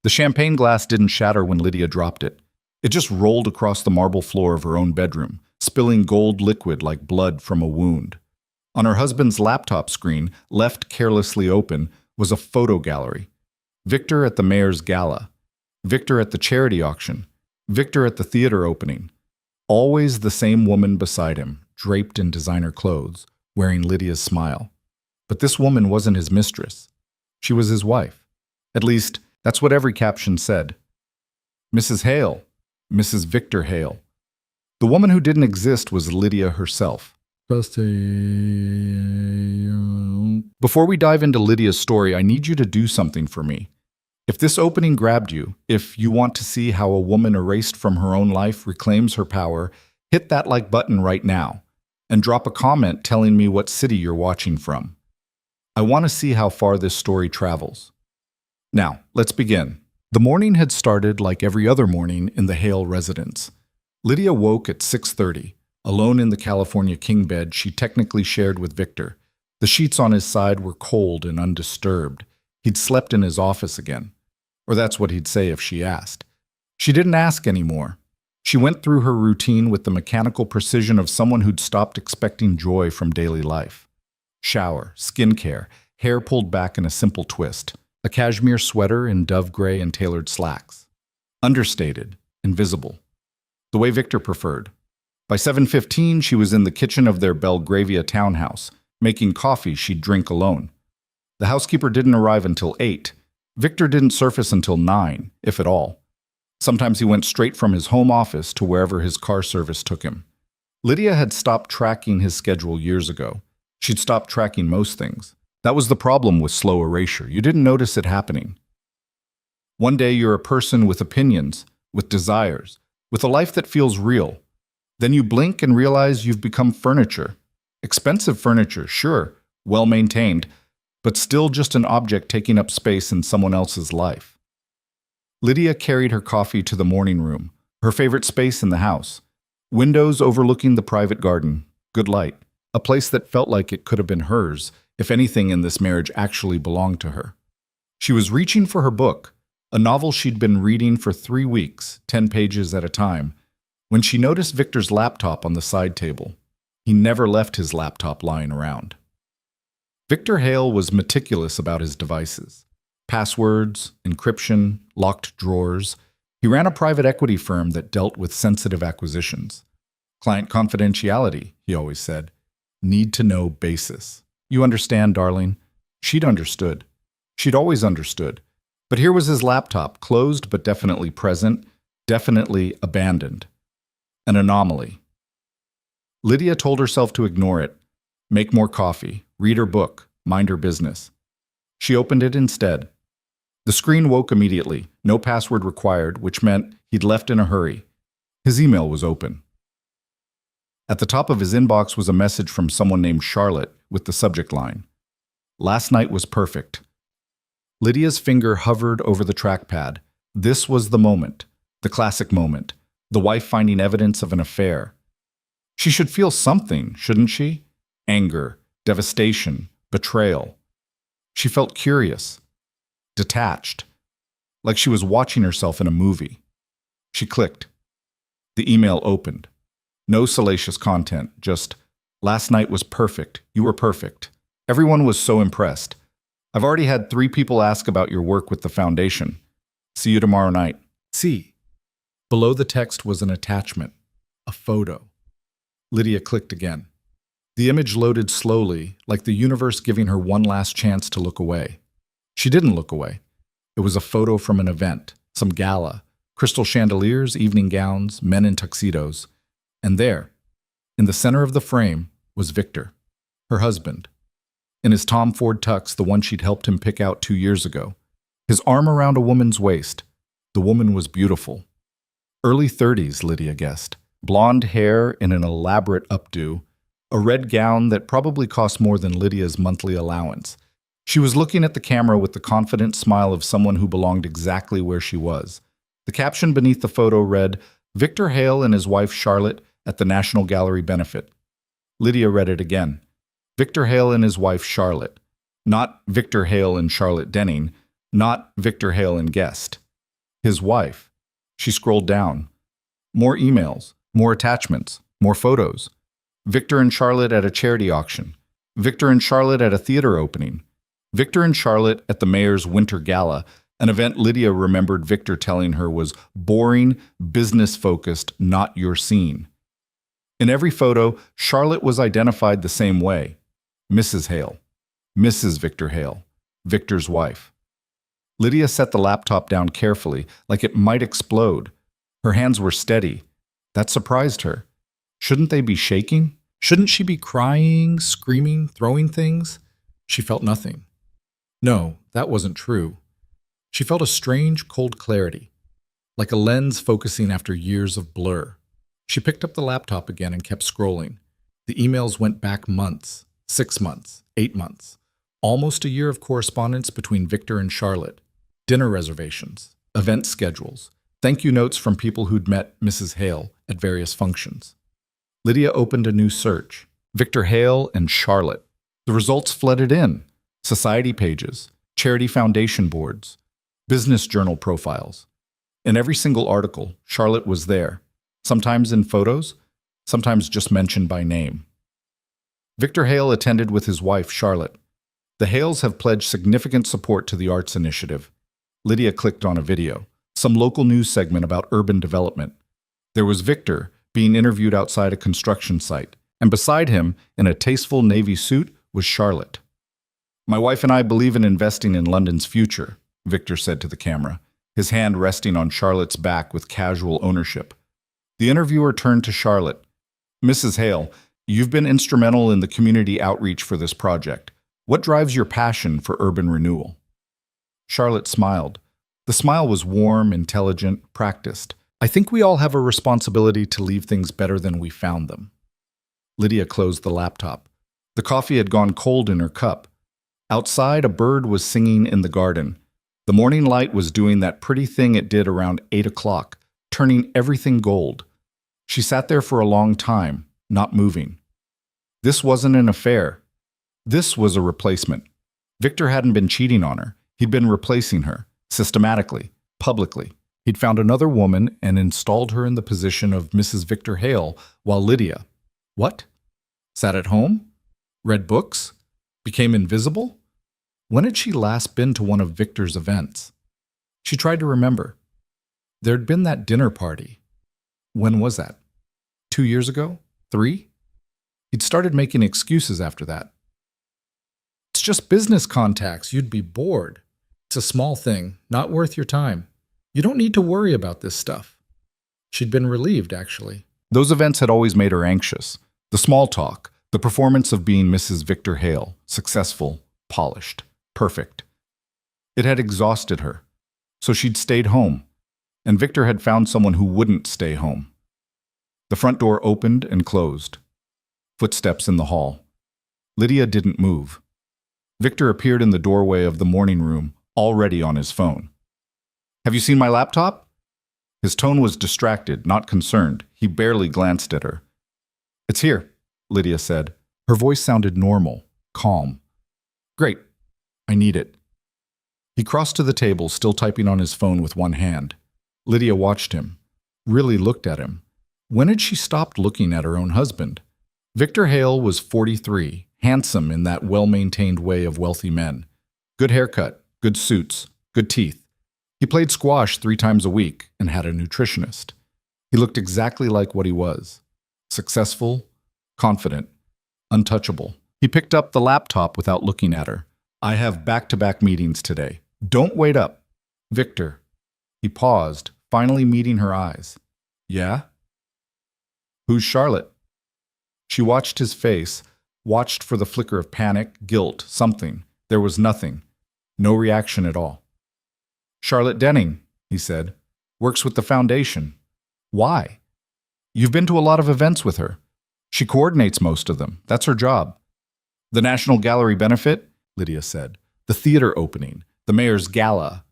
The champagne glass didn't shatter when Lydia dropped it. It just rolled across the marble floor of her own bedroom, spilling gold liquid like blood from a wound. On her husband's laptop screen, left carelessly open, was a photo gallery. Victor at the mayor's gala. Victor at the charity auction. Victor at the theater opening. Always the same woman beside him, draped in designer clothes, wearing Lydia's smile. But this woman wasn't his mistress. She was his wife. At least, that's what every caption said. Mrs. Hale. Mrs. Victor Hale. The woman who didn't exist was Lydia herself. Before we dive into Lydia's story, I need you to do something for me. If this opening grabbed you, if you want to see how a woman erased from her own life reclaims her power, hit that like button right now and drop a comment telling me what city you're watching from. I want to see how far this story travels. Now, let's begin. The morning had started like every other morning in the Hale residence. Lydia woke at 6:30, alone in the California king bed she technically shared with Victor. The sheets on his side were cold and undisturbed. He'd slept in his office again. Or that's what he'd say if she asked. She didn't ask anymore. She went through her routine with the mechanical precision of someone who'd stopped expecting joy from daily life. Shower, skincare, hair pulled back in a simple twist, a cashmere sweater in dove gray and tailored slacks. Understated, invisible. The way Victor preferred. By 7:15, she was in the kitchen of their Belgravia townhouse, making coffee she'd drink alone. The housekeeper didn't arrive until 8. Victor didn't surface until 9, if at all. Sometimes he went straight from his home office to wherever his car service took him. Lydia had stopped tracking his schedule years ago. She'd stopped tracking most things. That was the problem with slow erasure. You didn't notice it happening. One day you're a person with opinions, with desires, with a life that feels real. Then you blink and realize you've become furniture. Expensive furniture, sure, well-maintained, but still just an object taking up space in someone else's life. Lydia carried her coffee to the morning room, her favorite space in the house. Windows overlooking the private garden, good light, a place that felt like it could have been hers, if anything in this marriage actually belonged to her. She was reaching for her book, a novel she'd been reading for 3 weeks, 10 pages at a time, when she noticed Victor's laptop on the side table. He never left his laptop lying around. Victor Hale was meticulous about his devices. Passwords, encryption, locked drawers. He ran a private equity firm that dealt with sensitive acquisitions. Client confidentiality, he always said. Need-to-know basis. You understand, darling? She'd understood. She'd always understood. But here was his laptop, closed but definitely present, definitely abandoned. An anomaly. Lydia told herself to ignore it, make more coffee, read her book, mind her business. She opened it instead. The screen woke immediately, no password required, which meant he'd left in a hurry. His email was open. At the top of his inbox was a message from someone named Charlotte with the subject line, "Last night was perfect." Lydia's finger hovered over the trackpad. This was the moment, the classic moment, the wife finding evidence of an affair. She should feel something, shouldn't she? Anger, devastation, betrayal. She felt curious, detached, like she was watching herself in a movie. She clicked. The email opened. No salacious content, just, "Last night was perfect. You were perfect. Everyone was so impressed. I've already had 3 people ask about your work with the foundation. See you tomorrow night." See. Below the text was an attachment, a photo. Lydia clicked again. The image loaded slowly, like the universe giving her one last chance to look away. She didn't look away. It was a photo from an event, some gala, crystal chandeliers, evening gowns, men in tuxedos. And there, in the center of the frame, was Victor, her husband. In his Tom Ford tux, the one she'd helped him pick out 2 years ago. His arm around a woman's waist. The woman was beautiful. Early 30s, Lydia guessed. Blonde hair in an elaborate updo, a red gown that probably cost more than Lydia's monthly allowance. She was looking at the camera with the confident smile of someone who belonged exactly where she was. The caption beneath the photo read, "Victor Hale and his wife Charlotte at the National Gallery benefit." Lydia read it again. Victor Hale and his wife Charlotte. Not Victor Hale and Charlotte Denning, not Victor Hale and guest. His wife. She scrolled down. More emails, more attachments, more photos. Victor and Charlotte at a charity auction. Victor and Charlotte at a theater opening. Victor and Charlotte at the mayor's winter gala, an event Lydia remembered Victor telling her was boring, business-focused, not your scene. In every photo, Charlotte was identified the same way. Mrs. Hale. Mrs. Victor Hale. Victor's wife. Lydia set the laptop down carefully, like it might explode. Her hands were steady. That surprised her. Shouldn't they be shaking? Shouldn't she be crying, screaming, throwing things? She felt nothing. No, that wasn't true. She felt a strange, cold clarity, like a lens focusing after years of blur. She picked up the laptop again and kept scrolling. The emails went back months, 6 months, 8 months. Almost a year of correspondence between Victor and Charlotte. Dinner reservations, event schedules, thank you notes from people who'd met Mrs. Hale at various functions. Lydia opened a new search. Victor Hale and Charlotte. The results flooded in. Society pages, charity foundation boards, business journal profiles. In every single article, Charlotte was there, sometimes in photos, sometimes just mentioned by name. Victor Hale attended with his wife, Charlotte. The Hales have pledged significant support to the arts initiative. Lydia clicked on a video, some local news segment about urban development. There was Victor being interviewed outside a construction site, and beside him, in a tasteful navy suit, was Charlotte. "My wife and I believe in investing in London's future," Victor said to the camera, his hand resting on Charlotte's back with casual ownership. The interviewer turned to Charlotte. "Mrs. Hale, you've been instrumental in the community outreach for this project. What drives your passion for urban renewal?" Charlotte smiled. The smile was warm, intelligent, practiced. "I think we all have a responsibility to leave things better than we found them." Lydia closed the laptop. The coffee had gone cold in her cup. Outside, a bird was singing in the garden. The morning light was doing that pretty thing it did around 8 o'clock, turning everything gold. She sat there for a long time, not moving. This wasn't an affair. This was a replacement. Victor hadn't been cheating on her. He'd been replacing her, systematically, publicly. He'd found another woman and installed her in the position of Mrs. Victor Hale, while Lydia, what? Sat at home? Read books? Became invisible? When had she last been to one of Victor's events? She tried to remember. There'd been that dinner party. When was that? 2 years ago? 3? He'd started making excuses after that. "It's just business contacts. You'd be bored. It's a small thing, not worth your time. You don't need to worry about this stuff." She'd been relieved, actually. Those events had always made her anxious. The small talk, the performance of being Mrs. Victor Hale, successful, polished, perfect. It had exhausted her. So she'd stayed home. And Victor had found someone who wouldn't stay home. The front door opened and closed. Footsteps in the hall. Lydia didn't move. Victor appeared in the doorway of the morning room, already on his phone. "Have you seen my laptop?" His tone was distracted, not concerned. He barely glanced at her. "It's here," Lydia said. Her voice sounded normal, calm. "Great. I need it." He crossed to the table, still typing on his phone with one hand. Lydia watched him, really looked at him. When had she stopped looking at her own husband? Victor Hale was 43, handsome in that well-maintained way of wealthy men. Good haircut, good suits, good teeth. He played squash 3 times a week and had a nutritionist. He looked exactly like what he was. Successful, confident, untouchable. He picked up the laptop without looking at her. "I have back-to-back meetings today. Don't wait up." "Victor." He paused, finally meeting her eyes. "Yeah?" "Who's Charlotte?" She watched his face, watched for the flicker of panic, guilt, something. There was nothing. No reaction at all. "Charlotte Denning," he said. "Works with the foundation." "Why?" "You've been to a lot of events with her. She coordinates most of them. That's her job." "The National Gallery benefit?" Lydia said. "The theater opening. The mayor's gala."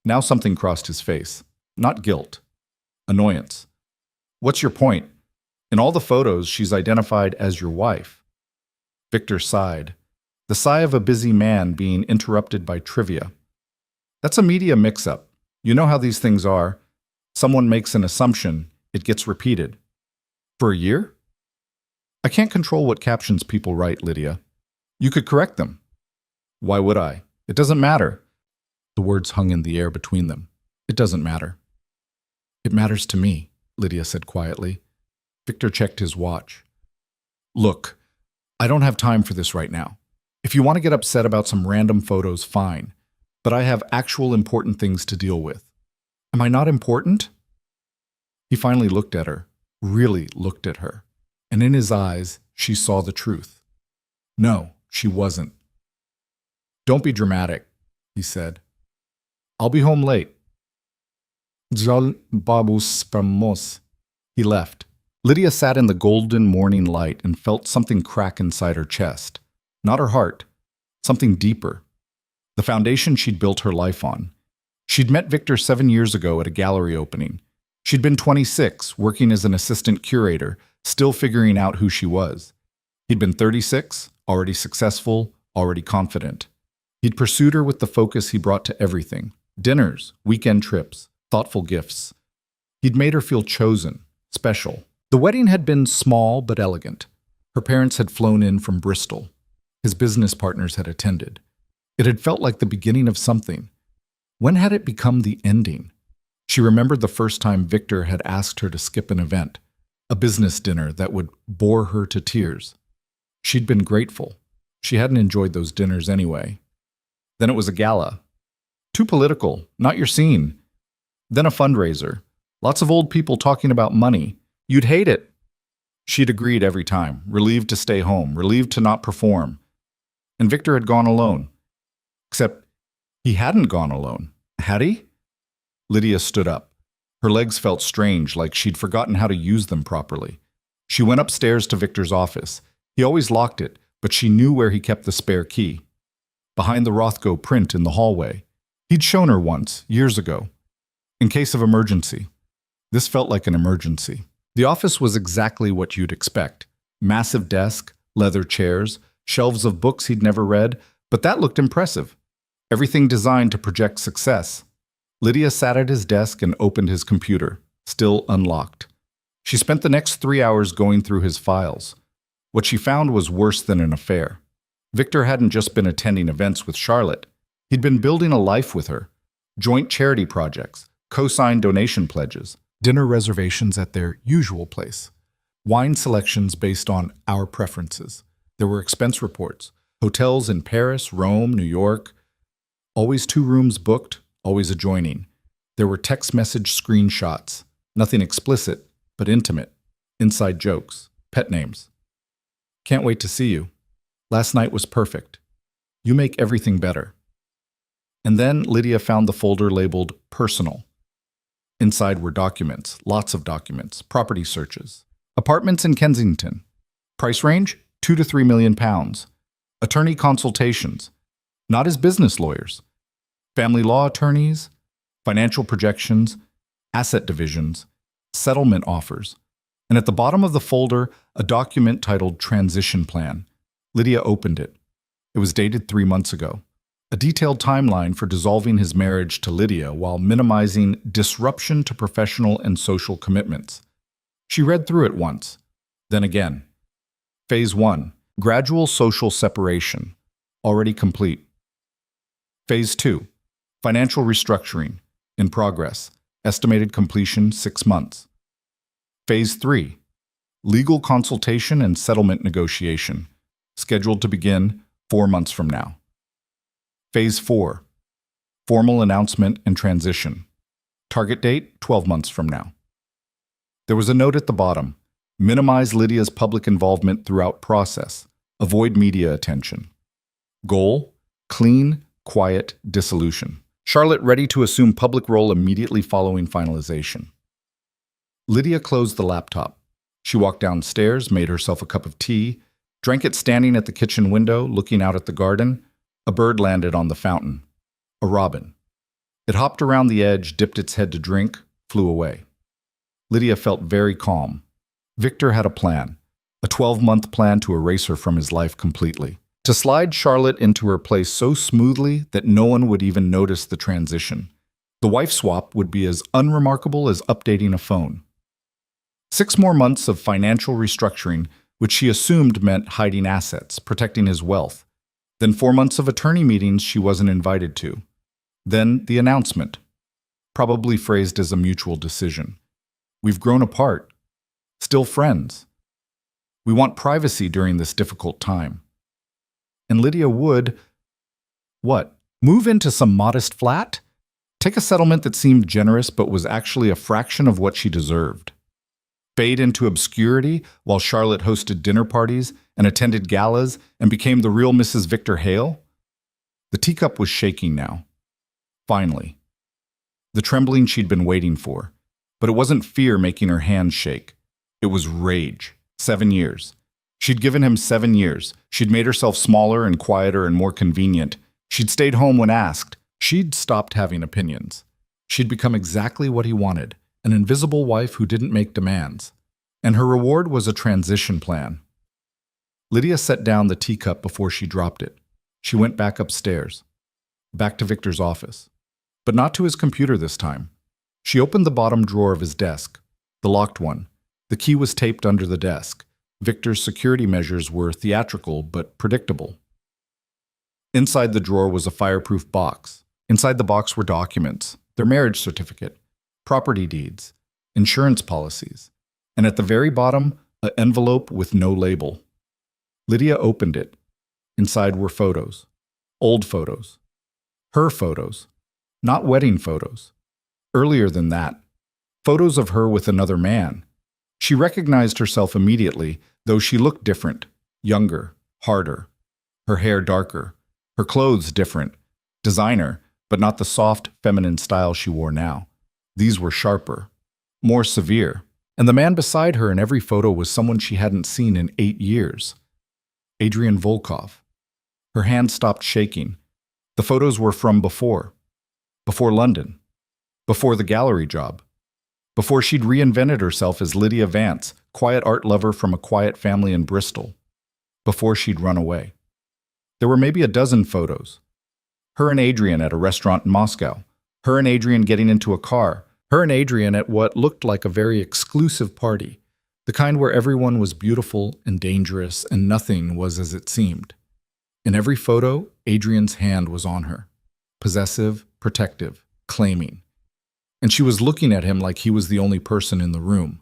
Now something crossed his face. Not guilt. Annoyance. "What's your point? In all the photos, she's identified as your wife." Victor sighed. The sigh of a busy man being interrupted by trivia. "That's a media mix-up. You know how these things are. Someone makes an assumption, it gets repeated. For a year? I can't control what captions people write, Lydia. You could correct them. Why would I? It doesn't matter. The words hung in the air between them. It doesn't matter. It matters to me, Lydia said quietly. Victor checked his watch. Look, I don't have time for this right now. If you want to get upset about some random photos, fine. But I have actual important things to deal with. Am I not important? He finally looked at her, really looked at her. And in his eyes, she saw the truth. No, she wasn't. Don't be dramatic, he said. I'll be home late. He left. Lydia sat in the golden morning light and felt something crack inside her chest. Not her heart, something deeper. The foundation she'd built her life on. She'd met Victor 7 years ago at a gallery opening. She'd been 26, working as an assistant curator, still figuring out who she was. He'd been 36, already successful, already confident. He'd pursued her with the focus he brought to everything. Dinners, weekend trips, thoughtful gifts. He'd made her feel chosen, special. The wedding had been small but elegant. Her parents had flown in from Bristol. His business partners had attended. It had felt like the beginning of something. When had it become the ending? She remembered the first time Victor had asked her to skip an event, a business dinner that would bore her to tears. She'd been grateful. She hadn't enjoyed those dinners anyway. Then it was a gala. Too political, not your scene. Then a fundraiser. Lots of old people talking about money. You'd hate it. She'd agreed every time, relieved to stay home, relieved to not perform. And Victor had gone alone. Except he hadn't gone alone, had he? Lydia stood up. Her legs felt strange, like she'd forgotten how to use them properly. She went upstairs to Victor's office. He always locked it, but she knew where he kept the spare key. Behind the Rothko print in the hallway. He'd shown her once, years ago. In case of emergency. This felt like an emergency. The office was exactly what you'd expect. Massive desk, leather chairs, shelves of books he'd never read, but that looked impressive. Everything designed to project success. Lydia sat at his desk and opened his computer, still unlocked. She spent the next 3 hours going through his files. What she found was worse than an affair. Victor hadn't just been attending events with Charlotte. He'd been building a life with her. Joint charity projects, co-signed donation pledges, dinner reservations at their usual place, wine selections based on our preferences. There were expense reports, hotels in Paris, Rome, New York. Always 2 rooms booked, always adjoining. There were text message screenshots, nothing explicit, but intimate. Inside jokes, pet names. Can't wait to see you. Last night was perfect. You make everything better. And then Lydia found the folder labeled Personal. Inside were documents, lots of documents, property searches. Apartments in Kensington. Price range? 2 to 3 million pounds. Attorney consultations. Not as business lawyers. Family law attorneys. Financial projections. Asset divisions. Settlement offers. And at the bottom of the folder, a document titled Transition Plan. Lydia opened it. It was dated 3 months ago. A detailed timeline for dissolving his marriage to Lydia while minimizing disruption to professional and social commitments. She read through it once, then again. Phase 1, gradual social separation, already complete. Phase 2, financial restructuring, in progress, estimated completion 6 months. Phase 3, legal consultation and settlement negotiation, scheduled to begin 4 months from now. Phase 4, formal announcement and transition. Target date, 12 months from now. There was a note at the bottom. Minimize Lydia's public involvement throughout process. Avoid media attention. Goal, clean, quiet dissolution. Charlotte ready to assume public role immediately following finalization. Lydia closed the laptop. She walked downstairs, made herself a cup of tea, drank it standing at the kitchen window, looking out at the garden. A bird landed on the fountain. A robin. It hopped around the edge, dipped its head to drink, flew away. Lydia felt very calm. Victor had a plan. A 12-month plan to erase her from his life completely. To slide Charlotte into her place so smoothly that no one would even notice the transition. The wife swap would be as unremarkable as updating a phone. 6 more months of financial restructuring, which she assumed meant hiding assets, protecting his wealth. Then 4 months of attorney meetings she wasn't invited to. Then the announcement, probably phrased as a mutual decision. We've grown apart. Still friends. We want privacy during this difficult time. And Lydia would, what? Move into some modest flat? Take a settlement that seemed generous but was actually a fraction of what she deserved. Fade into obscurity while Charlotte hosted dinner parties and attended galas and became the real Mrs. Victor Hale? The teacup was shaking now. Finally. The trembling she'd been waiting for. But it wasn't fear making her hands shake. It was rage. 7 years. She'd given him 7 years. She'd made herself smaller and quieter and more convenient. She'd stayed home when asked. She'd stopped having opinions. She'd become exactly what he wanted, an invisible wife who didn't make demands. And her reward was a transition plan. Lydia set down the teacup before she dropped it. She went back upstairs, back to Victor's office. But not to his computer this time. She opened the bottom drawer of his desk, the locked one. The key was taped under the desk. Victor's security measures were theatrical but predictable. Inside the drawer was a fireproof box. Inside the box were documents, their marriage certificate, property deeds, insurance policies, and at the very bottom, an envelope with no label. Lydia opened it. Inside were photos. Old photos. Her photos. Not wedding photos. Earlier than that, photos of her with another man. She recognized herself immediately, though she looked different, younger, harder, her hair darker, her clothes different, designer, but not the soft, feminine style she wore now. These were sharper, more severe, and the man beside her in every photo was someone she hadn't seen in 8 years. Adrian Volkov. Her hand stopped shaking. The photos were from before London, before the gallery job, before she'd reinvented herself as Lydia Vance, quiet art lover from a quiet family in Bristol, before she'd run away. There were maybe a dozen photos. Her and Adrian at a restaurant in Moscow, her and Adrian getting into a car, her and Adrian at what looked like a very exclusive party, the kind where everyone was beautiful and dangerous and nothing was as it seemed. In every photo, Adrian's hand was on her, possessive, protective, claiming. And she was looking at him like he was the only person in the room.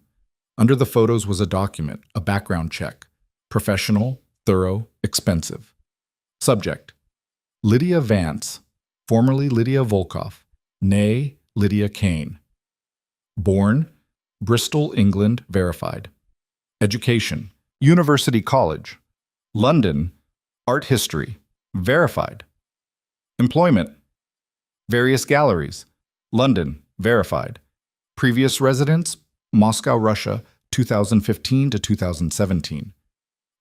Under the photos was a document, a background check. Professional, thorough, expensive. Subject: Lydia Vance, formerly Lydia Volkov, née Lydia Kane. Born: Bristol, England, verified. Education: University College. London: Art history, verified. Employment: various galleries. London, verified. Previous residence: Moscow, Russia, 2015 to 2017.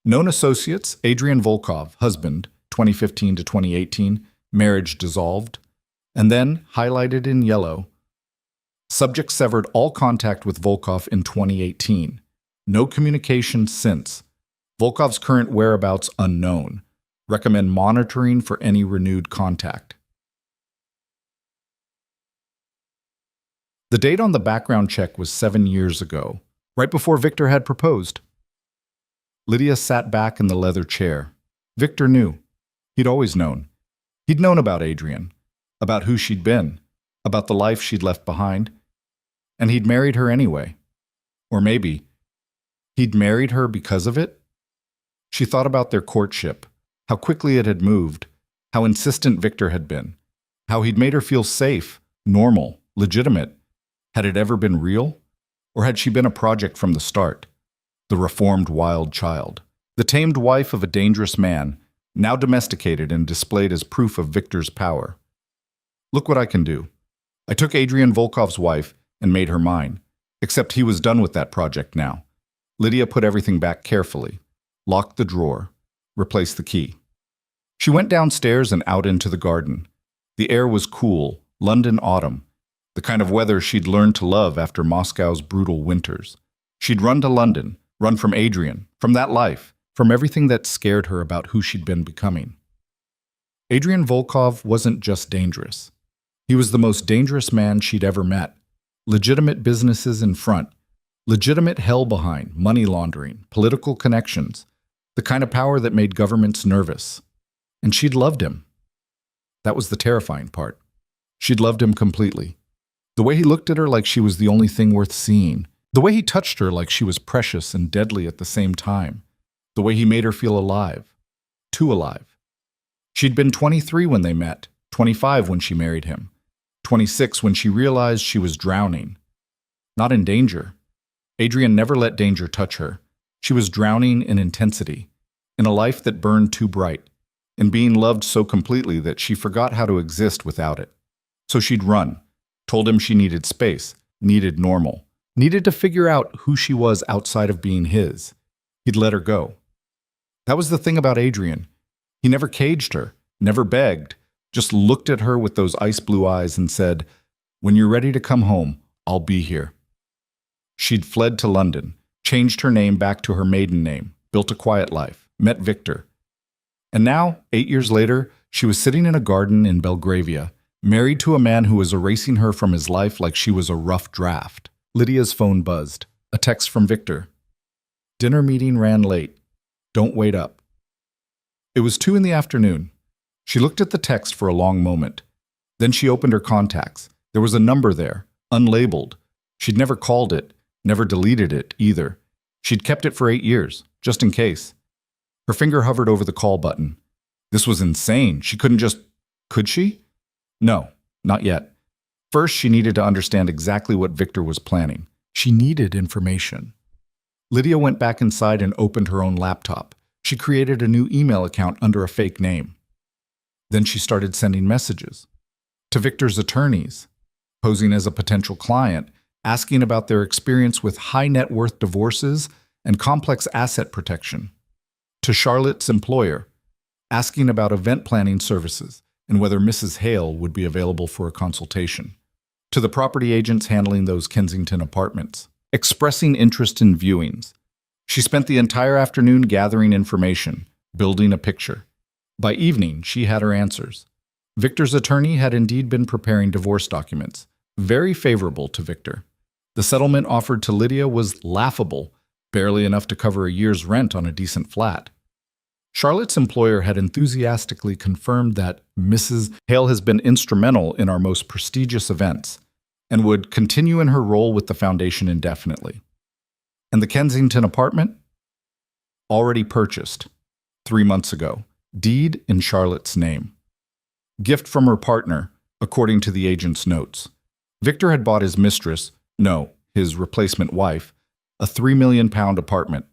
Known associates: Adrian Volkov, husband, 2015 to 2018, marriage dissolved. And then, highlighted in yellow, subject severed all contact with Volkov in 2018. No communication since. Volkov's current whereabouts unknown. Recommend monitoring for any renewed contact. The date on the background check was 7 years ago, right before Victor had proposed. Lydia sat back in the leather chair. Victor knew. He'd always known. He'd known about Adrian, about who she'd been, about the life she'd left behind. And he'd married her anyway. Or maybe he'd married her because of it? She thought about their courtship, how quickly it had moved, how insistent Victor had been, how he'd made her feel safe, normal, legitimate. Had it ever been real? Or had she been a project from the start? The reformed wild child, the tamed wife of a dangerous man, now domesticated and displayed as proof of Victor's power. Look what I can do. I took Adrian Volkov's wife and made her mine, except he was done with that project now. Lydia put everything back carefully, locked the drawer, replaced the key. She went downstairs and out into the garden. The air was cool, London autumn, the kind of weather she'd learned to love after Moscow's brutal winters. She'd run to London, run from Adrian, from that life, from everything that scared her about who she'd been becoming. Adrian Volkov wasn't just dangerous. He was the most dangerous man she'd ever met. Legitimate businesses in front, legitimate hell behind, money laundering, political connections, the kind of power that made governments nervous. And she'd loved him. That was the terrifying part. She'd loved him completely. The way he looked at her like she was the only thing worth seeing. The way he touched her like she was precious and deadly at the same time. The way he made her feel alive. Too alive. She'd been 23 when they met, 25 when she married him, 26 when she realized she was drowning. Not in danger. Adrian never let danger touch her. She was drowning in intensity, in a life that burned too bright, in being loved so completely that she forgot how to exist without it. So she'd run, told him she needed space, needed normal, needed to figure out who she was outside of being his. He'd let her go. That was the thing about Adrian. He never caged her, never begged, just looked at her with those ice blue eyes and said, "When you're ready to come home, I'll be here." She'd fled to London, changed her name back to her maiden name, built a quiet life, met Victor. And now, 8 years later, she was sitting in a garden in Belgravia, married to a man who was erasing her from his life like she was a rough draft. Lydia's phone buzzed. A text from Victor. "Dinner meeting ran late. Don't wait up." It was 2 in the afternoon. She looked at the text for a long moment. Then she opened her contacts. There was a number there, unlabeled. She'd never called it, never deleted it either. She'd kept it for 8 years, just in case. Her finger hovered over the call button. This was insane. She couldn't just... Could she? No, not yet. First, she needed to understand exactly what Victor was planning. She needed information. Lydia went back inside and opened her own laptop. She created a new email account under a fake name. Then she started sending messages to Victor's attorneys, posing as a potential client, asking about their experience with high net worth divorces and complex asset protection, to Charlotte's employer, asking about event planning services and whether Mrs. Hale would be available for a consultation, to the property agents handling those Kensington apartments, expressing interest in viewings. She spent the entire afternoon gathering information, building a picture. By evening, she had her answers. Victor's attorney had indeed been preparing divorce documents, very favorable to Victor. The settlement offered to Lydia was laughable, barely enough to cover a year's rent on a decent flat. Charlotte's employer had enthusiastically confirmed that Mrs. Hale has been instrumental in our most prestigious events and would continue in her role with the foundation indefinitely. And the Kensington apartment? Already purchased, 3 months ago. Deed in Charlotte's name. Gift from her partner, according to the agent's notes. Victor had bought his mistress, no, his replacement wife, a £3 million apartment,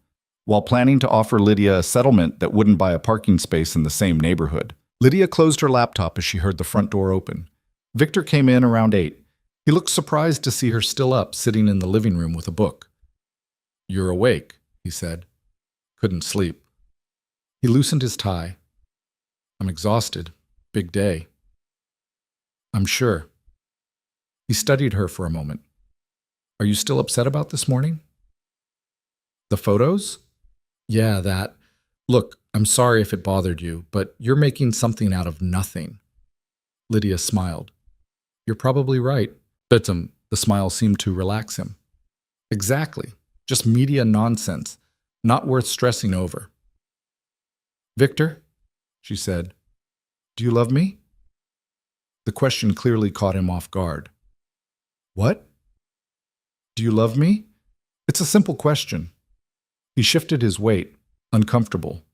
while planning to offer Lydia a settlement that wouldn't buy a parking space in the same neighborhood. Lydia closed her laptop as she heard the front door open. Victor came in around 8. He looked surprised to see her still up, sitting in the living room with a book. "You're awake," he said. "Couldn't sleep." He loosened his tie. "I'm exhausted. Big day." "I'm sure." He studied her for a moment. "Are you still upset about this morning?" "The photos?" "Yeah, that. Look, I'm sorry if it bothered you, but you're making something out of nothing." Lydia smiled. "You're probably right." But the smile seemed to relax him. "Exactly. Just media nonsense. Not worth stressing over." "Victor," she said, "do you love me?" The question clearly caught him off guard. "What? Do you love me?" It's a simple question. He shifted his weight, uncomfortable.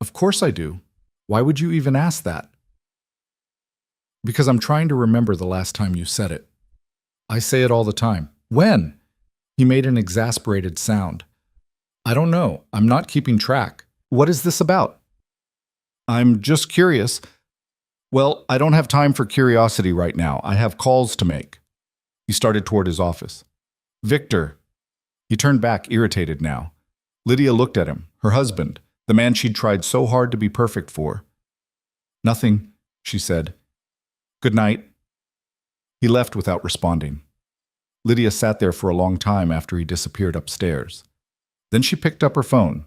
"Of course I do. Why would you even ask that?" "Because I'm trying to remember the last time you said it." "I say it all the time." "When?" He made an exasperated sound. "I don't know. I'm not keeping track. What is this about?" "I'm just curious." "Well, I don't have time for curiosity right now. I have calls to make." He started toward his office. "Victor." He turned back, irritated now. Lydia looked at him, her husband, the man she'd tried so hard to be perfect for. "Nothing," she said. "Good night." He left without responding. Lydia sat there for a long time after he disappeared upstairs. Then she picked up her phone.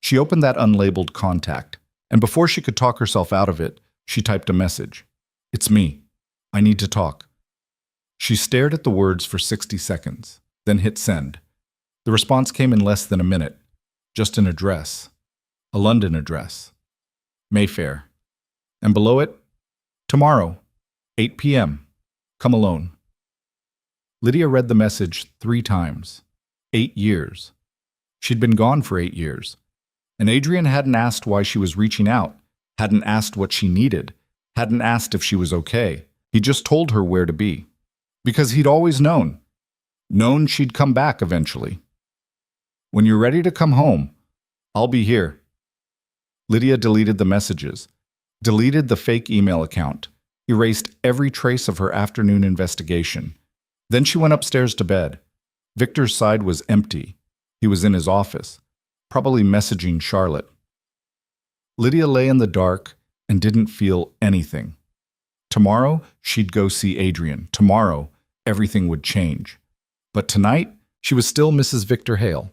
She opened that unlabeled contact, and before she could talk herself out of it, she typed a message. "It's me." I need to talk. She stared at the words for 60 seconds, then hit send. The response came in less than a minute. Just an address. A London address. Mayfair. And below it, tomorrow, 8 p.m. Come alone. Lydia read the message 3 times. 8 years. She'd been gone for 8 years. And Adrian hadn't asked why she was reaching out, hadn't asked what she needed, hadn't asked if she was okay. He just told her where to be. Because he'd always known. Known she'd come back eventually. When you're ready to come home, I'll be here. Lydia deleted the messages, deleted the fake email account, erased every trace of her afternoon investigation. Then she went upstairs to bed. Victor's side was empty. He was in his office, probably messaging Charlotte. Lydia lay in the dark and didn't feel anything. Tomorrow, she'd go see Adrian. Tomorrow, everything would change. But tonight, she was still Mrs. Victor Hale,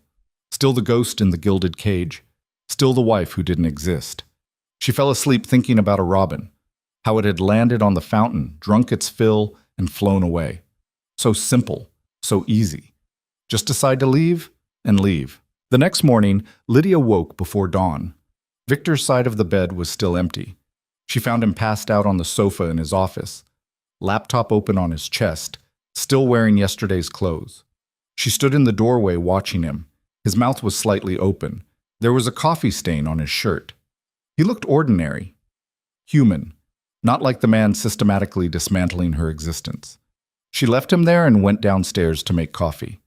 still the ghost in the gilded cage, still the wife who didn't exist. She fell asleep thinking about a robin, how it had landed on the fountain, drunk its fill, and flown away. So simple, so easy. Just decide to leave, and leave. The next morning, Lydia woke before dawn. Victor's side of the bed was still empty. She found him passed out on the sofa in his office, laptop open on his chest, still wearing yesterday's clothes. She stood in the doorway watching him. His mouth was slightly open. There was a coffee stain on his shirt. He looked ordinary, human, not like the man systematically dismantling her existence. She left him there and went downstairs to make coffee.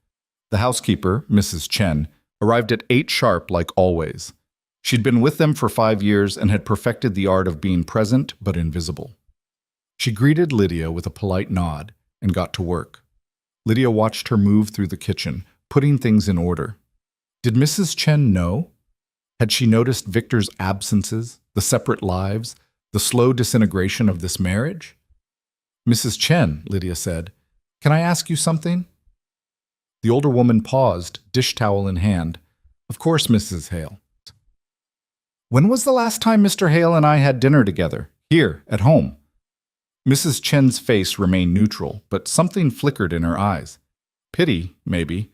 The housekeeper, Mrs. Chen, arrived at 8 sharp like always. She'd been with them for 5 years and had perfected the art of being present but invisible. She greeted Lydia with a polite nod and got to work. Lydia watched her move through the kitchen, putting things in order. Did Mrs. Chen know? Had she noticed Victor's absences, the separate lives, the slow disintegration of this marriage? Mrs. Chen, Lydia said, "Can I ask you something?" The older woman paused, dish towel in hand. "Of course, Mrs. Hale." "When was the last time Mr. Hale and I had dinner together? Here, at home?" Mrs. Chen's face remained neutral, but something flickered in her eyes. "Pity, maybe."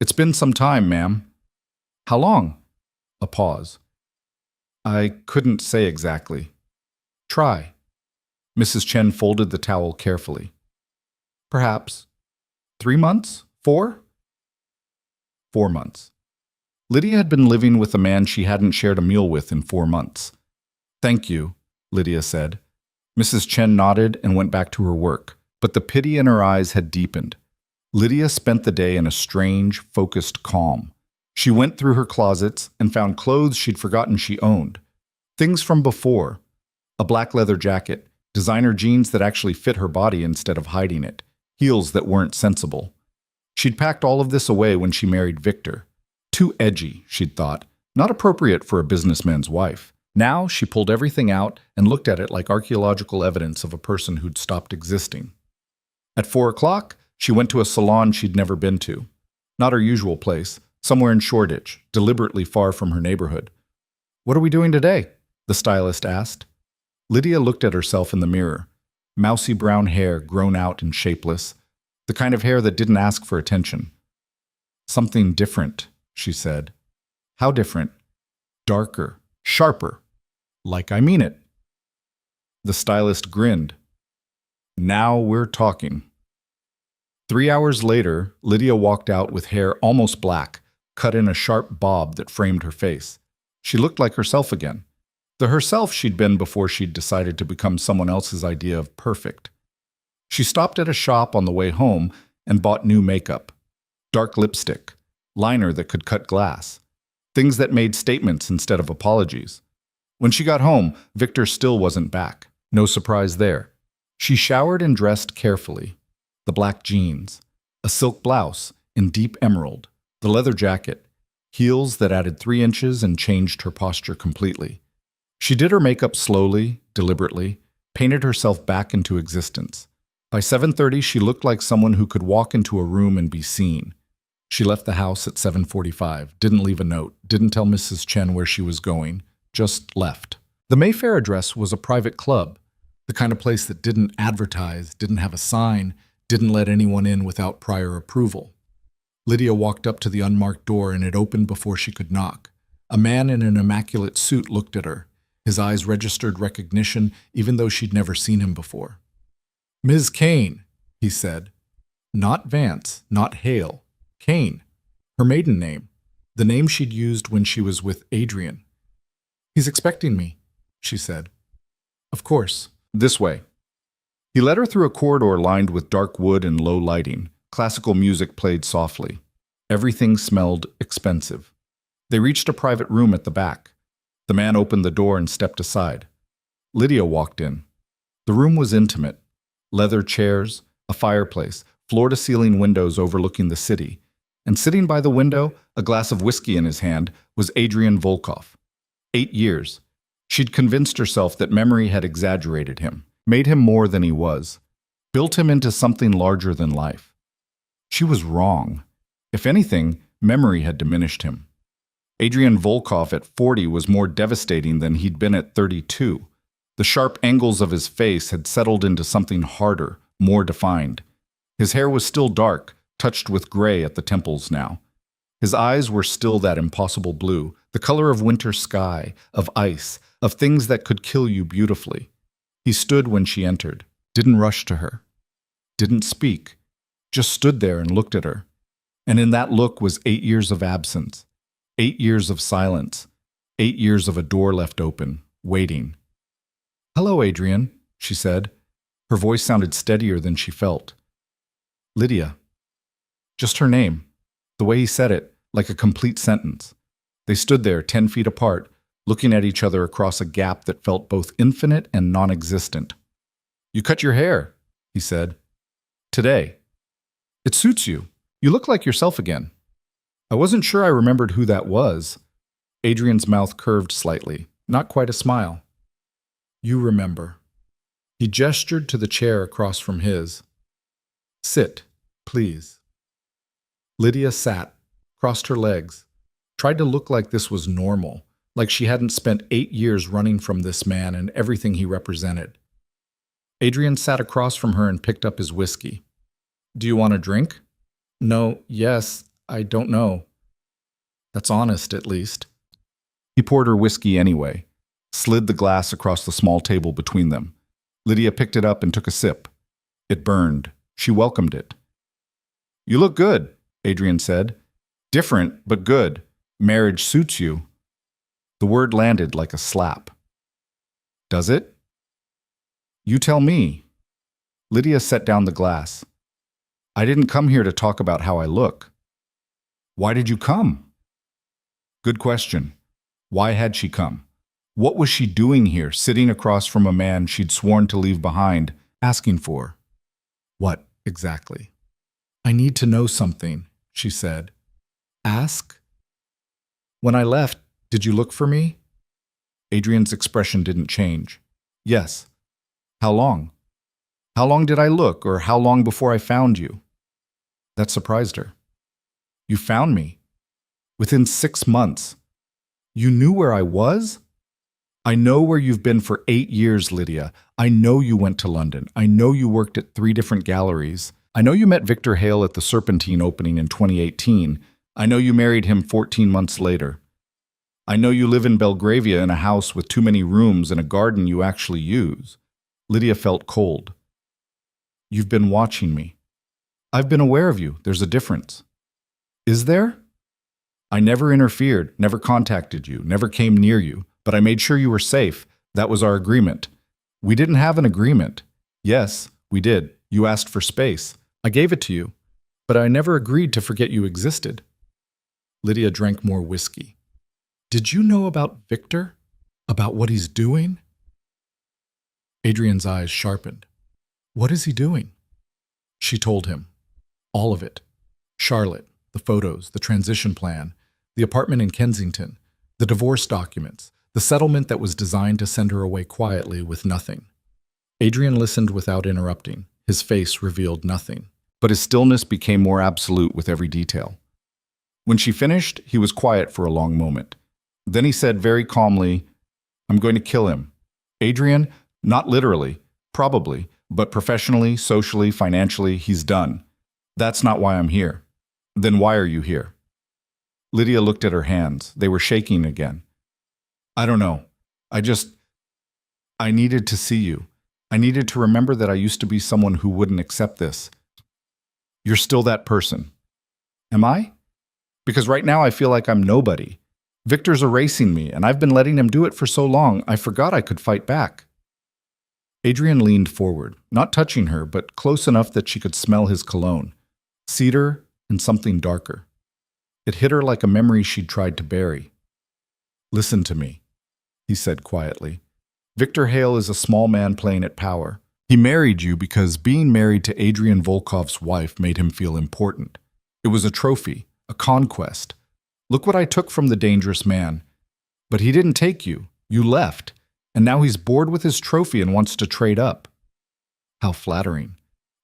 "It's been some time, ma'am." "How long?" A pause. "I couldn't say exactly." "Try." Mrs. Chen folded the towel carefully. "Perhaps 3 months? 4? 4 months. Lydia had been living with a man she hadn't shared a meal with in 4 months. "Thank you," Lydia said. Mrs. Chen nodded and went back to her work, but the pity in her eyes had deepened. Lydia spent the day in a strange, focused calm. She went through her closets and found clothes she'd forgotten she owned. Things from before. A black leather jacket, designer jeans that actually fit her body instead of hiding it, heels that weren't sensible. She'd packed all of this away when she married Victor. Too edgy, she'd thought, not appropriate for a businessman's wife. Now she pulled everything out and looked at it like archaeological evidence of a person who'd stopped existing. At 4 o'clock, she went to a salon she'd never been to. Not her usual place, somewhere in Shoreditch, deliberately far from her neighborhood. "What are we doing today?" the stylist asked. Lydia looked at herself in the mirror. Mousy brown hair grown out and shapeless, the kind of hair that didn't ask for attention. "Something different," she said. "How different?" "Darker, sharper. Like I mean it." The stylist grinned. "Now we're talking." 3 hours later, Lydia walked out with hair almost black, cut in a sharp bob that framed her face. She looked like herself again. The herself she'd been before she'd decided to become someone else's idea of perfect. She stopped at a shop on the way home and bought new makeup. Dark lipstick, liner that could cut glass, things that made statements instead of apologies. When she got home, Victor still wasn't back. No surprise there. She showered and dressed carefully. The black jeans, a silk blouse in deep emerald, the leather jacket, heels that added 3 inches and changed her posture completely. She did her makeup slowly, deliberately, painted herself back into existence. By 7:30, she looked like someone who could walk into a room and be seen. She left the house at 7:45, didn't leave a note, didn't tell Mrs. Chen where she was going, just left. The Mayfair address was a private club. The kind of place that didn't advertise, didn't have a sign, didn't let anyone in without prior approval. Lydia walked up to the unmarked door and it opened before she could knock. A man in an immaculate suit looked at her. His eyes registered recognition, even though she'd never seen him before. "Ms. Kane," he said. Not Vance, not Hale. Kane. Her maiden name. The name she'd used when she was with Adrian. "He's expecting me," she said. "Of course. This way." He led her through a corridor lined with dark wood and low lighting. Classical music played softly. Everything smelled expensive. They reached a private room at the back. The man opened the door and stepped aside. Lydia walked in. The room was intimate. Leather chairs, a fireplace, floor-to-ceiling windows overlooking the city. And sitting by the window, a glass of whiskey in his hand, was Adrian Volkov. 8 years. She'd convinced herself that memory had exaggerated him, made him more than he was, built him into something larger than life. She was wrong. If anything, memory had diminished him. Adrian Volkov at 40 was more devastating than he'd been at 32. The sharp angles of his face had settled into something harder, more defined. His hair was still dark, touched with gray at the temples now. His eyes were still that impossible blue, the color of winter sky, of ice, of things that could kill you beautifully. He stood when she entered, didn't rush to her, didn't speak, just stood there and looked at her. And in that look was 8 years of absence, 8 years of silence, 8 years of a door left open, waiting. "Hello, Adrian," she said. Her voice sounded steadier than she felt. "Lydia." Just her name. The way he said it, like a complete sentence. They stood there 10 feet apart, looking at each other across a gap that felt both infinite and non-existent. "You cut your hair," he said. "Today. It suits you. You look like yourself again." I wasn't sure I remembered who that was. Adrian's mouth curved slightly, not quite a smile. "You remember." He gestured to the chair across from his. "Sit, please." Lydia sat, crossed her legs, tried to look like this was normal, like she hadn't spent 8 years running from this man and everything he represented. Adrian sat across from her and picked up his whiskey. "Do you want a drink?" "No, yes, I don't know." That's honest, at least. He poured her whiskey anyway, slid the glass across the small table between them. Lydia picked it up and took a sip. It burned. She welcomed it. "You look good," Adrian said. "Different, but good. Marriage suits you." The word landed like a slap. "Does it?" "You tell me." Lydia set down the glass. "I didn't come here to talk about how I look." "Why did you come?" Good question. Why had she come? What was she doing here, sitting across from a man she'd sworn to leave behind, asking for? What, exactly? "I need to know something," she said. "Ask?" "When I left, did you look for me?" Adrian's expression didn't change. "Yes." "How long?" "How long did I look, or how long before I found you?" That surprised her. "You found me. Within 6 months. You knew where I was?" "I know where you've been for 8 years, Lydia. I know you went to London. I know you worked at 3 different galleries. I know you met Victor Hale at the Serpentine opening in 2018. I know you married him 14 months later. I know you live in Belgravia in a house with too many rooms and a garden you actually use." Lydia felt cold. "You've been watching me. I've been aware of you. There's a difference." "Is there?" "I never interfered, never contacted you, never came near you, but I made sure you were safe. That was our agreement." "We didn't have an agreement." "Yes, we did. You asked for space. I gave it to you. But I never agreed to forget you existed." Lydia drank more whiskey. "Did you know about Victor? About what he's doing?" Adrian's eyes sharpened. "What is he doing?" She told him. All of it. Charlotte, the photos, the transition plan, the apartment in Kensington, the divorce documents, the settlement that was designed to send her away quietly with nothing. Adrian listened without interrupting. His face revealed nothing, but his stillness became more absolute with every detail. When she finished, he was quiet for a long moment. Then he said very calmly, "I'm going to kill him." "Adrian, not literally. Probably, but professionally, socially, financially, he's done. That's not why I'm here. Then why are you here? Lydia looked at her hands. They were shaking again. I don't know. I needed to see you. I needed to remember that I used to be someone who wouldn't accept this. You're still that person. Am I? Because right now I feel like I'm nobody. Victor's erasing me, and I've been letting him do it for so long, I forgot I could fight back. Adrian leaned forward, not touching her, but close enough that she could smell his cologne. Cedar and something darker. It hit her like a memory she'd tried to bury. Listen to me, he said quietly. Victor Hale is a small man playing at power. He married you because being married to Adrian Volkov's wife made him feel important. It was a trophy, a conquest. Look what I took from the dangerous man. But he didn't take you. You left. And now he's bored with his trophy and wants to trade up. How flattering.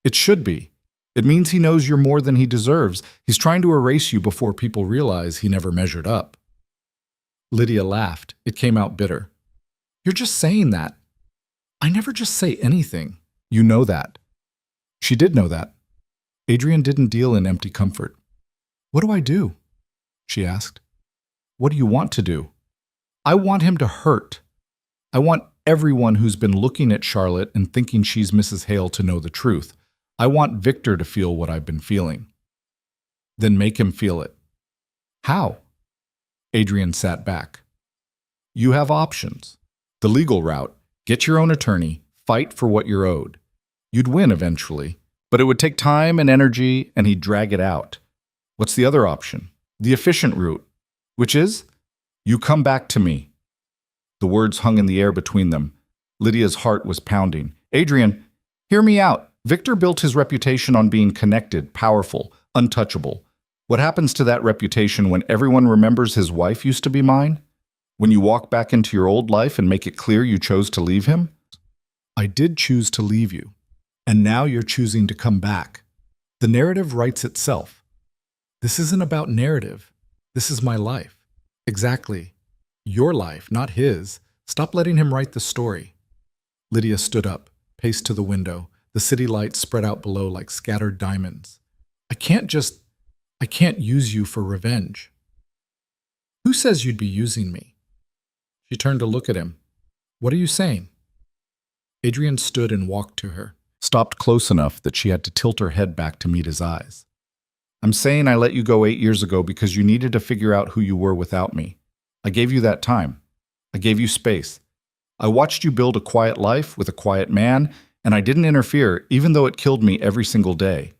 It should be. It means he knows you're more than he deserves. He's trying to erase you before people realize he never measured up. Lydia laughed. It came out bitter. You're just saying that. I never just say anything. You know that. She did know that. Adrian didn't deal in empty comfort. What do I do? She asked. What do you want to do? I want him to hurt. I want everyone who's been looking at Charlotte and thinking she's Mrs. Hale to know the truth. I want Victor to feel what I've been feeling. Then make him feel it. How? Adrian sat back. You have options. The legal route. Get your own attorney. Fight for what you're owed. You'd win eventually, but it would take time and energy, and he'd drag it out. What's the other option? The efficient route, which is, you come back to me. The words hung in the air between them. Lydia's heart was pounding. Adrian, hear me out. Victor built his reputation on being connected, powerful, untouchable. What happens to that reputation when everyone remembers his wife used to be mine? When you walk back into your old life and make it clear you chose to leave him? I did choose to leave you, and now you're choosing to come back. The narrative writes itself. This isn't about narrative. This is my life. Exactly. Your life, not his. Stop letting him write the story. Lydia stood up, paced to the window. The city lights spread out below like scattered diamonds. I can't use you for revenge. Who says you'd be using me? She turned to look at him. What are you saying? Adrian stood and walked to her, stopped close enough that she had to tilt her head back to meet his eyes. I'm saying I let you go 8 years ago because you needed to figure out who you were without me. I gave you that time. I gave you space. I watched you build a quiet life with a quiet man, and I didn't interfere, even though it killed me every single day.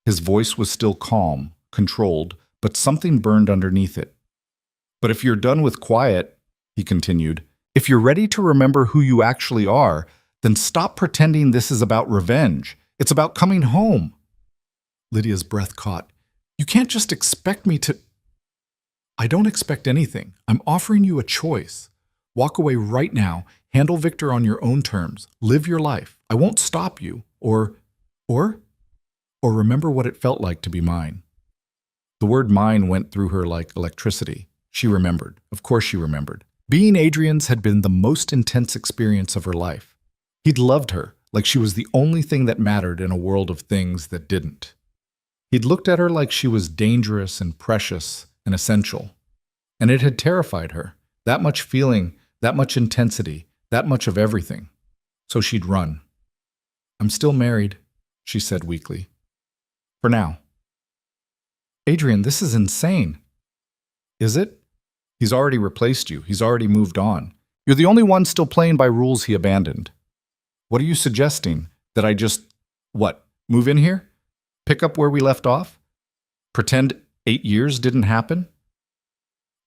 His voice was still calm, controlled, but something burned underneath it. But if you're done with quiet, he continued, if you're ready to remember who you actually are, then stop pretending this is about revenge. It's about coming home. Lydia's breath caught. You can't just expect me to... I don't expect anything. I'm offering you a choice. Walk away right now. Handle Victor on your own terms. Live your life. I won't stop you. Or remember what it felt like to be mine. The word mine went through her like electricity. She remembered. Of course she remembered. Being Adrian's had been the most intense experience of her life. He'd loved her like she was the only thing that mattered in a world of things that didn't. He'd looked at her like she was dangerous and precious and essential. And it had terrified her. That much feeling, that much intensity, that much of everything. So she'd run. I'm still married, she said weakly. For now. Adrian, this is insane. Is it? He's already replaced you. He's already moved on. You're the only one still playing by rules he abandoned. What are you suggesting? That I just, move in here? Pick up where we left off? Pretend 8 years didn't happen?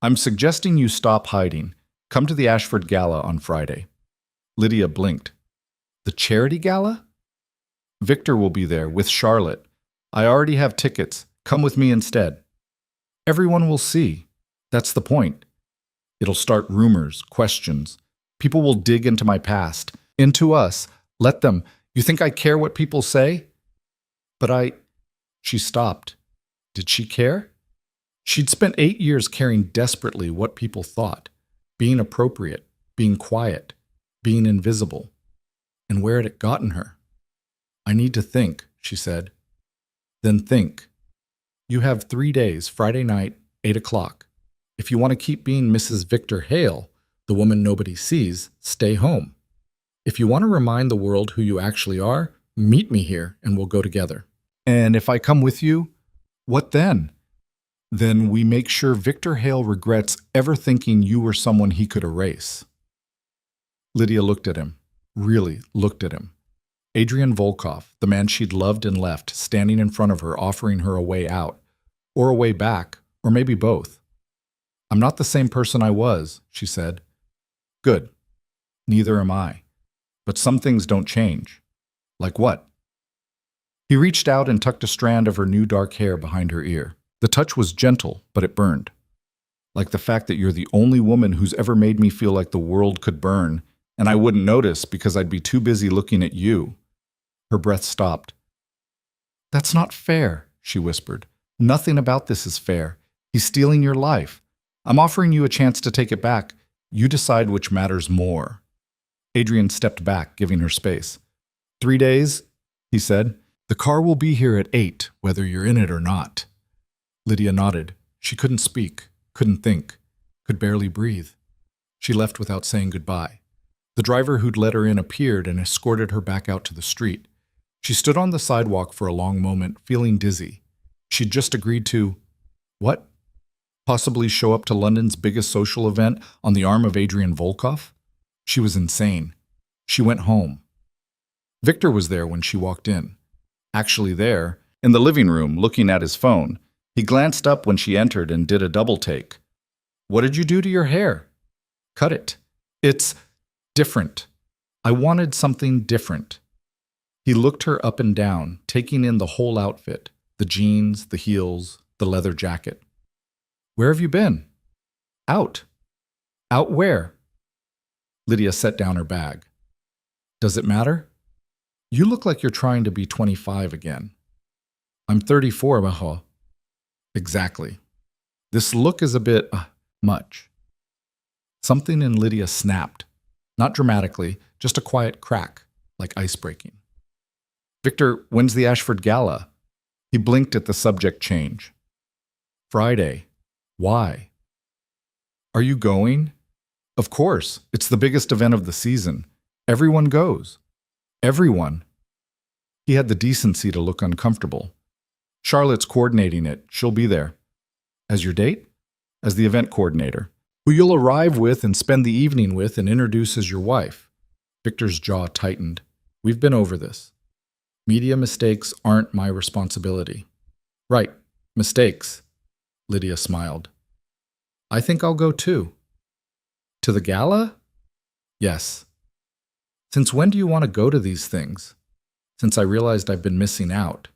I'm suggesting you stop hiding. Come to the Ashford Gala on Friday. Lydia blinked. The charity gala? Victor will be there with Charlotte. I already have tickets. Come with me instead. Everyone will see. That's the point. It'll start rumors, questions. People will dig into my past, into us. Let them. You think I care what people say? But She stopped. Did she care? She'd spent 8 years caring desperately what people thought, being appropriate, being quiet, being invisible. and where had it gotten her? I need to think, she said. Then think. You have 3 days, Friday night, 8 o'clock. If you want to keep being Mrs. Victor Hale, the woman nobody sees, stay home. If you want to remind the world who you actually are, meet me here and we'll go together. And if I come with you, what then? Then we make sure Victor Hale regrets ever thinking you were someone he could erase. Lydia looked at him, really looked at him. Adrian Volkov, the man she'd loved and left, standing in front of her, offering her a way out, or a way back, or maybe both. I'm not the same person I was, she said. Good. Neither am I. But some things don't change. Like what? He reached out and tucked a strand of her new dark hair behind her ear. The touch was gentle, but it burned. Like the fact that you're the only woman who's ever made me feel like the world could burn, and I wouldn't notice because I'd be too busy looking at you. Her breath stopped. That's not fair, she whispered. Nothing about this is fair. He's stealing your life. I'm offering you a chance to take it back. You decide which matters more. Adrian stepped back, giving her space. 3 days, he said. The car will be here at 8, whether you're in it or not. Lydia nodded. She couldn't speak, couldn't think, could barely breathe. She left without saying goodbye. The driver who'd let her in appeared and escorted her back out to the street. She stood on the sidewalk for a long moment, feeling dizzy. She'd just agreed to, what? Possibly show up to London's biggest social event on the arm of Adrian Volkov? She was insane. She went home. Victor was there when she walked in. Actually there, in the living room, looking at his phone. He glanced up when she entered and did a double take. What did you do to your hair? Cut it. It's different. I wanted something different. He looked her up and down, taking in the whole outfit, the jeans, the heels, the leather jacket. Where have you been? Out. Out where? Lydia set down her bag. Does it matter? You look like you're trying to be 25 again. I'm 34, Maho. Exactly. This look is a bit much. Something in Lydia snapped. Not dramatically, just a quiet crack, like ice breaking. Victor, when's the Ashford Gala? He blinked at the subject change. Friday. Why? Are you going? Of course. It's the biggest event of the season. Everyone goes. Everyone. He had the decency to look uncomfortable. Charlotte's coordinating it. She'll be there. As your date? As the event coordinator, who you'll arrive with and spend the evening with and introduce as your wife. Victor's jaw tightened. We've been over this. Media mistakes aren't my responsibility. Right, mistakes. Lydia smiled. I think I'll go too. To the gala? Yes. Since when do you want to go to these things? Since I realized I've been missing out.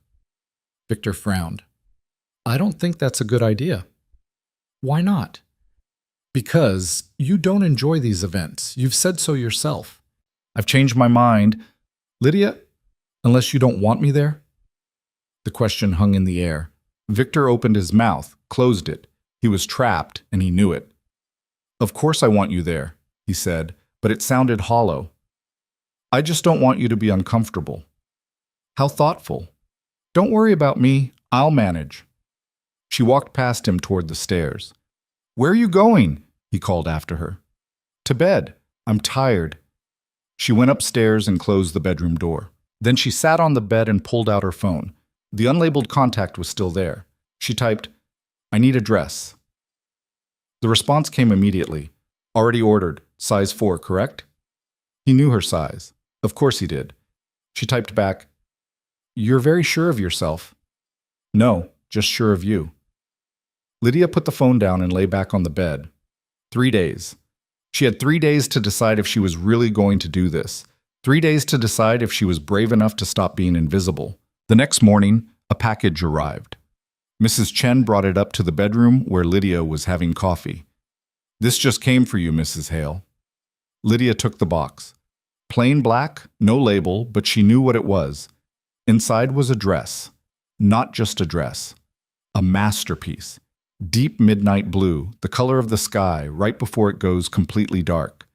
Victor frowned. I don't think that's a good idea. Why not? Because you don't enjoy these events. You've said so yourself. I've changed my mind. Lydia, unless you don't want me there? The question hung in the air. Victor opened his mouth, closed it. He was trapped, and he knew it. Of course I want you there, he said, but it sounded hollow. I just don't want you to be uncomfortable. How thoughtful. Don't worry about me. I'll manage. She walked past him toward the stairs. Where are you going? He called after her. To bed. I'm tired. She went upstairs and closed the bedroom door. Then she sat on the bed and pulled out her phone. The unlabeled contact was still there. She typed, I need a dress. The response came immediately. Already ordered. Size 4, correct? He knew her size. Of course he did. She typed back, You're very sure of yourself. No, just sure of you. Lydia put the phone down and lay back on the bed. 3 days. She had 3 days to decide if she was really going to do this. 3 days to decide if she was brave enough to stop being invisible. The next morning, a package arrived. Mrs. Chen brought it up to the bedroom where Lydia was having coffee. This just came for you, Mrs. Hale. Lydia took the box. Plain black, no label, but she knew what it was. Inside was a dress. Not just a dress. A masterpiece. Deep midnight blue, the color of the sky right before it goes completely dark.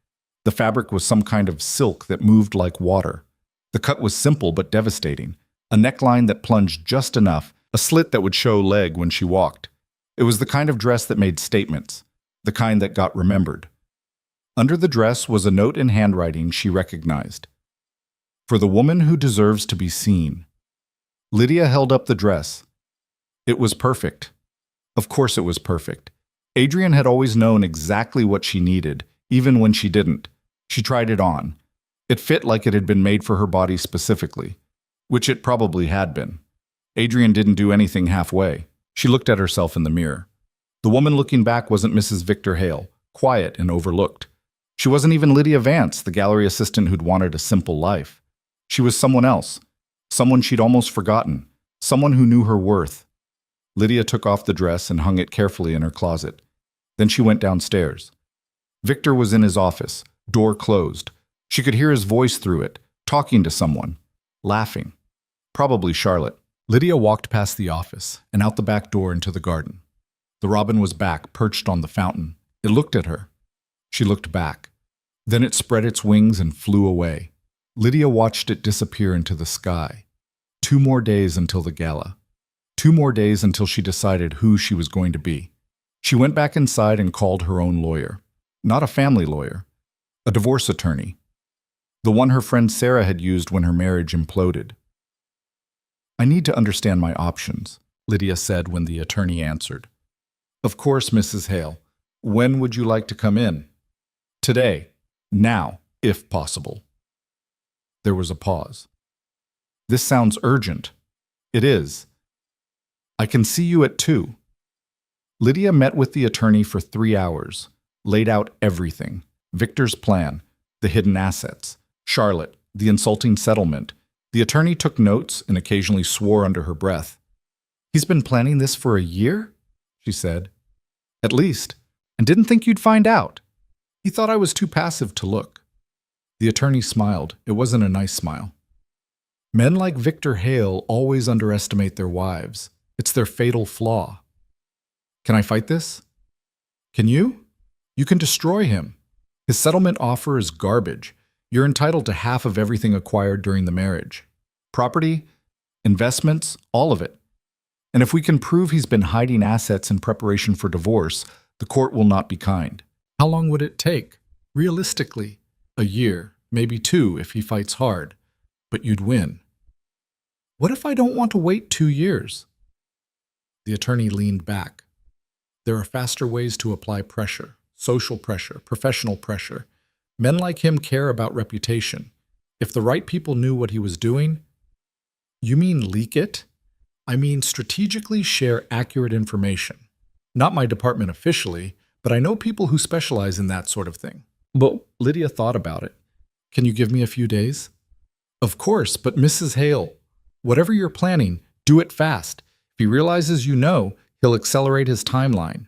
The fabric was some kind of silk that moved like water. The cut was simple but devastating. A neckline that plunged just enough, a slit that would show leg when she walked. It was the kind of dress that made statements, the kind that got remembered. Under the dress was a note in handwriting she recognized. For the woman who deserves to be seen. Lydia held up the dress. It was perfect. Of course it was perfect. Adrian had always known exactly what she needed, even when she didn't. She tried it on. It fit like it had been made for her body specifically, which it probably had been. Adrian didn't do anything halfway. She looked at herself in the mirror. The woman looking back wasn't Mrs. Victor Hale, quiet and overlooked. She wasn't even Lydia Vance, the gallery assistant who'd wanted a simple life. She was someone else, someone she'd almost forgotten, someone who knew her worth. Lydia took off the dress and hung it carefully in her closet. Then she went downstairs. Victor was in his office, door closed. She could hear his voice through it, talking to someone, laughing. Probably Charlotte. Lydia walked past the office and out the back door into the garden. The robin was back, perched on the fountain. It looked at her. She looked back. Then it spread its wings and flew away. Lydia watched it disappear into the sky. 2 more days until the gala. 2 more days until she decided who she was going to be. She went back inside and called her own lawyer. Not a family lawyer. A divorce attorney. The one her friend Sarah had used when her marriage imploded. I need to understand my options, Lydia said when the attorney answered. Of course, Mrs. Hale. When would you like to come in? Today. Now, if possible. There was a pause. This sounds urgent. It is. I can see you at 2. Lydia met with the attorney for 3 hours, laid out everything. Victor's plan, the hidden assets, Charlotte, the insulting settlement. The attorney took notes and occasionally swore under her breath. He's been planning this for a year? She said. At least. And didn't think you'd find out. He thought I was too passive to look. The attorney smiled. It wasn't a nice smile. Men like Victor Hale always underestimate their wives. It's their fatal flaw. Can I fight this? Can you? You can destroy him. His settlement offer is garbage. You're entitled to half of everything acquired during the marriage. Property, investments, all of it. And if we can prove he's been hiding assets in preparation for divorce, the court will not be kind. How long would it take? Realistically, a year, maybe 2 if he fights hard. But you'd win. What if I don't want to wait 2 years? The attorney leaned back. There are faster ways to apply pressure, social pressure, professional pressure. Men like him care about reputation. If the right people knew what he was doing, you mean leak it? I mean strategically share accurate information. Not my department officially, but I know people who specialize in that sort of thing. But Lydia thought about it. Can you give me a few days? Of course, but Mrs. Hale, whatever you're planning, do it fast. If he realizes you know, he'll accelerate his timeline.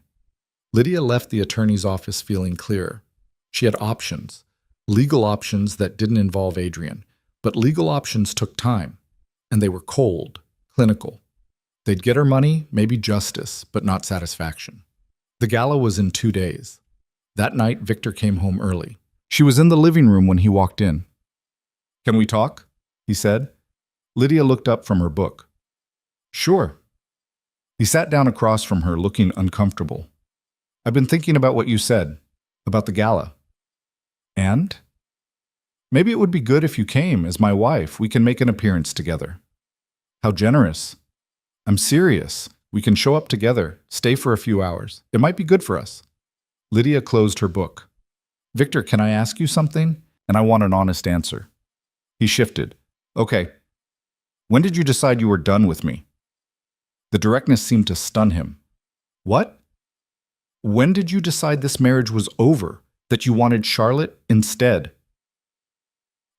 Lydia left the attorney's office feeling clearer. She had options. Legal options that didn't involve Adrian. But legal options took time. And they were cold, clinical. They'd get her money, maybe justice, but not satisfaction. The gala was in 2 days. That night, Victor came home early. She was in the living room when he walked in. Can we talk? He said. Lydia looked up from her book. Sure. He sat down across from her, looking uncomfortable. I've been thinking about what you said, about the gala. And? Maybe it would be good if you came as my wife. We can make an appearance together. How generous. I'm serious. We can show up together, stay for a few hours. It might be good for us. Lydia closed her book. Victor, can I ask you something? And I want an honest answer. He shifted. Okay. When did you decide you were done with me? The directness seemed to stun him. What? When did you decide this marriage was over, that you wanted Charlotte instead?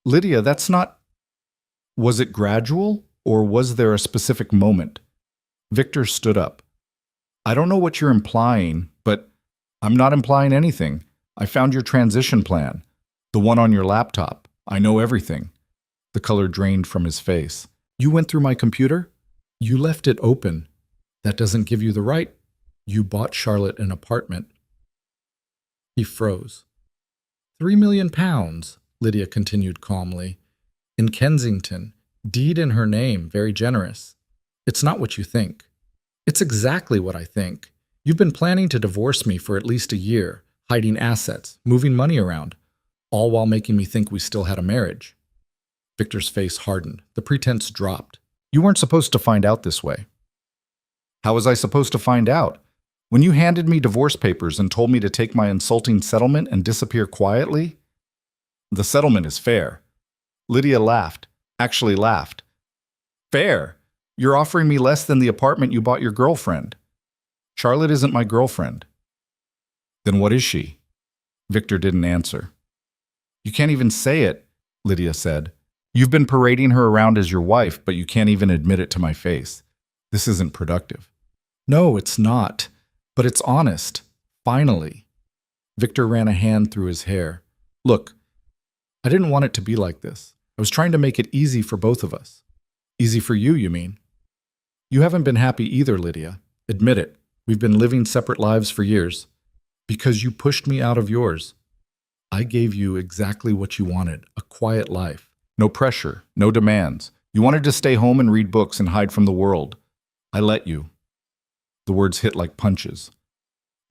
Lydia, that's not... Was it gradual, or was there a specific moment? Victor stood up. I don't know what you're implying, but I'm not implying anything. I found your transition plan, the one on your laptop. I know everything. The color drained from his face. You went through my computer? You left it open. That doesn't give you the right. You bought Charlotte an apartment. He froze. £3 million, Lydia continued calmly. In Kensington. Deed in her name, very generous. It's not what you think. It's exactly what I think. You've been planning to divorce me for at least a year, hiding assets, moving money around, all while making me think we still had a marriage. Victor's face hardened. The pretense dropped. You weren't supposed to find out this way. How was I supposed to find out? When you handed me divorce papers and told me to take my insulting settlement and disappear quietly? The settlement is fair. Lydia laughed. Actually laughed. Fair? You're offering me less than the apartment you bought your girlfriend. Charlotte isn't my girlfriend. Then what is she? Victor didn't answer. You can't even say it, Lydia said. You've been parading her around as your wife, but you can't even admit it to my face. This isn't productive. No, it's not. But it's honest. Finally. Victor ran a hand through his hair. Look, I didn't want it to be like this. I was trying to make it easy for both of us. Easy for you, you mean? You haven't been happy either, Lydia. Admit it. We've been living separate lives for years. Because you pushed me out of yours. I gave you exactly what you wanted, a quiet life. No pressure, no demands. You wanted to stay home and read books and hide from the world. I let you. The words hit like punches.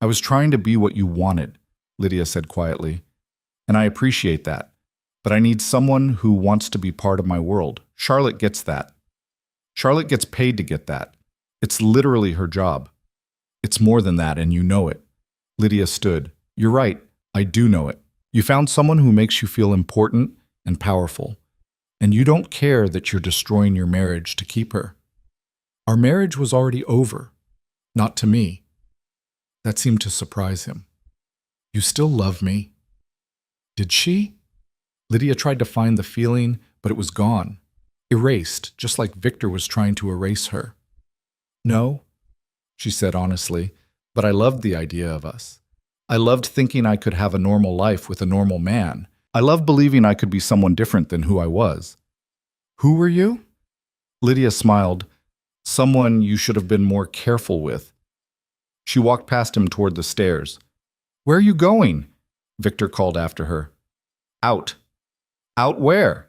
I was trying to be what you wanted, Lydia said quietly. And I appreciate that. But I need someone who wants to be part of my world. Charlotte gets that. Charlotte gets paid to get that. It's literally her job. It's more than that, and you know it. Lydia stood. You're right. I do know it. You found someone who makes you feel important and powerful. And you don't care that you're destroying your marriage to keep her. Our marriage was already over. Not to me. That seemed to surprise him. You still love me. Did she? Lydia tried to find the feeling, but it was gone. Erased, just like Victor was trying to erase her. No, she said honestly, but I loved the idea of us. I loved thinking I could have a normal life with a normal man. I loved believing I could be someone different than who I was. Who were you? Lydia smiled. Someone you should have been more careful with. She walked past him toward the stairs. Where are you going? Victor called after her. Out. Out where?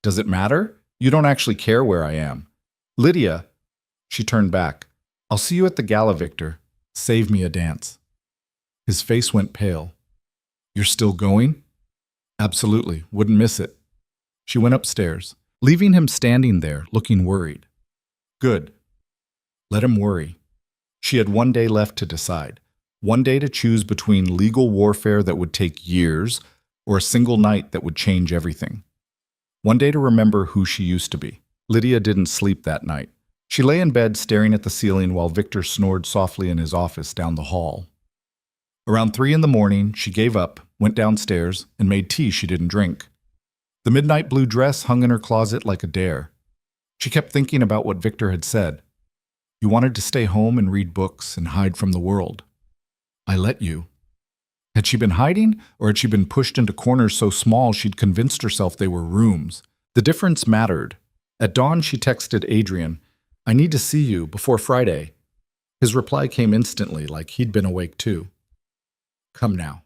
Does it matter? You don't actually care where I am. Lydia. She turned back. I'll see you at the gala, Victor. Save me a dance. His face went pale. You're still going? Absolutely. Wouldn't miss it. She went upstairs, leaving him standing there, looking worried. Good. Let him worry. She had one day left to decide. One day to choose between legal warfare that would take years or a single night that would change everything. One day to remember who she used to be. Lydia didn't sleep that night. She lay in bed staring at the ceiling while Victor snored softly in his office down the hall. Around 3 in the morning, she gave up, went downstairs, and made tea she didn't drink. The midnight blue dress hung in her closet like a dare. She kept thinking about what Victor had said. You wanted to stay home and read books and hide from the world. I let you. Had she been hiding, or had she been pushed into corners so small she'd convinced herself they were rooms? The difference mattered. At dawn, she texted Adrian, I need to see you before Friday. His reply came instantly, like he'd been awake too. Come now.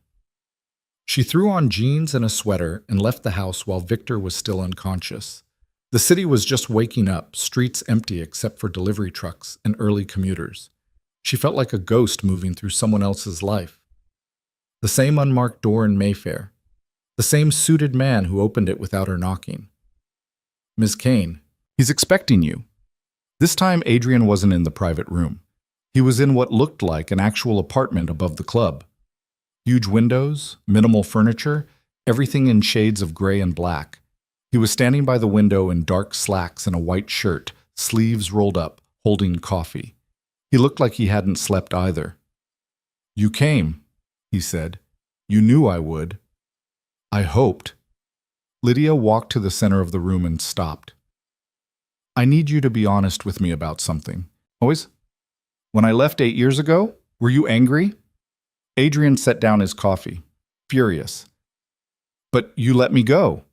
She threw on jeans and a sweater and left the house while Victor was still unconscious. The city was just waking up, streets empty except for delivery trucks and early commuters. She felt like a ghost moving through someone else's life. The same unmarked door in Mayfair. The same suited man who opened it without her knocking. Ms. Kane, he's expecting you. This time Adrian wasn't in the private room. He was in what looked like an actual apartment above the club. Huge windows, minimal furniture, everything in shades of gray and black. He was standing by the window in dark slacks and a white shirt, sleeves rolled up, holding coffee. He looked like he hadn't slept either. You came, he said. You knew I would. I hoped. Lydia walked to the center of the room and stopped. I need you to be honest with me about something. Always? When I left 8 years ago, were you angry? Adrian set down his coffee, furious. But you let me go.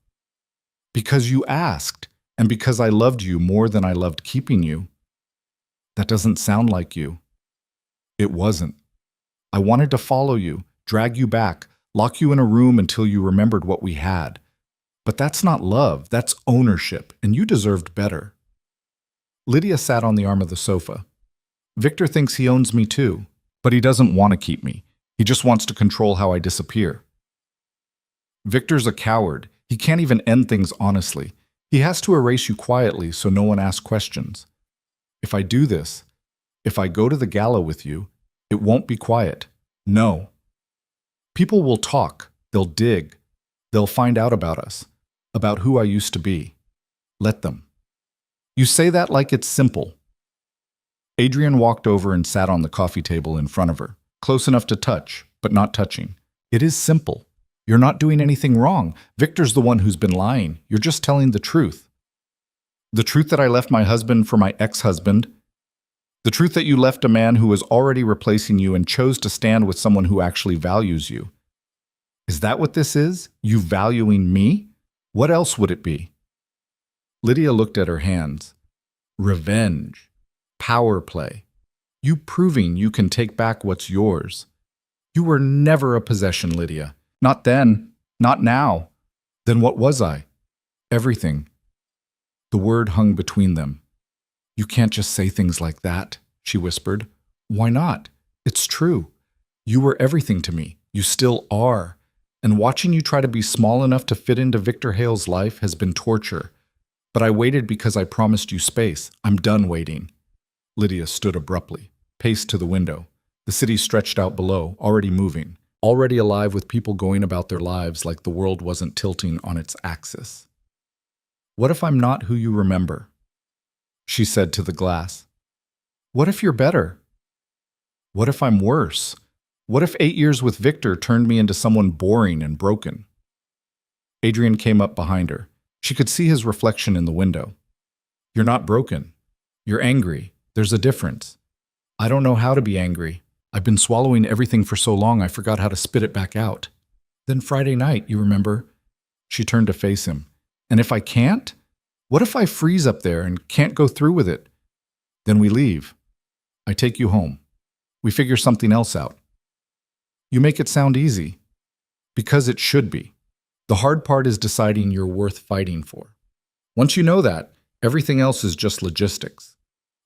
Because you asked, and because I loved you more than I loved keeping you. That doesn't sound like you. It wasn't. I wanted to follow you, drag you back, lock you in a room until you remembered what we had. But that's not love, that's ownership, and you deserved better. Lydia sat on the arm of the sofa. Victor thinks he owns me too, but he doesn't want to keep me. He just wants to control how I disappear. Victor's a coward. He can't even end things honestly. He has to erase you quietly so no one asks questions. If I do this, if I go to the gala with you, it won't be quiet. No. People will talk. They'll dig. They'll find out about us, about who I used to be. Let them. You say that like it's simple. Adrian walked over and sat on the coffee table in front of her, close enough to touch, but not touching. It is simple. You're not doing anything wrong. Victor's the one who's been lying. You're just telling the truth. The truth that I left my husband for my ex-husband. The truth that you left a man who was already replacing you and chose to stand with someone who actually values you. Is that what this is? You valuing me? What else would it be? Lydia looked at her hands. Revenge. Power play. You proving you can take back what's yours. You were never a possession, Lydia. Not then. Not now. Then what was I? Everything. The word hung between them. You can't just say things like that, she whispered. Why not? It's true. You were everything to me. You still are. And watching you try to be small enough to fit into Victor Hale's life has been torture. But I waited because I promised you space. I'm done waiting. Lydia stood abruptly, paced to the window. The city stretched out below, already moving, already alive with people going about their lives like the world wasn't tilting on its axis. What if I'm not who you remember? She said to the glass. What if you're better? What if I'm worse? What if 8 years with Victor turned me into someone boring and broken? Adrian came up behind her. She could see his reflection in the window. You're not broken. You're angry. There's a difference. I don't know how to be angry. I've been swallowing everything for so long I forgot how to spit it back out. Then Friday night, you remember? She turned to face him. And if I can't? What if I freeze up there and can't go through with it? Then we leave. I take you home. We figure something else out. You make it sound easy. Because it should be. The hard part is deciding you're worth fighting for. Once you know that, everything else is just logistics.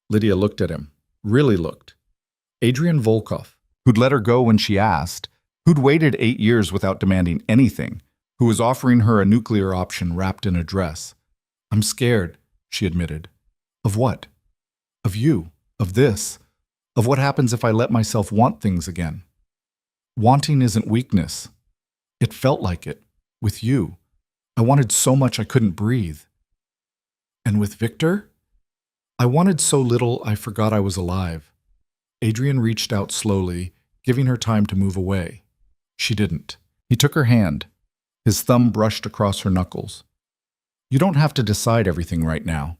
Lydia looked at him. Really looked. Adrian Volkov, who'd let her go when she asked, who'd waited 8 years without demanding anything, who was offering her a nuclear option wrapped in a dress. I'm scared, she admitted. Of what? Of you. Of this. Of what happens if I let myself want things again. Wanting isn't weakness. It felt like it. With you. I wanted so much I couldn't breathe. And with Victor? I wanted so little I forgot I was alive. Adrian reached out slowly, giving her time to move away. She didn't. He took her hand. His thumb brushed across her knuckles. You don't have to decide everything right now,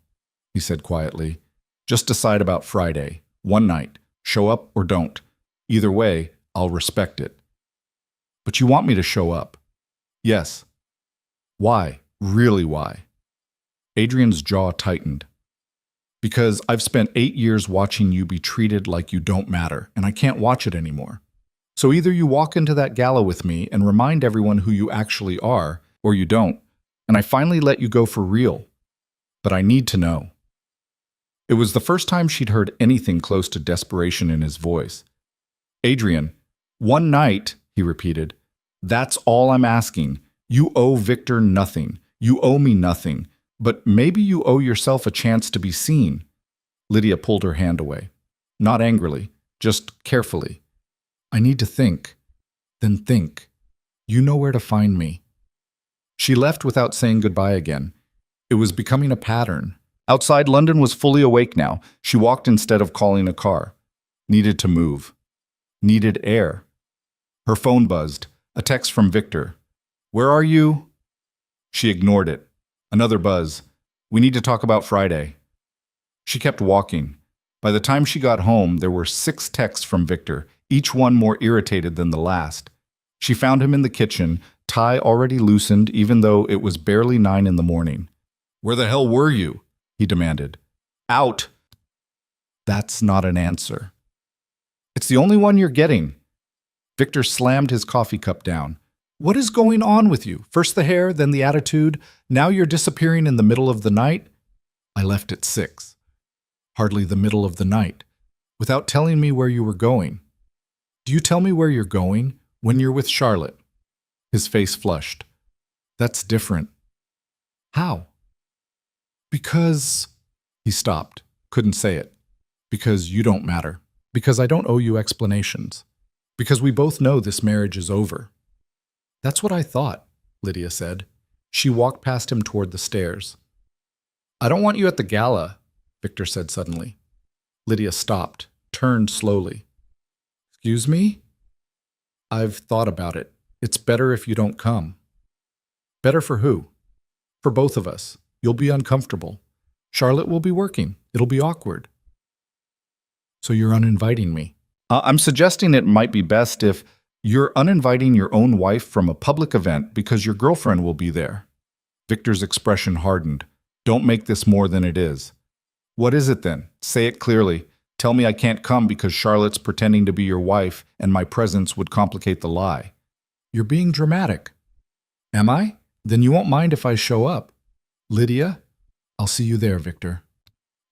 he said quietly. Just decide about Friday, one night. Show up or don't. Either way, I'll respect it. But you want me to show up? Yes. Why? Really why? Adrian's jaw tightened. Because I've spent 8 years watching you be treated like you don't matter, and I can't watch it anymore. So either you walk into that gala with me and remind everyone who you actually are, or you don't, and I finally let you go for real. But I need to know. It was the first time she'd heard anything close to desperation in his voice. Adrian, one night, he repeated. That's all I'm asking. You owe Victor nothing. You owe me nothing. But maybe you owe yourself a chance to be seen. Lydia pulled her hand away. Not angrily, just carefully. I need to think. Then think. You know where to find me. She left without saying goodbye again. It was becoming a pattern. Outside, London was fully awake now. She walked instead of calling a car. Needed to move. Needed air. Her phone buzzed. A text from Victor. Where are you? She ignored it. Another buzz. We need to talk about Friday. She kept walking. By the time she got home, there were 6 texts from Victor, each one more irritated than the last. She found him in the kitchen, tie already loosened even though it was barely 9 in the morning. Where the hell were you? He demanded. Out. That's not an answer. It's the only one you're getting. Victor slammed his coffee cup down. What is going on with you? First the hair, then the attitude. Now you're disappearing in the middle of the night? I left at 6. Hardly the middle of the night. Without telling me where you were going. Do you tell me where you're going when you're with Charlotte? His face flushed. That's different. How? Because... He stopped. Couldn't say it. Because you don't matter. Because I don't owe you explanations. Because we both know this marriage is over. That's what I thought, Lydia said. She walked past him toward the stairs. I don't want you at the gala, Victor said suddenly. Lydia stopped, turned slowly. Excuse me? I've thought about it. It's better if you don't come. Better for who? For both of us. You'll be uncomfortable. Charlotte will be working. It'll be awkward. So you're uninviting me. I'm suggesting it might be best if you're uninviting your own wife from a public event because your girlfriend will be there. Victor's expression hardened. Don't make this more than it is. What is it then? Say it clearly. Tell me I can't come because Charlotte's pretending to be your wife and my presence would complicate the lie. You're being dramatic. Am I? Then you won't mind if I show up. Lydia, I'll see you there, Victor.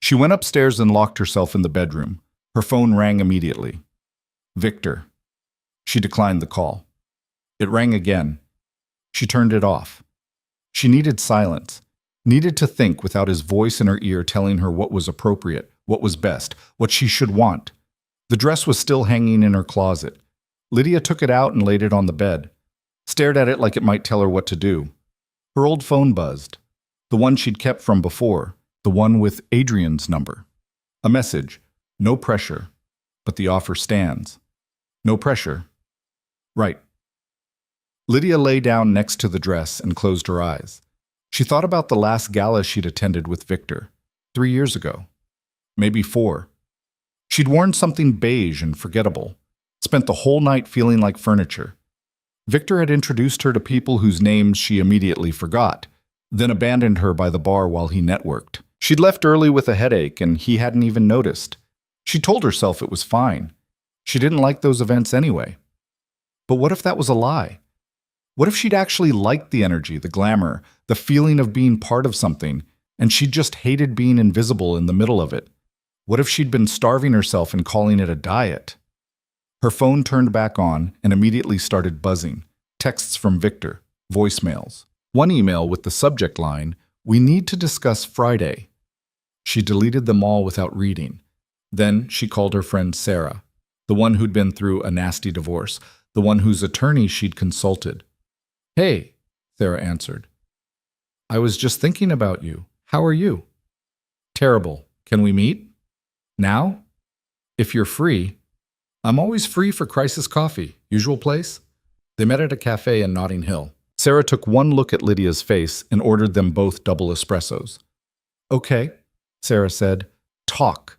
She went upstairs and locked herself in the bedroom. Her phone rang immediately. Victor. She declined the call. It rang again. She turned it off. She needed silence, needed to think without his voice in her ear telling her what was appropriate, what was best, what she should want. The dress was still hanging in her closet. Lydia took it out and laid it on the bed, stared at it like it might tell her what to do. Her old phone buzzed, the one she'd kept from before, the one with Adrian's number. A message, no pressure, but the offer stands. No pressure. Right. Lydia lay down next to the dress and closed her eyes. She thought about the last gala she'd attended with Victor, 3 years ago. Maybe 4. She'd worn something beige and forgettable, spent the whole night feeling like furniture. Victor had introduced her to people whose names she immediately forgot, then abandoned her by the bar while he networked. She'd left early with a headache and he hadn't even noticed. She told herself it was fine. She didn't like those events anyway. But what if that was a lie? What if she'd actually liked the energy, the glamour, the feeling of being part of something, and she just hated being invisible in the middle of it? What if she'd been starving herself and calling it a diet? Her phone turned back on and immediately started buzzing. Texts from Victor, voicemails. One email with the subject line, "We need to discuss Friday." She deleted them all without reading. Then she called her friend Sarah, the one who'd been through a nasty divorce, the one whose attorney she'd consulted. "Hey," Sarah answered. "I was just thinking about you. How are you?" "Terrible. Can we meet? Now? If you're free." "I'm always free for crisis coffee. Usual place?" They met at a cafe in Notting Hill. Sarah took one look at Lydia's face and ordered them both double espressos. "Okay," Sarah said. "Talk."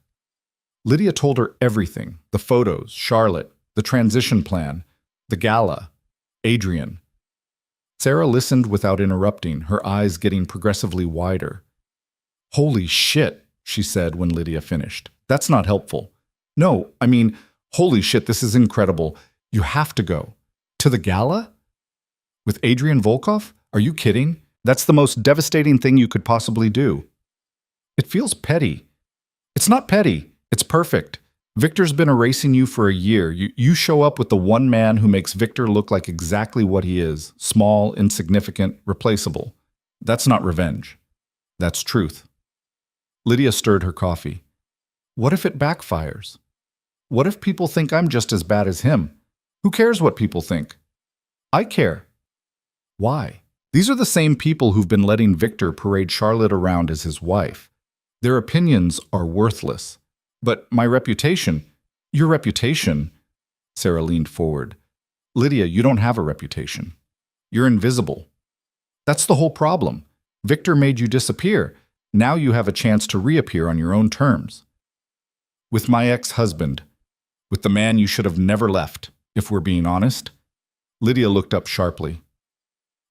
Lydia told her everything, the photos, Charlotte, the transition plan, the gala, Adrian. Sarah listened without interrupting, her eyes getting progressively wider. "Holy shit," she said when Lydia finished. "That's not helpful." "No, I mean, holy shit, this is incredible. You have to go." "To the gala? With Adrian Volkov? Are you kidding? That's the most devastating thing you could possibly do." "It feels petty." "It's not petty. It's perfect. Victor's been erasing you for a year. You show up with the one man who makes Victor look like exactly what he is, small, insignificant, replaceable. That's not revenge. That's truth." Lydia stirred her coffee. "What if it backfires? What if people think I'm just as bad as him? Who cares what people think?" "I care." "Why?" "These are the same people who've been letting Victor parade Charlotte around as his wife. Their opinions are worthless. But my reputation..." "Your reputation?" Sarah leaned forward. "Lydia, you don't have a reputation. You're invisible. That's the whole problem. Victor made you disappear. Now you have a chance to reappear on your own terms. With my ex-husband. With the man you should have never left, if we're being honest." Lydia looked up sharply.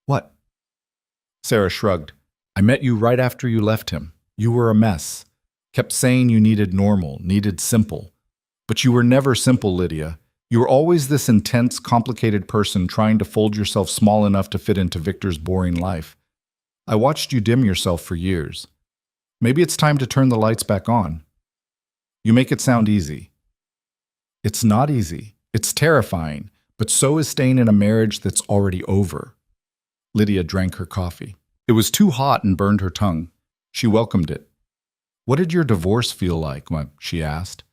"What?" Sarah shrugged. "I met you right after you left him. You were a mess. Kept saying you needed normal, needed simple. But you were never simple, Lydia. You were always this intense, complicated person trying to fold yourself small enough to fit into Victor's boring life. I watched you dim yourself for years. Maybe it's time to turn the lights back on. You make it sound easy. It's not easy. It's terrifying, but so is staying in a marriage that's already over. Lydia drank her coffee. It was too hot and burned her tongue. She welcomed it. What did your divorce feel like? She asked.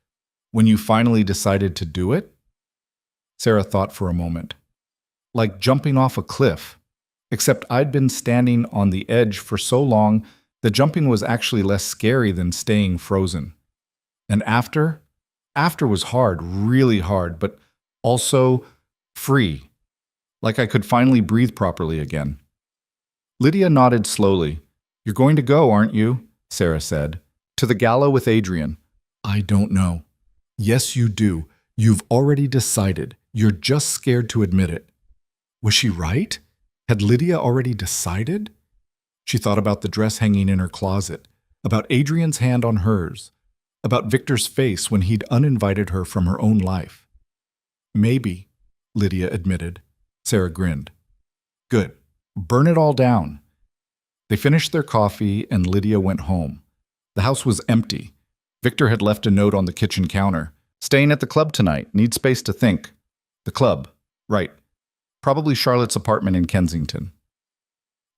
When you finally decided to do it? Sarah thought for a moment. Like jumping off a cliff. Except I'd been standing on the edge for so long that jumping was actually less scary than staying frozen. And after was hard, really hard, but also free. Like I could finally breathe properly again. Lydia nodded slowly. You're going to go, aren't you? Sarah said. To the gala with Adrian. I don't know. Yes, you do. You've already decided. You're just scared to admit it. Was she right? Had Lydia already decided? She thought about the dress hanging in her closet, about Adrian's hand on hers, about Victor's face when he'd uninvited her from her own life. Maybe, Lydia admitted. Sarah grinned. Good. Burn it all down. They finished their coffee and Lydia went home. The house was empty. Victor had left a note on the kitchen counter. Staying at the club tonight. Need space to think. The club. Right. Probably Charlotte's apartment in Kensington.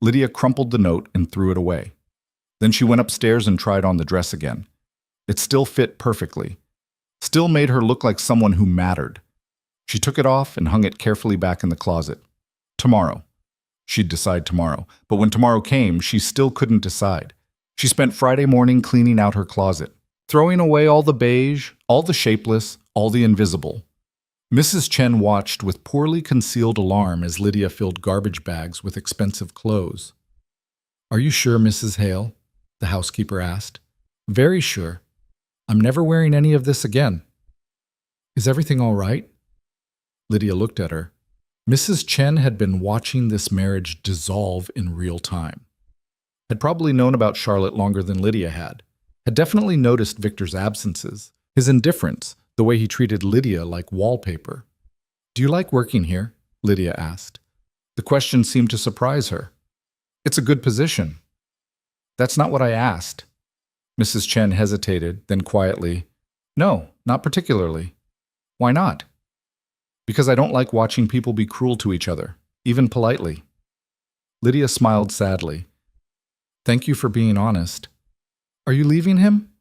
Lydia crumpled the note and threw it away. Then she went upstairs and tried on the dress again. It still fit perfectly. Still made her look like someone who mattered. She took it off and hung it carefully back in the closet. Tomorrow. She'd decide tomorrow. But when tomorrow came, she still couldn't decide. She spent Friday morning cleaning out her closet, throwing away all the beige, all the shapeless, all the invisible. Mrs. Chen watched with poorly concealed alarm as Lydia filled garbage bags with expensive clothes. Are you sure, Mrs. Hale? The housekeeper asked. Very sure. I'm never wearing any of this again. Is everything all right? Lydia looked at her. Mrs. Chen had been watching this marriage dissolve in real time. Had probably known about Charlotte longer than Lydia had definitely noticed Victor's absences, his indifference, the way he treated Lydia like wallpaper. Do you like working here? Lydia asked. The question seemed to surprise her. It's a good position. That's not what I asked. Mrs. Chen hesitated, then quietly, No, not particularly. Why not? Because I don't like watching people be cruel to each other, even politely. Lydia smiled sadly. Thank you for being honest. Are you leaving him?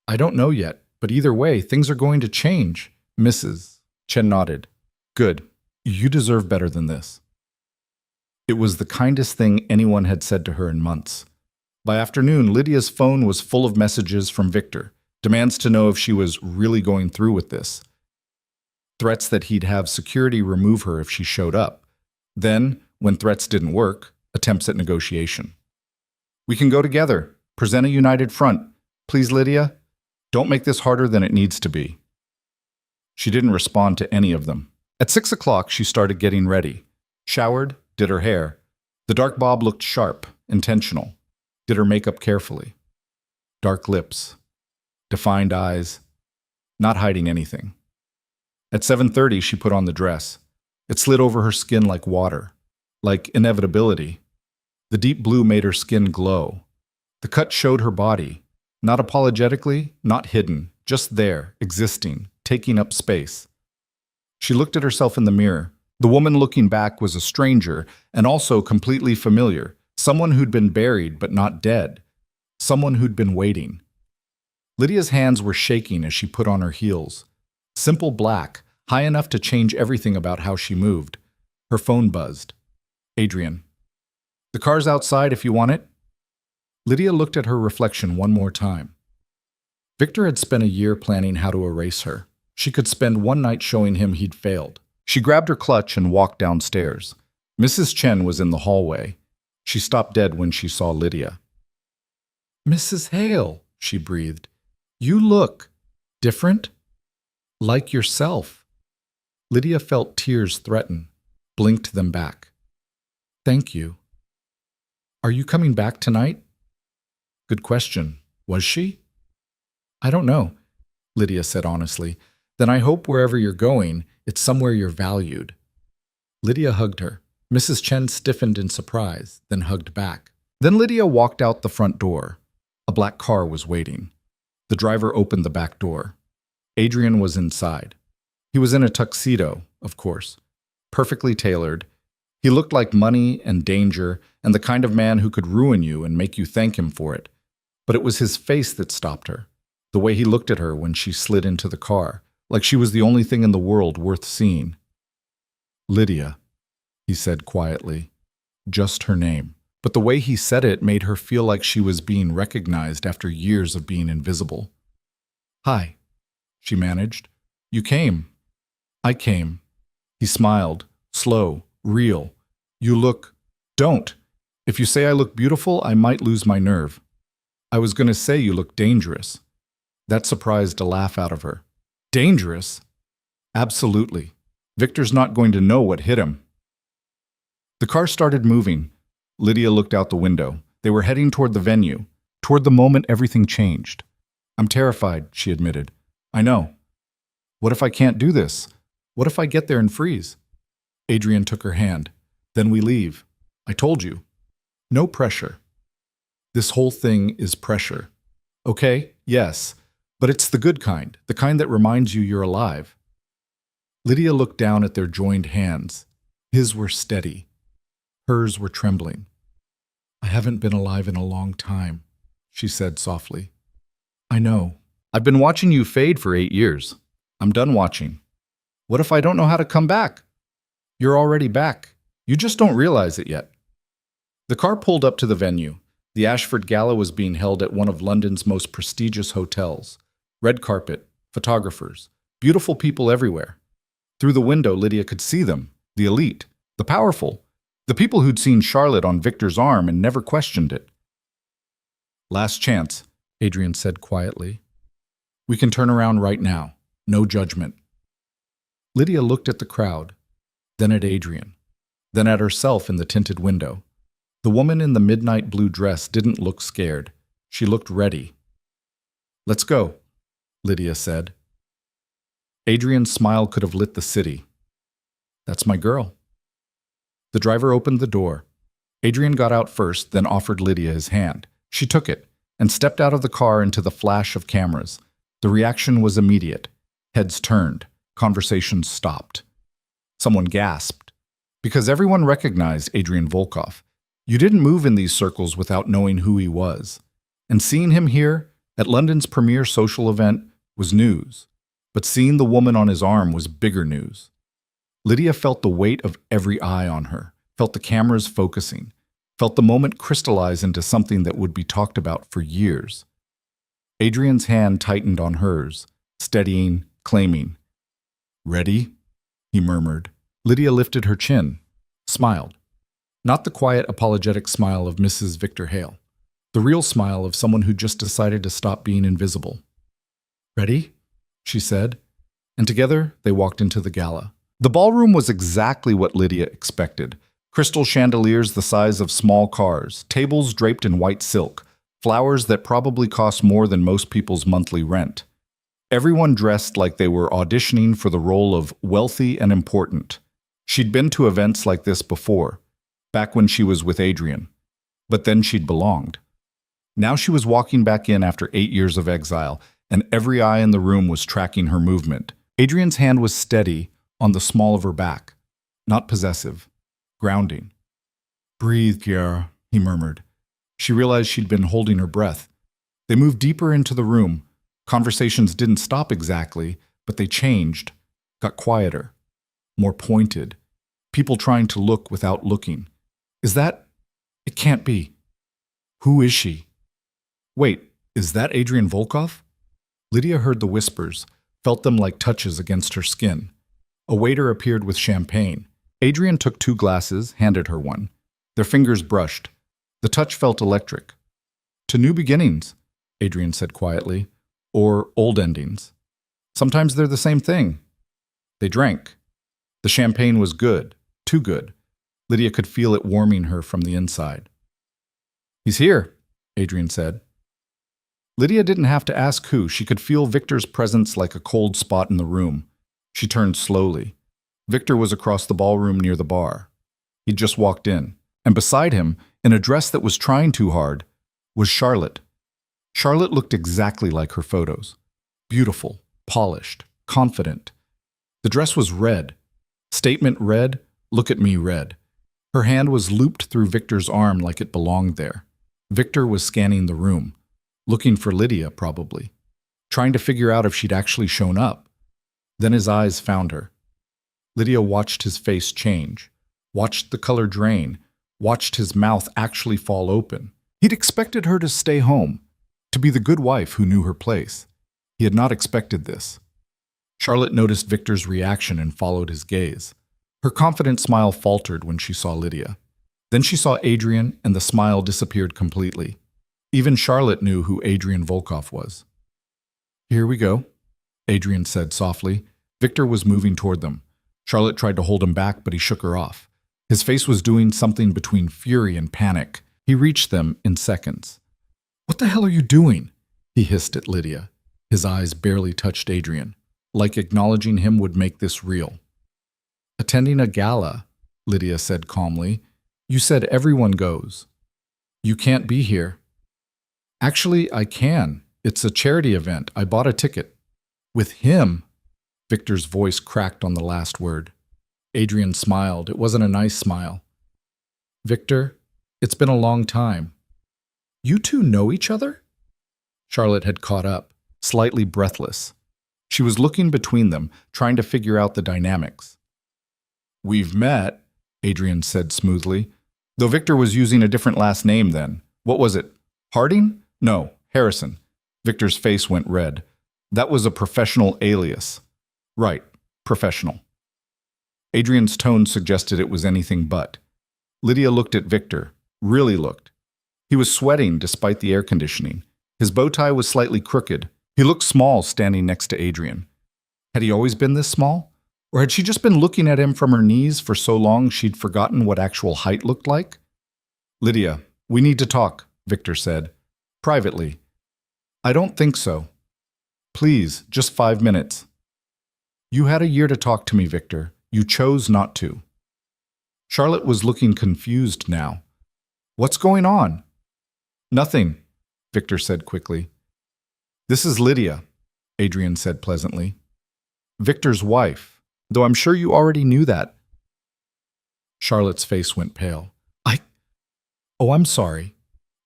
I don't know yet, but either way, things are going to change. Mrs. Chen nodded. Good. You deserve better than this. It was the kindest thing anyone had said to her in months. By afternoon, Lydia's phone was full of messages from Victor, demands to know if she was really going through with this. Threats that he'd have security remove her if she showed up. Then, when threats didn't work, attempts at negotiation. We can go together. Present a united front. Please, Lydia, don't make this harder than it needs to be. She didn't respond to any of them. At 6 o'clock, she started getting ready. Showered, did her hair. The dark bob looked sharp, intentional. Did her makeup carefully. Dark lips. Defined eyes. Not hiding anything. At 7:30, she put on the dress. It slid over her skin like water, like inevitability. The deep blue made her skin glow. The cut showed her body, not apologetically, not hidden, just there, existing, taking up space. She looked at herself in the mirror. The woman looking back was a stranger, and also completely familiar, someone who'd been buried but not dead, someone who'd been waiting. Lydia's hands were shaking as she put on her heels. Simple black, high enough to change everything about how she moved. Her phone buzzed. Adrian. The car's outside if you want it. Lydia looked at her reflection one more time. Victor had spent a year planning how to erase her. She could spend one night showing him he'd failed. She grabbed her clutch and walked downstairs. Mrs. Chen was in the hallway. She stopped dead when she saw Lydia. Mrs. Hale, she breathed. You look different? Like yourself. Lydia felt tears threaten, blinked them back. Thank you. Are you coming back tonight? Good question. Was she? I don't know, Lydia said honestly. Then I hope wherever you're going, it's somewhere you're valued. Lydia hugged her. Mrs. Chen stiffened in surprise, then hugged back. Then Lydia walked out the front door. A black car was waiting. The driver opened the back door. Adrian was inside. He was in a tuxedo, of course, perfectly tailored. He looked like money and danger and the kind of man who could ruin you and make you thank him for it. But it was his face that stopped her, the way he looked at her when she slid into the car, like she was the only thing in the world worth seeing. Lydia, he said quietly, just her name. But the way he said it made her feel like she was being recognized after years of being invisible. Hi, she managed. You came. I came. He smiled, slow, real. You look… Don't. If you say I look beautiful, I might lose my nerve. I was going to say you look dangerous. That surprised a laugh out of her. Dangerous? Absolutely. Victor's not going to know what hit him. The car started moving. Lydia looked out the window. They were heading toward the venue, toward the moment everything changed. I'm terrified, she admitted. I know. What if I can't do this? What if I get there and freeze? Adrian took her hand. Then we leave. I told you. No pressure. This whole thing is pressure. Okay, yes, but it's the good kind, the kind that reminds you you're alive. Lydia looked down at their joined hands. His were steady. Hers were trembling. I haven't been alive in a long time, she said softly. I know. I've been watching you fade for 8 years. I'm done watching. What if I don't know how to come back? You're already back. You just don't realize it yet. The car pulled up to the venue. The Ashford Gala was being held at one of London's most prestigious hotels. Red carpet, photographers, beautiful people everywhere. Through the window, Lydia could see them, the elite, the powerful, the people who'd seen Charlotte on Victor's arm and never questioned it. Last chance, Adrian said quietly. We can turn around right now. No judgment. Lydia looked at the crowd, then at Adrian, then at herself in the tinted window. The woman in the midnight blue dress didn't look scared. She looked ready. Let's go, Lydia said. Adrian's smile could have lit the city. That's my girl. The driver opened the door. Adrian got out first, then offered Lydia his hand. She took it and stepped out of the car into the flash of cameras. The reaction was immediate. Heads turned. Conversations stopped. Someone gasped. Because everyone recognized Adrian Volkov. You didn't move in these circles without knowing who he was. And seeing him here, at London's premier social event, was news. But seeing the woman on his arm was bigger news. Lydia felt the weight of every eye on her, felt the cameras focusing, felt the moment crystallize into something that would be talked about for years. Adrian's hand tightened on hers, steadying, claiming. Ready? He murmured. Lydia lifted her chin, smiled. Not the quiet, apologetic smile of Mrs. Victor Hale. The real smile of someone who just decided to stop being invisible. Ready? She said, and together they walked into the gala. The ballroom was exactly what Lydia expected. Crystal chandeliers the size of small cars, tables draped in white silk, flowers that probably cost more than most people's monthly rent. Everyone dressed like they were auditioning for the role of wealthy and important. She'd been to events like this before, back when she was with Adrian. But then she'd belonged. Now she was walking back in after 8 years of exile, and every eye in the room was tracking her movement. Adrian's hand was steady on the small of her back, not possessive, grounding. Breathe, Pierre, he murmured. She realized she'd been holding her breath. They moved deeper into the room. Conversations didn't stop exactly, but they changed, got quieter, more pointed. People trying to look without looking. Is that… It can't be. Who is she? Wait, is that Adrian Volkov? Lydia heard the whispers, felt them like touches against her skin. A waiter appeared with champagne. Adrian took 2 glasses, handed her one. Their fingers brushed. The touch felt electric. To new beginnings, Adrian said quietly, or old endings. Sometimes they're the same thing. They drank. The champagne was good, too good. Lydia could feel it warming her from the inside. He's here, Adrian said. Lydia didn't have to ask who. She could feel Victor's presence like a cold spot in the room. She turned slowly. Victor was across the ballroom near the bar. He'd just walked in, and beside him, in a dress that was trying too hard, was Charlotte. Charlotte looked exactly like her photos. Beautiful, polished, confident. The dress was red. Statement red, look at me red. Her hand was looped through Victor's arm like it belonged there. Victor was scanning the room, looking for Lydia probably, trying to figure out if she'd actually shown up. Then his eyes found her. Lydia watched his face change, watched the color drain, watched his mouth actually fall open. He'd expected her to stay home, to be the good wife who knew her place. He had not expected this. Charlotte noticed Victor's reaction and followed his gaze. Her confident smile faltered when she saw Lydia. Then she saw Adrian, and the smile disappeared completely. Even Charlotte knew who Adrian Volkov was. "Here we go," Adrian said softly. Victor was moving toward them. Charlotte tried to hold him back, but he shook her off. His face was doing something between fury and panic. He reached them in seconds. "What the hell are you doing?" he hissed at Lydia. His eyes barely touched Adrian, like acknowledging him would make this real. "Attending a gala," Lydia said calmly. "You said everyone goes. You can't be here." "Actually, I can. It's a charity event. I bought a ticket." "With him?" Victor's voice cracked on the last word. Adrian smiled. It wasn't a nice smile. "Victor, it's been a long time." "You two know each other?" Charlotte had caught up, slightly breathless. She was looking between them, trying to figure out the dynamics. "We've met," Adrian said smoothly, though Victor was using a different last name then. What was it? Harding? No, Harrison. Victor's face went red. That was a professional alias. Right, professional. Adrian's tone suggested it was anything but. Lydia looked at Victor, really looked. He was sweating despite the air conditioning. His bow tie was slightly crooked. He looked small standing next to Adrian. Had he always been this small? Or had she just been looking at him from her knees for so long she'd forgotten what actual height looked like? "Lydia, we need to talk," Victor said. "Privately." "I don't think so." "Please, just 5 minutes." "You had a year to talk to me, Victor. You chose not to." Charlotte was looking confused now. "What's going on?" "Nothing," Victor said quickly. "This is Lydia," Adrian said pleasantly. "Victor's wife, though I'm sure you already knew that." Charlotte's face went pale. Oh, I'm sorry,"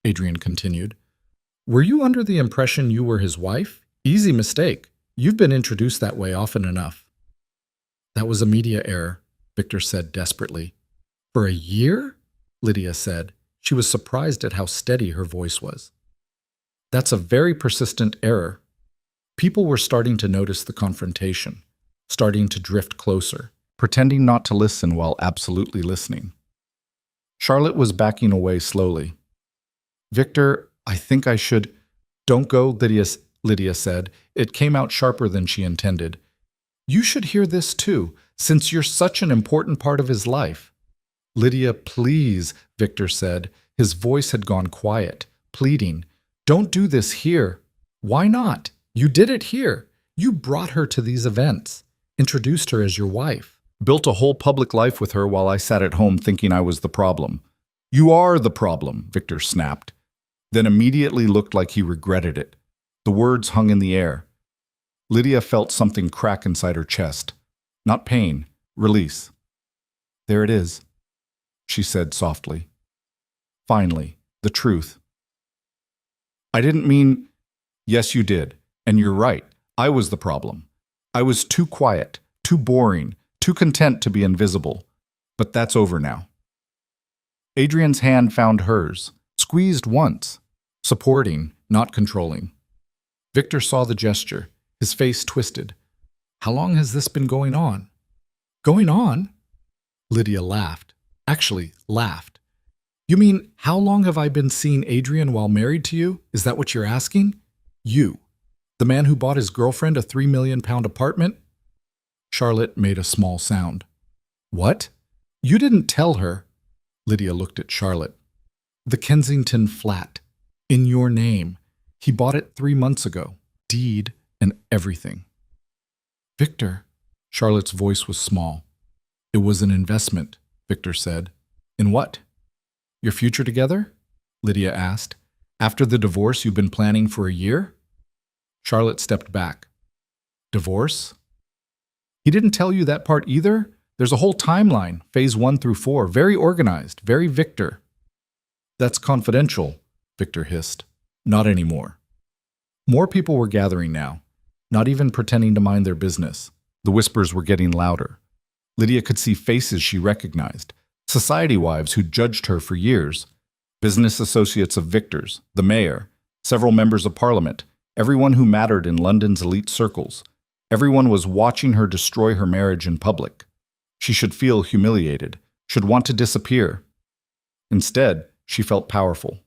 Adrian continued. "Were you under the impression you were his wife? Easy mistake. You've been introduced that way often enough." "That was a media error," Victor said desperately. "For a year?" Lydia said. She was surprised at how steady her voice was. "That's a very persistent error." People were starting to notice the confrontation, starting to drift closer, pretending not to listen while absolutely listening. Charlotte was backing away slowly. "Victor, I think I should—" "Don't go," Lydia said. It came out sharper than she intended. "You should hear this too, since you're such an important part of his life." "Lydia, please," Victor said. His voice had gone quiet, pleading. "Don't do this here." "Why not? You did it here. You brought her to these events, introduced her as your wife. Built a whole public life with her while I sat at home thinking I was the problem." "You are the problem," Victor snapped, then immediately looked like he regretted it. The words hung in the air. Lydia felt something crack inside her chest. Not pain, release. "There it is," she said softly. "Finally, the truth." "I didn't mean—" "Yes, you did. And you're right. I was the problem. I was too quiet, too boring, too content to be invisible. But that's over now." Adrian's hand found hers, squeezed once, supporting, not controlling. Victor saw the gesture, his face twisted. "How long has this been going on?" "Going on?" Lydia laughed. Actually, laughed. "You mean, how long have I been seeing Adrian while married to you? Is that what you're asking? You, the man who bought his girlfriend a £3 million apartment?" Charlotte made a small sound. "What? You didn't tell her?" Lydia looked at Charlotte. "The Kensington flat. In your name. He bought it 3 months ago. Deed and everything. Victor. Charlotte's voice was small. It was an investment, Victor said. In what? Your future together? Lydia asked. After the divorce you've been planning for a year? Charlotte stepped back. Divorce? He didn't tell you that part either? There's a whole timeline, phase 1 through 4, very organized, very Victor. That's confidential, Victor hissed. Not anymore. More people were gathering now, not even pretending to mind their business. The whispers were getting louder. Lydia could see faces she recognized, society wives who'd judged her for years, business associates of Victor's, the mayor, several members of parliament, everyone who mattered in London's elite circles. Everyone was watching her destroy her marriage in public. She should feel humiliated, should want to disappear. Instead, she felt powerful.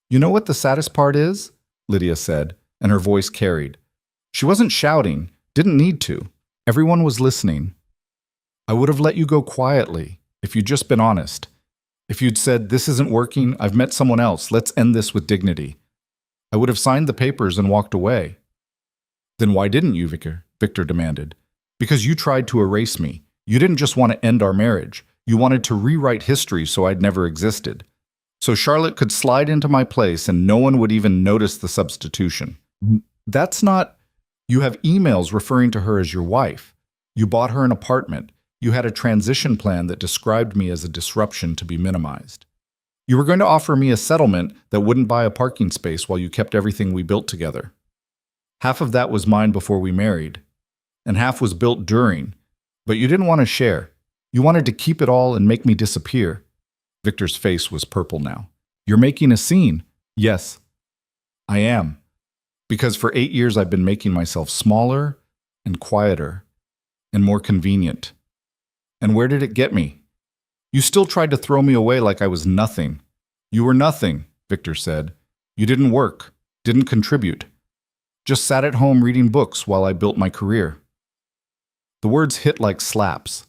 You know what the saddest part is? Lydia said, and her voice carried. She wasn't shouting, didn't need to. Everyone was listening. I would have let you go quietly, if you'd just been honest. If you'd said, this isn't working, I've met someone else, let's end this with dignity. I would have signed the papers and walked away. Then why didn't you, Victor demanded. Because you tried to erase me. You didn't just want to end our marriage. You wanted to rewrite history so I'd never existed. So Charlotte could slide into my place and no one would even notice the substitution. That's not... You have emails referring to her as your wife. You bought her an apartment. You had a transition plan that described me as a disruption to be minimized. You were going to offer me a settlement that wouldn't buy a parking space while you kept everything we built together. Half of that was mine before we married, and half was built during, but you didn't want to share. You wanted to keep it all and make me disappear. Victor's face was purple now. You're making a scene. Yes, I am. Because for 8 years I've been making myself smaller and quieter and more convenient. And where did it get me? You still tried to throw me away like I was nothing. You were nothing, Victor said. You didn't work, didn't contribute. Just sat at home reading books while I built my career. The words hit like slaps.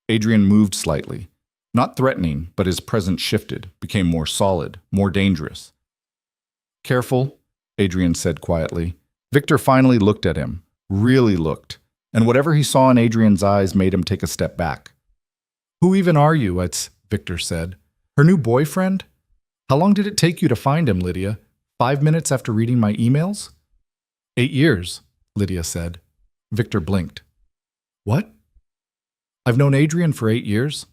Adrian moved slightly. Not threatening, but his presence shifted, became more solid, more dangerous. Careful, Adrian said quietly. Victor finally looked at him, really looked, and whatever he saw in Adrian's eyes made him take a step back. Who even are you? Victor said. Her new boyfriend? How long did it take you to find him, Lydia? 5 minutes after reading my emails? 8 years, Lydia said. Victor blinked. What? I've known Adrian for 8 years,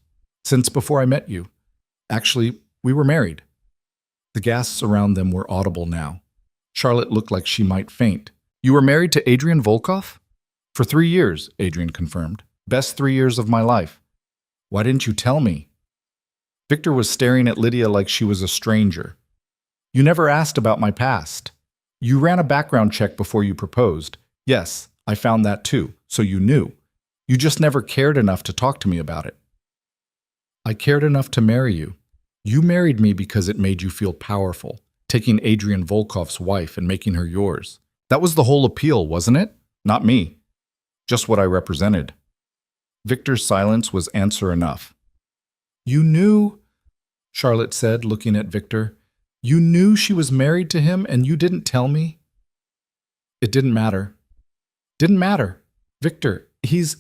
since before I met you. Actually, we were married. The gasps around them were audible now. Charlotte looked like she might faint. You were married to Adrian Volkov? For 3 years, Adrian confirmed. Best 3 years of my life. Why didn't you tell me? Victor was staring at Lydia like she was a stranger. You never asked about my past. You ran a background check before you proposed. Yes, I found that too, so you knew. You just never cared enough to talk to me about it. I cared enough to marry you. You married me because it made you feel powerful, taking Adrian Volkov's wife and making her yours. That was the whole appeal, wasn't it? Not me. Just what I represented. Victor's silence was answer enough. You knew, Charlotte said, looking at Victor. You knew she was married to him and you didn't tell me? It didn't matter. Didn't matter. Victor, he's...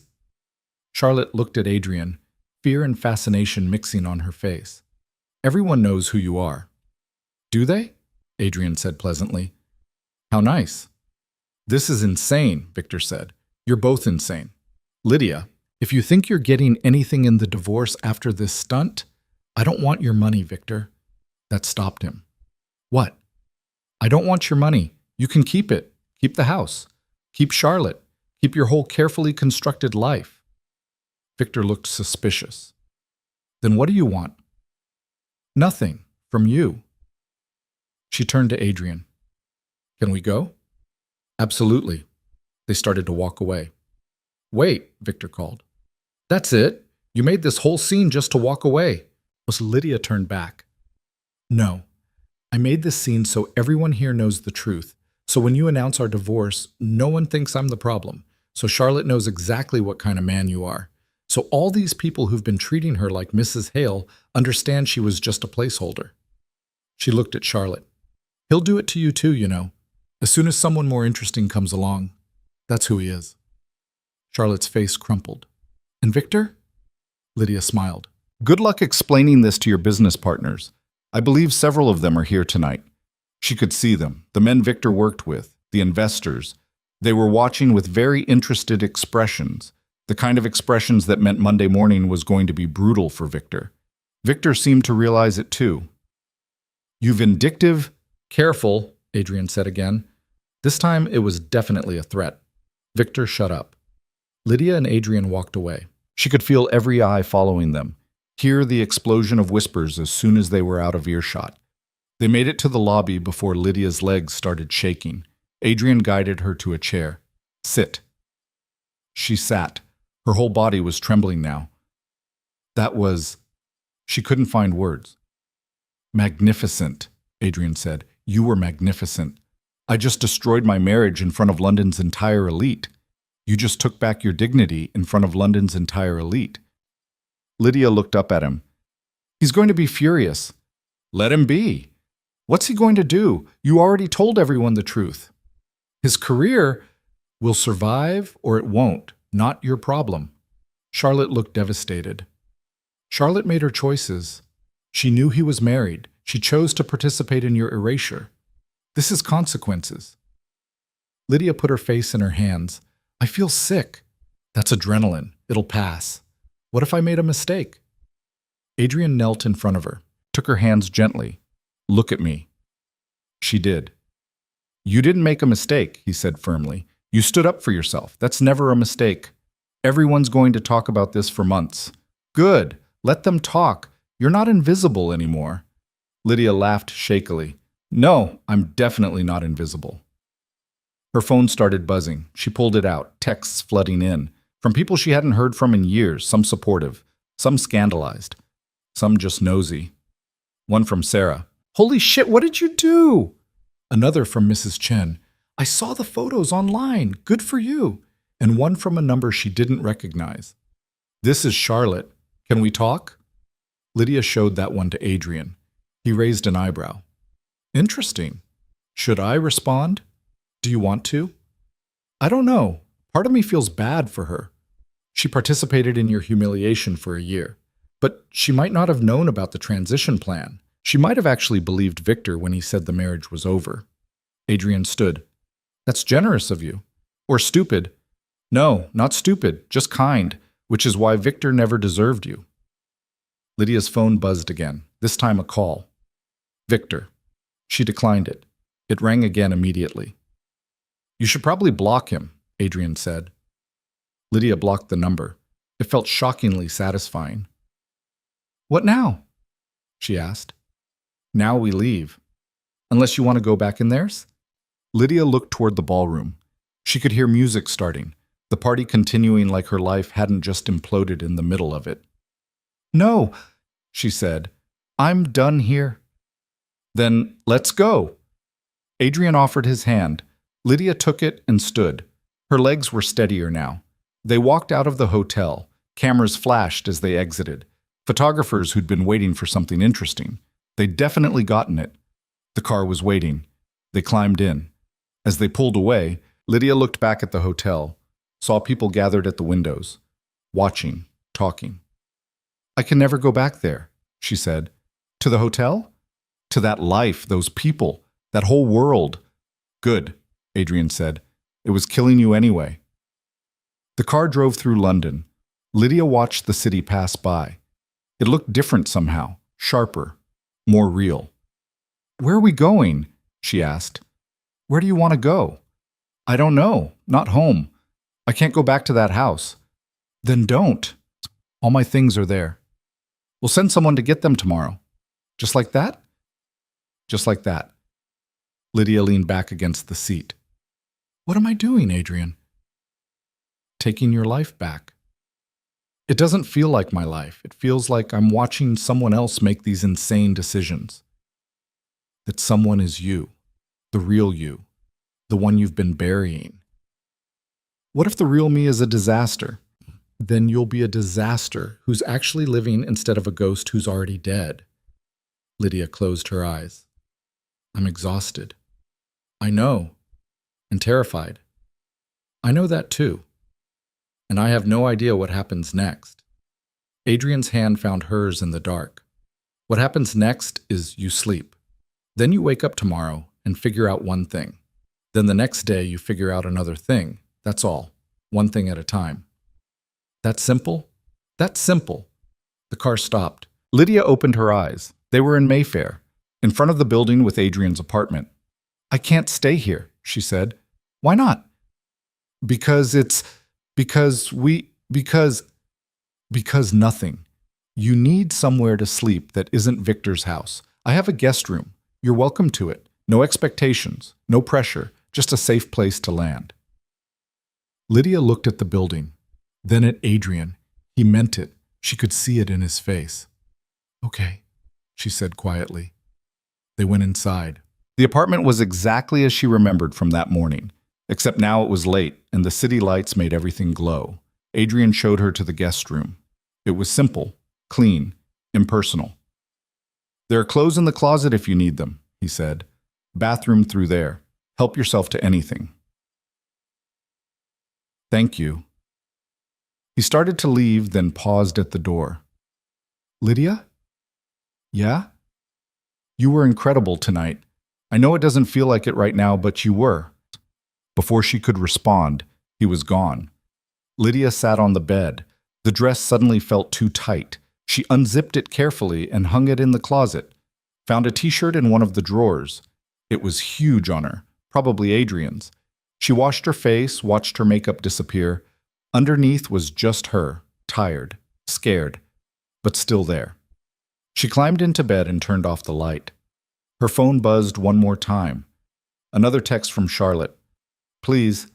Charlotte looked at Adrian, fear and fascination mixing on her face. Everyone knows who you are. Do they? Adrian said pleasantly. How nice. This is insane, Victor said. You're both insane. Lydia, if you think you're getting anything in the divorce after this stunt, I don't want your money, Victor. That stopped him. What? I don't want your money. You can keep it. Keep the house. Keep Charlotte. Keep your whole carefully constructed life. Victor looked suspicious. Then what do you want? Nothing. From you. She turned to Adrian. Can we go? Absolutely. They started to walk away. Wait, Victor called. That's it? You made this whole scene just to walk away. Was Lydia turned back? No. I made this scene so everyone here knows the truth. So when you announce our divorce, no one thinks I'm the problem. So Charlotte knows exactly what kind of man you are. So all these people who've been treating her like Mrs. Hale understand she was just a placeholder. She looked at Charlotte. He'll do it to you too, you know. As soon as someone more interesting comes along, that's who he is. Charlotte's face crumpled. And Victor? Lydia smiled. Good luck explaining this to your business partners. I believe several of them are here tonight. She could see them, the men Victor worked with, the investors. They were watching with very interested expressions, the kind of expressions that meant Monday morning was going to be brutal for Victor. Victor seemed to realize it too. You vindictive... Careful, Adrian said again. This time it was definitely a threat. Victor shut up. Lydia and Adrian walked away. She could feel every eye following them, hear the explosion of whispers as soon as they were out of earshot. They made it to the lobby before Lydia's legs started shaking. Adrian guided her to a chair. Sit. She sat. Her whole body was trembling now. That was... She couldn't find words. Magnificent, Adrian said. You were magnificent. I just destroyed my marriage in front of London's entire elite. You just took back your dignity in front of London's entire elite. Lydia looked up at him. He's going to be furious. Let him be. What's he going to do? You already told everyone the truth. His career will survive or it won't. Not your problem. Charlotte looked devastated. Charlotte made her choices. She knew he was married. She chose to participate in your erasure. This is consequences. Lydia put her face in her hands. I feel sick. That's adrenaline. It'll pass. What if I made a mistake? Adrian knelt in front of her, took her hands gently. Look at me. She did. You didn't make a mistake, he said firmly. You stood up for yourself. That's never a mistake. Everyone's going to talk about this for months. Good. Let them talk. You're not invisible anymore. Lydia laughed shakily. No, I'm definitely not invisible. Her phone started buzzing. She pulled it out, texts flooding in, from people she hadn't heard from in years, some supportive, some scandalized, some just nosy. One from Sarah. Holy shit, what did you do? Another from Mrs. Chen. I saw the photos online. Good for you. And one from a number she didn't recognize. This is Charlotte. Can we talk? Lydia showed that one to Adrian. He raised an eyebrow. Interesting. Should I respond? Do you want to? I don't know. Part of me feels bad for her. She participated in your humiliation for a year. But she might not have known about the transition plan. She might have actually believed Victor when he said the marriage was over. Adrian stood. That's generous of you. Or stupid. No, not stupid, just kind, which is why Victor never deserved you. Lydia's phone buzzed again, this time a call. Victor. She declined it. It rang again immediately. You should probably block him, Adrian said. Lydia blocked the number. It felt shockingly satisfying. What now? She asked. Now we leave. Unless you want to go back in theirs? Lydia looked toward the ballroom. She could hear music starting, the party continuing like her life hadn't just imploded in the middle of it. No, she said. I'm done here. Then let's go. Adrian offered his hand. Lydia took it and stood. Her legs were steadier now. They walked out of the hotel. Cameras flashed as they exited. Photographers who'd been waiting for something interesting. They'd definitely gotten it. The car was waiting. They climbed in. As they pulled away, Lydia looked back at the hotel, saw people gathered at the windows, watching, talking. I can never go back there, she said. To the hotel? To that life, those people, that whole world. Good, Adrian said. It was killing you anyway. The car drove through London. Lydia watched the city pass by. It looked different somehow, sharper, more real. Where are we going? She asked. Where do you want to go? I don't know. Not home. I can't go back to that house. Then don't. All my things are there. We'll send someone to get them tomorrow. Just like that? Just like that. Lydia leaned back against the seat. What am I doing, Adrian? Taking your life back. It doesn't feel like my life. It feels like I'm watching someone else make these insane decisions. That someone is you, the real you, the one you've been burying. What if the real me is a disaster? Then you'll be a disaster who's actually living instead of a ghost who's already dead. Lydia closed her eyes. I'm exhausted. I know. And terrified. I know that too. And I have no idea what happens next. Adrian's hand found hers in the dark. What happens next is you sleep. Then you wake up tomorrow and figure out one thing. Then the next day you figure out another thing. That's all. One thing at a time. That simple? That's simple. The car stopped. Lydia opened her eyes. They were in Mayfair, in front of the building with Adrian's apartment. I can't stay here, she said. Why not? Because nothing. You need somewhere to sleep that isn't Victor's house. I have a guest room. You're welcome to it. No expectations, no pressure, just a safe place to land. Lydia looked at the building, then at Adrian. He meant it. She could see it in his face. Okay, she said quietly. They went inside. The apartment was exactly as she remembered from that morning, except now it was late and the city lights made everything glow. Adrian showed her to the guest room. It was simple, clean, impersonal. There are clothes in the closet if you need them, he said. Bathroom through there. Help yourself to anything. Thank you. He started to leave, then paused at the door. Lydia? Yeah? You were incredible tonight. I know it doesn't feel like it right now, but you were. Before she could respond, he was gone. Lydia sat on the bed. The dress suddenly felt too tight. She unzipped it carefully and hung it in the closet. Found a t-shirt in one of the drawers. It was huge on her, probably Adrian's. She washed her face, watched her makeup disappear. Underneath was just her, tired, scared, but still there. She climbed into bed and turned off the light. Her phone buzzed one more time. Another text from Charlotte. Please,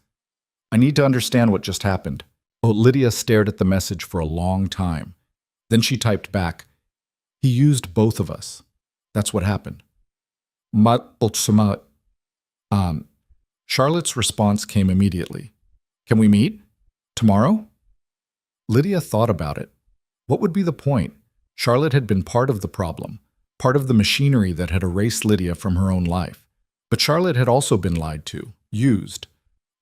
I need to understand what just happened. Oh, Lydia stared at the message for a long time. Then she typed back, he used both of us. That's what happened. Charlotte's response came immediately. Can we meet? Tomorrow? Lydia thought about it. What would be the point? Charlotte had been part of the problem, part of the machinery that had erased Lydia from her own life. But Charlotte had also been lied to, used,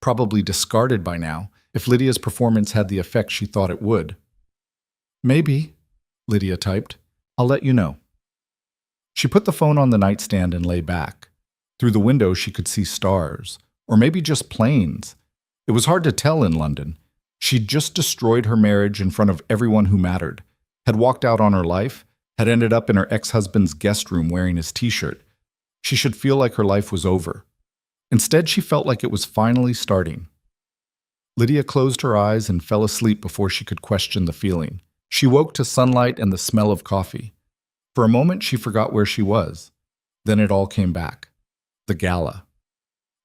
probably discarded by now if Lydia's performance had the effect she thought it would. Maybe, Lydia typed. I'll let you know. She put the phone on the nightstand and lay back. Through the window she could see stars, or maybe just planes. It was hard to tell in London. She'd just destroyed her marriage in front of everyone who mattered, had walked out on her life, had ended up in her ex-husband's guest room wearing his t-shirt. She should feel like her life was over. Instead, she felt like it was finally starting. Lydia closed her eyes and fell asleep before she could question the feeling. She woke to sunlight and the smell of coffee. For a moment, she forgot where she was. Then it all came back. The gala.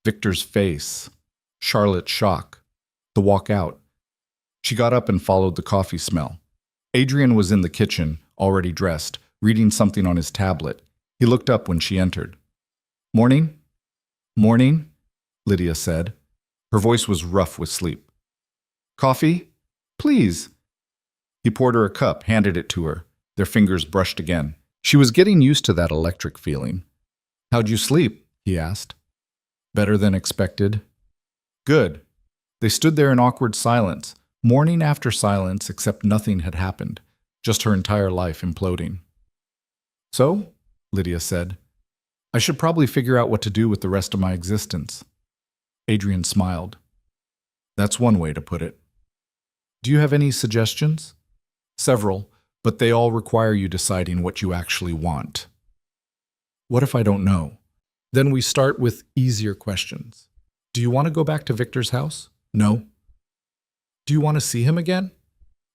Victor's face. Charlotte's shock. The walk out. She got up and followed the coffee smell. Adrian was in the kitchen, already dressed, reading something on his tablet. He looked up when she entered. Morning? Morning, Lydia said. Her voice was rough with sleep. Coffee? Please. He poured her a cup, handed it to her. Their fingers brushed again. She was getting used to that electric feeling. How'd you sleep? He asked. Better than expected. Good. They stood there in awkward silence, morning after silence, except nothing had happened, just her entire life imploding. So, Lydia said, I should probably figure out what to do with the rest of my existence. Adrian smiled. That's one way to put it. Do you have any suggestions? Several, but they all require you deciding what you actually want. What if I don't know? Then we start with easier questions. Do you want to go back to Victor's house? No. Do you want to see him again?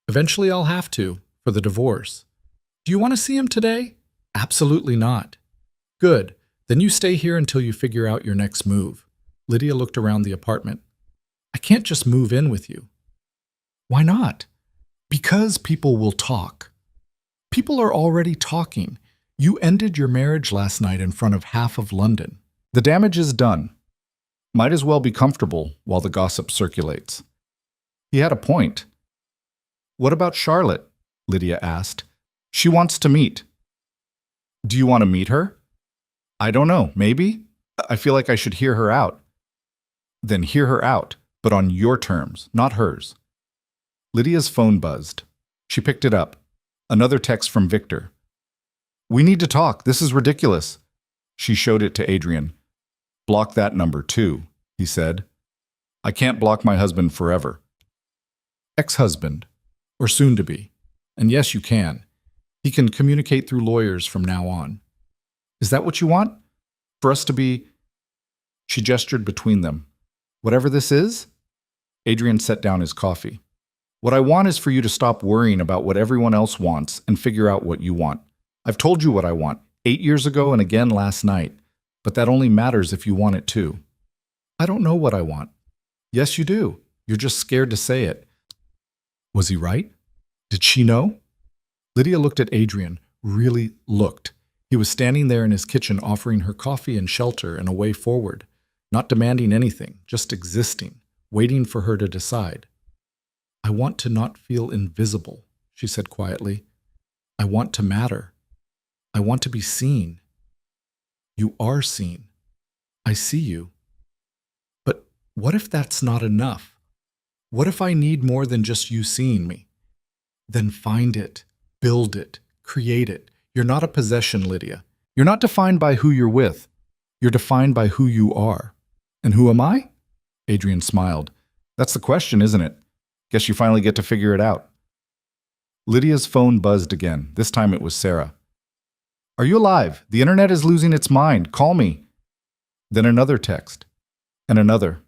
Eventually I'll have to, for the divorce. Do you want to see him today? Absolutely not. Good. Then you stay here until you figure out your next move. Lydia looked around the apartment. I can't just move in with you. Why not? Because people will talk. People are already talking. You ended your marriage last night in front of half of London. The damage is done. Might as well be comfortable while the gossip circulates. He had a point. What about Charlotte? Lydia asked. She wants to meet. Do you want to meet her? I don't know, maybe? I feel like I should hear her out. Then hear her out, but on your terms, not hers. Lydia's phone buzzed. She picked it up. Another text from Victor. We need to talk. This is ridiculous. She showed it to Adrian. Block that number too, he said. I can't block my husband forever. Ex-husband, or soon to be. And yes, you can. He can communicate through lawyers from now on. Is that what you want? For us to be... She gestured between them. Whatever this is? Adrian set down his coffee. What I want is for you to stop worrying about what everyone else wants and figure out what you want. I've told you what I want, 8 years ago and again last night, but that only matters if you want it too. I don't know what I want. Yes, you do. You're just scared to say it. Was he right? Did she know? Lydia looked at Adrian, really looked. He was standing there in his kitchen offering her coffee and shelter and a way forward, not demanding anything, just existing, waiting for her to decide. I want to not feel invisible, she said quietly. I want to matter. I want to be seen. You are seen. I see you. But what if that's not enough? What if I need more than just you seeing me? Then find it, build it, create it. You're not a possession, Lydia. You're not defined by who you're with. You're defined by who you are. And who am I? Adrian smiled. That's the question, isn't it? Guess you finally get to figure it out. Lydia's phone buzzed again. This time it was Sarah. Are you alive? The internet is losing its mind. Call me. Then another text. And another.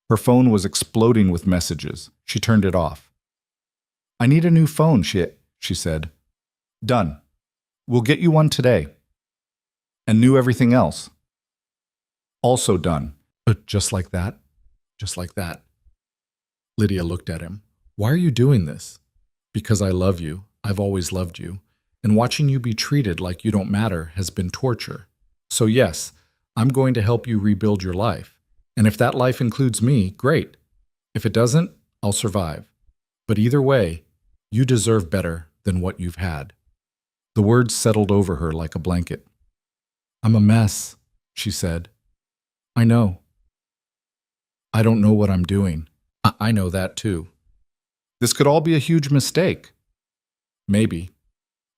Her phone was exploding with messages. She turned it off. I need a new phone, she said. Done. We'll get you one today. And knew everything else. Also done. Just like that? Just like that. Lydia looked at him. Why are you doing this? Because I love you. I've always loved you. And watching you be treated like you don't matter has been torture. So yes, I'm going to help you rebuild your life. And if that life includes me, great. If it doesn't, I'll survive. But either way, you deserve better than what you've had. The words settled over her like a blanket. I'm a mess, she said. I know. I don't know what I'm doing. I know that too. This could all be a huge mistake. Maybe.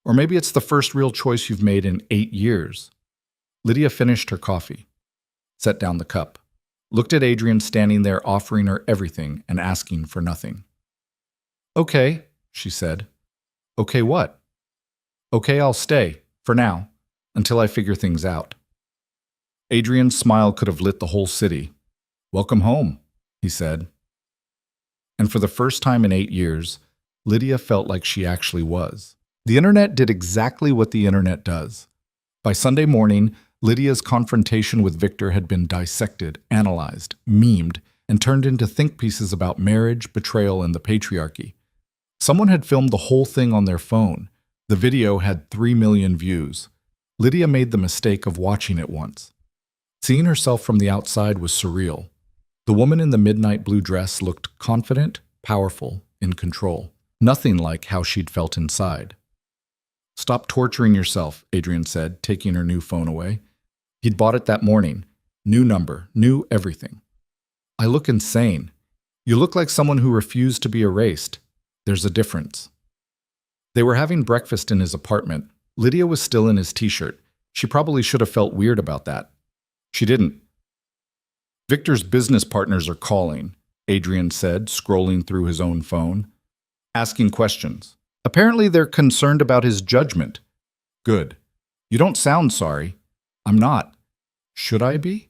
Or maybe it's the first real choice you've made in 8 years. Lydia finished her coffee, set down the cup, looked at Adrian standing there offering her everything and asking for nothing. Okay, she said. Okay what? Okay, I'll stay, for now, until I figure things out. Adrian's smile could have lit the whole city. Welcome home, he said. And for the first time in 8 years, Lydia felt like she actually was. The internet did exactly what the internet does. By Sunday morning, Lydia's confrontation with Victor had been dissected, analyzed, memed, and turned into think pieces about marriage, betrayal, and the patriarchy. Someone had filmed the whole thing on their phone. The video had 3 million views. Lydia made the mistake of watching it once. Seeing herself from the outside was surreal. The woman in the midnight blue dress looked confident, powerful, in control. Nothing like how she'd felt inside. Stop torturing yourself, Adrian said, taking her new phone away. He'd bought it that morning. New number, new everything. I look insane. You look like someone who refused to be erased. There's a difference. They were having breakfast in his apartment. Lydia was still in his t-shirt. She probably should have felt weird about that. She didn't. Victor's business partners are calling, Adrian said, scrolling through his own phone, asking questions. Apparently they're concerned about his judgment. Good. You don't sound sorry. I'm not. Should I be?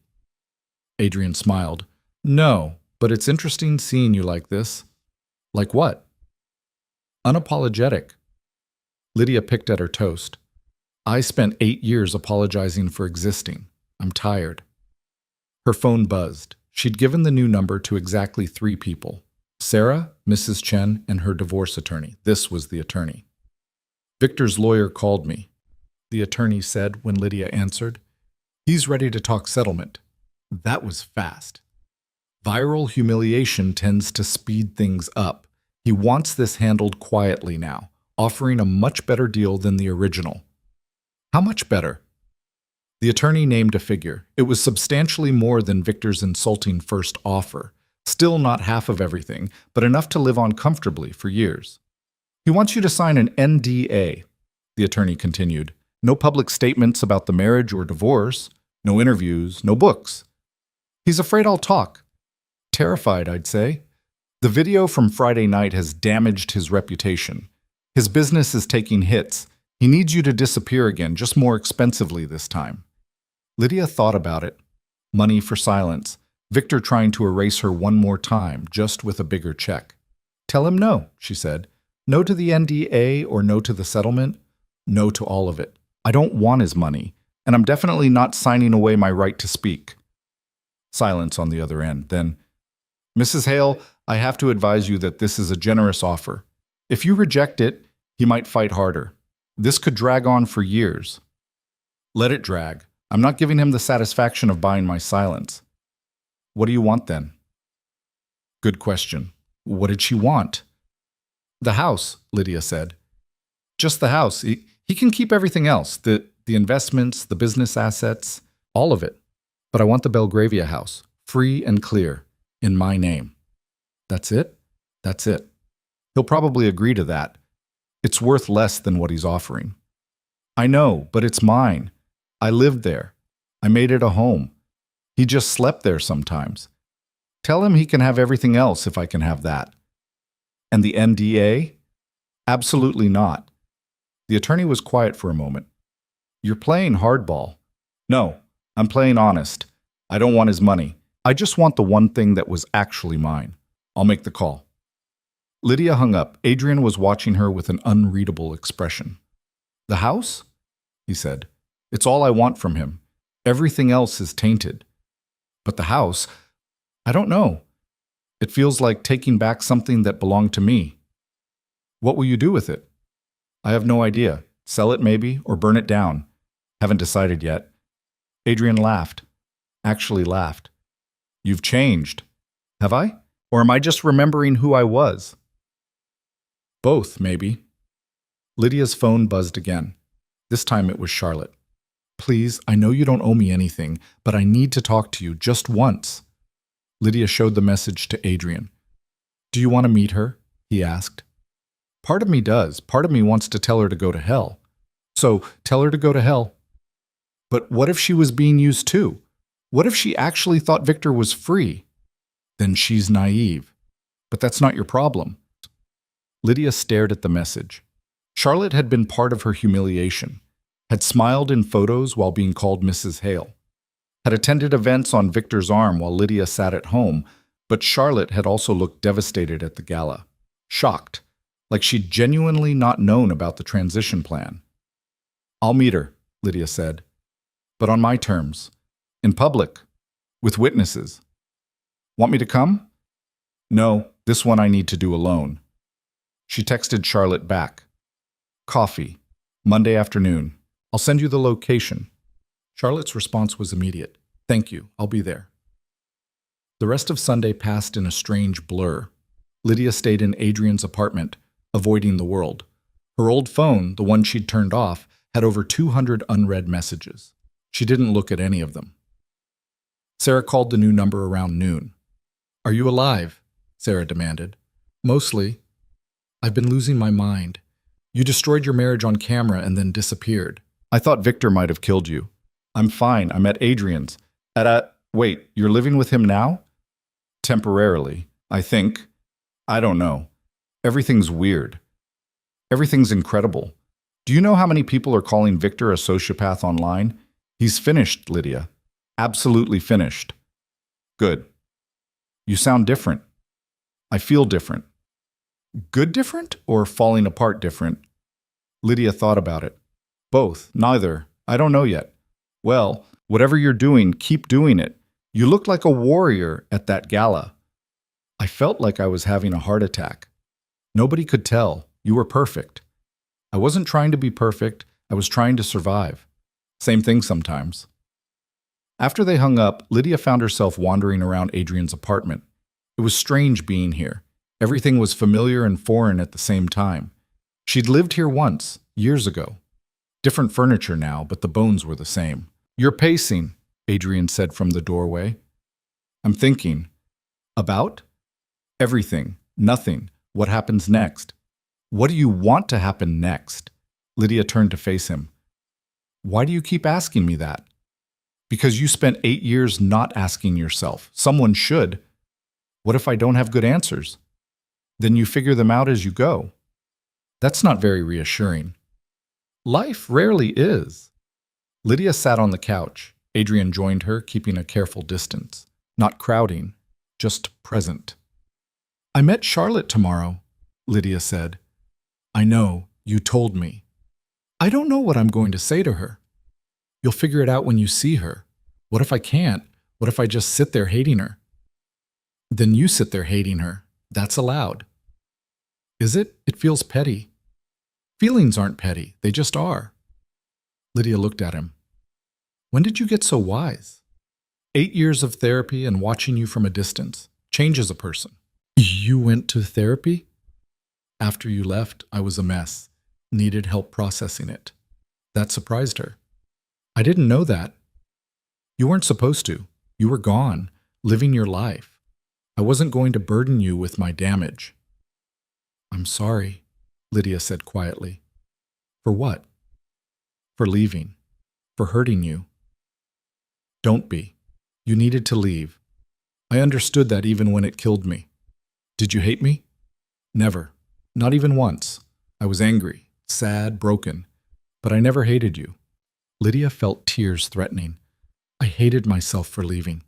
Adrian smiled. No, but it's interesting seeing you like this. Like what? Unapologetic. Lydia picked at her toast. I spent 8 years apologizing for existing. I'm tired. Her phone buzzed. She'd given the new number to exactly 3 people. Sarah, Mrs. Chen, and her divorce attorney. This was the attorney. Victor's lawyer called me, the attorney said when Lydia answered. He's ready to talk settlement. That was fast. Viral humiliation tends to speed things up. He wants this handled quietly now, offering a much better deal than the original. How much better? The attorney named a figure. It was substantially more than Victor's insulting first offer. Still not half of everything, but enough to live on comfortably for years. He wants you to sign an NDA, the attorney continued. No public statements about the marriage or divorce, no interviews, no books. He's afraid I'll talk. Terrified, I'd say. The video from Friday night has damaged his reputation. His business is taking hits. He needs you to disappear again, just more expensively this time. Lydia thought about it. Money for silence. Victor trying to erase her one more time, just with a bigger check. Tell him no, she said. No to the NDA or no to the settlement? No to all of it. I don't want his money, and I'm definitely not signing away my right to speak. Silence on the other end. Then, Mrs. Hale, I have to advise you that this is a generous offer. If you reject it, he might fight harder. This could drag on for years. Let it drag. I'm not giving him the satisfaction of buying my silence. What do you want then? Good question. What did she want? The house, Lydia said. Just the house. He can keep everything else, the investments, the business assets, all of it. But I want the Belgravia house, free and clear, in my name. That's it? That's it. He'll probably agree to that. It's worth less than what he's offering. I know, but it's mine. I lived there. I made it a home. He just slept there sometimes. Tell him he can have everything else if I can have that. And the NDA? Absolutely not. The attorney was quiet for a moment. You're playing hardball. No, I'm playing honest. I don't want his money. I just want the one thing that was actually mine. I'll make the call. Lydia hung up. Adrian was watching her with an unreadable expression. The house? He said. It's all I want from him. Everything else is tainted. But the house, I don't know. It feels like taking back something that belonged to me. What will you do with it? I have no idea. Sell it maybe, or burn it down. Haven't decided yet. Adrian laughed. Actually laughed. You've changed. Have I? Or am I just remembering who I was? Both, maybe. Lydia's phone buzzed again. This time it was Charlotte. Please, I know you don't owe me anything, but I need to talk to you just once. Lydia showed the message to Adrian. Do you want to meet her? He asked. Part of me does. Part of me wants to tell her to go to hell. So, tell her to go to hell. But what if she was being used too? What if she actually thought Victor was free? Then she's naive. But that's not your problem. Lydia stared at the message. Charlotte had been part of her humiliation, had smiled in photos while being called Mrs. Hale, had attended events on Victor's arm while Lydia sat at home, but Charlotte had also looked devastated at the gala, shocked, like she'd genuinely not known about the transition plan. I'll meet her, Lydia said, but on my terms, in public, with witnesses. Want me to come? No, this one I need to do alone. She texted Charlotte back. Coffee, Monday afternoon. I'll send you the location. Charlotte's response was immediate. Thank you, I'll be there. The rest of Sunday passed in a strange blur. Lydia stayed in Adrian's apartment, avoiding the world. Her old phone, the one she'd turned off, had over 200 unread messages. She didn't look at any of them. Sarah called the new number around noon. Are you alive? Sarah demanded. Mostly. I've been losing my mind. You destroyed your marriage on camera and then disappeared. I thought Victor might have killed you. I'm fine. I'm at Adrian's. Wait, you're living with him now? Temporarily, I think. I don't know. Everything's weird. Everything's incredible. Do you know how many people are calling Victor a sociopath online? He's finished, Lydia. Absolutely finished. Good. You sound different. I feel different. Good different or falling apart different? Lydia thought about it. Both, neither. I don't know yet. Well, whatever you're doing, keep doing it. You looked like a warrior at that gala. I felt like I was having a heart attack. Nobody could tell. You were perfect. I wasn't trying to be perfect. I was trying to survive. Same thing sometimes. After they hung up, Lydia found herself wandering around Adrian's apartment. It was strange being here. Everything was familiar and foreign at the same time. She'd lived here once, years ago. Different furniture now, but the bones were the same. You're pacing, Adrian said from the doorway. I'm thinking. About? Everything. Nothing. What happens next? What do you want to happen next? Lydia turned to face him. Why do you keep asking me that? Because you spent 8 years not asking yourself. Someone should. What if I don't have good answers? Then you figure them out as you go. That's not very reassuring. Life rarely is. Lydia sat on the couch. Adrian joined her, keeping a careful distance. Not crowding, just present. I met Charlotte tomorrow, Lydia said. I know, you told me. I don't know what I'm going to say to her. You'll figure it out when you see her. What if I can't? What if I just sit there hating her? Then you sit there hating her. That's allowed. Is it? It feels petty. Feelings aren't petty. They just are. Lydia looked at him. When did you get so wise? 8 years of therapy and watching you from a distance changes a person. You went to therapy? After you left, I was a mess. Needed help processing it. That surprised her. I didn't know that. You weren't supposed to. You were gone, living your life. I wasn't going to burden you with my damage. I'm sorry, Lydia said quietly. For what? For leaving. For hurting you. Don't be. You needed to leave. I understood that even when it killed me. Did you hate me? Never. Not even once. I was angry, sad, broken. But I never hated you. Lydia felt tears threatening. I hated myself for leaving.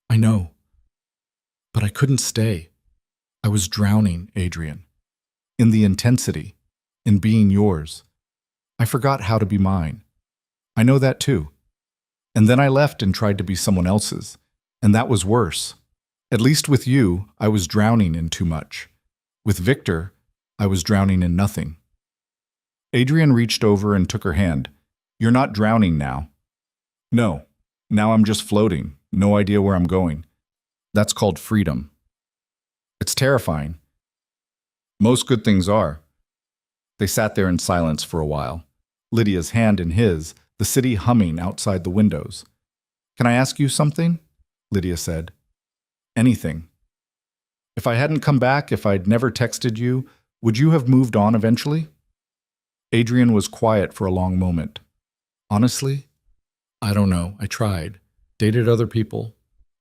I know. But I couldn't stay. I was drowning, Adrian. In the intensity. In being yours. I forgot how to be mine. I know that too. And then I left and tried to be someone else's. And that was worse. At least with you, I was drowning in too much. With Victor, I was drowning in nothing. Adrian reached over and took her hand. You're not drowning now. No. Now I'm just floating. No idea where I'm going. That's called freedom. It's terrifying. Most good things are. They sat there in silence for a while. Lydia's hand in his, the city humming outside the windows. Can I ask you something? Lydia said. Anything. If I hadn't come back, if I'd never texted you, would you have moved on eventually? Adrian was quiet for a long moment. Honestly, I don't know. I tried. Dated other people.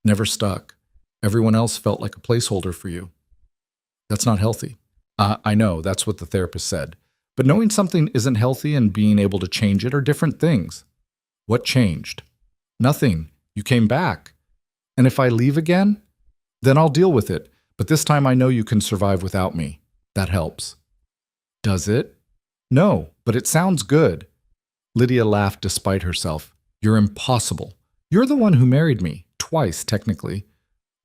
Never stuck. Everyone else felt like a placeholder for you. That's not healthy. I know, that's what the therapist said. But knowing something isn't healthy and being able to change it are different things. What changed? Nothing. You came back. And if I leave again, then I'll deal with it. But this time I know you can survive without me. That helps. Does it? No, but it sounds good. Lydia laughed despite herself. You're impossible. You're the one who married me. Twice, technically.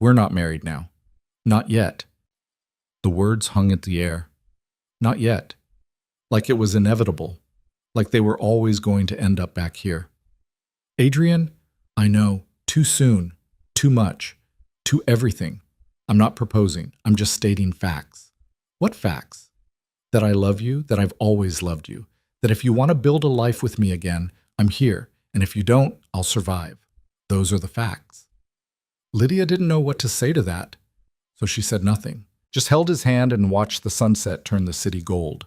We're not married now. Not yet. The words hung at the air. Not yet. Like it was inevitable. Like they were always going to end up back here. Adrian, I know. Too soon. Too much. Too everything. I'm not proposing. I'm just stating facts. What facts? That I love you, that I've always loved you, that if you want to build a life with me again, I'm here, and if you don't, I'll survive. Those are the facts. Lydia didn't know what to say to that, so she said nothing, just held his hand and watched the sunset turn the city gold.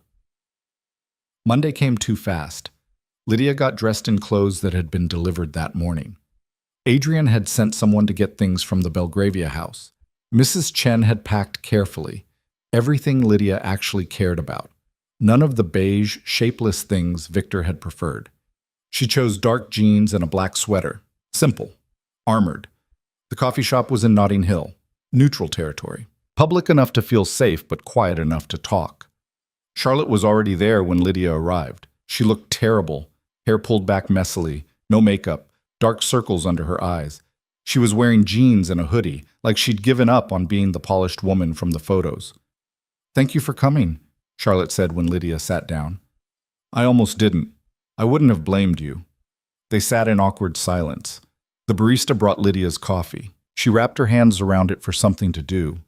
Monday came too fast. Lydia got dressed in clothes that had been delivered that morning. Adrian had sent someone to get things from the Belgravia house. Mrs. Chen had packed carefully. Everything Lydia actually cared about. None of the beige, shapeless things Victor had preferred. She chose dark jeans and a black sweater. Simple. Armored. The coffee shop was in Notting Hill. Neutral territory. Public enough to feel safe, but quiet enough to talk. Charlotte was already there when Lydia arrived. She looked terrible. Hair pulled back messily. No makeup. Dark circles under her eyes. She was wearing jeans and a hoodie, like she'd given up on being the polished woman from the photos. Thank you for coming, Charlotte said when Lydia sat down. I almost didn't. I wouldn't have blamed you. They sat in awkward silence. The barista brought Lydia's coffee. She wrapped her hands around it for something to do.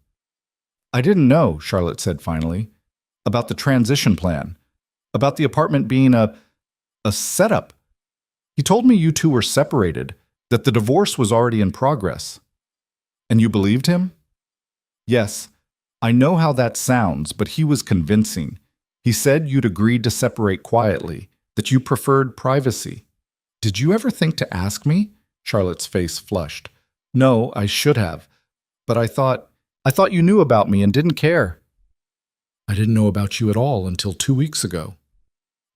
I didn't know, Charlotte said finally, about the transition plan, about the apartment being a setup. He told me you two were separated, that the divorce was already in progress. And you believed him? Yes. I know how that sounds, but he was convincing. He said you'd agreed to separate quietly, that you preferred privacy. Did you ever think to ask me? Charlotte's face flushed. No, I should have. But I thought you knew about me and didn't care. I didn't know about you at all until 2 weeks ago.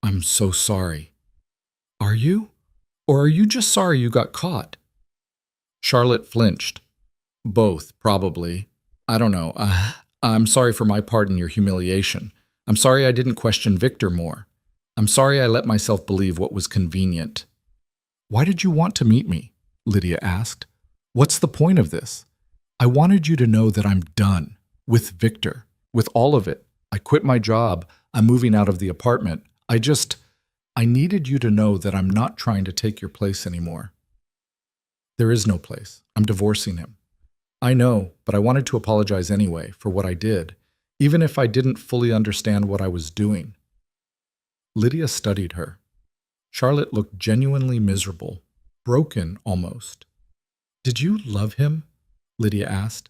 I'm so sorry. Are you? Or are you just sorry you got caught? Charlotte flinched. Both, probably. I don't know. I'm sorry for my part in your humiliation. I'm sorry I didn't question Victor more. I'm sorry I let myself believe what was convenient. Why did you want to meet me? Lydia asked. What's the point of this? I wanted you to know that I'm done. With Victor. With all of it. I quit my job. I'm moving out of the apartment. I needed you to know that I'm not trying to take your place anymore. There is no place. I'm divorcing him. I know, but I wanted to apologize anyway for what I did, even if I didn't fully understand what I was doing. Lydia studied her. Charlotte looked genuinely miserable, broken almost. Did you love him? Lydia asked.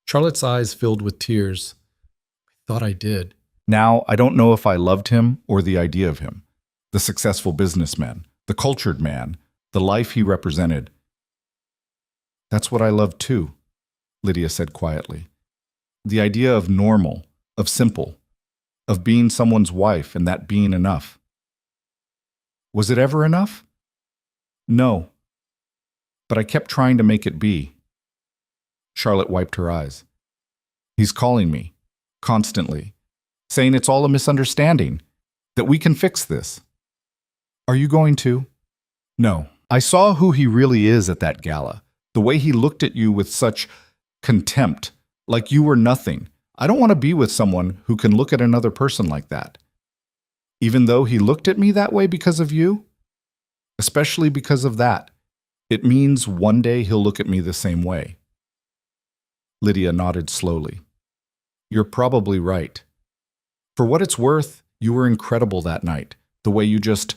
Charlotte's eyes filled with tears. I thought I did. Now, I don't know if I loved him or the idea of him. The successful businessman, the cultured man, the life he represented. That's what I loved too, Lydia said quietly. The idea of normal, of simple, of being someone's wife and that being enough. Was it ever enough? No. But I kept trying to make it be. Charlotte wiped her eyes. He's calling me, constantly, saying it's all a misunderstanding, that we can fix this. Are you going to? No. I saw who he really is at that gala, the way he looked at you with such contempt, like you were nothing. I don't want to be with someone who can look at another person like that. Even though he looked at me that way because of you? Especially because of that. It means one day he'll look at me the same way. Lydia nodded slowly. You're probably right. For what it's worth, you were incredible that night, the way you just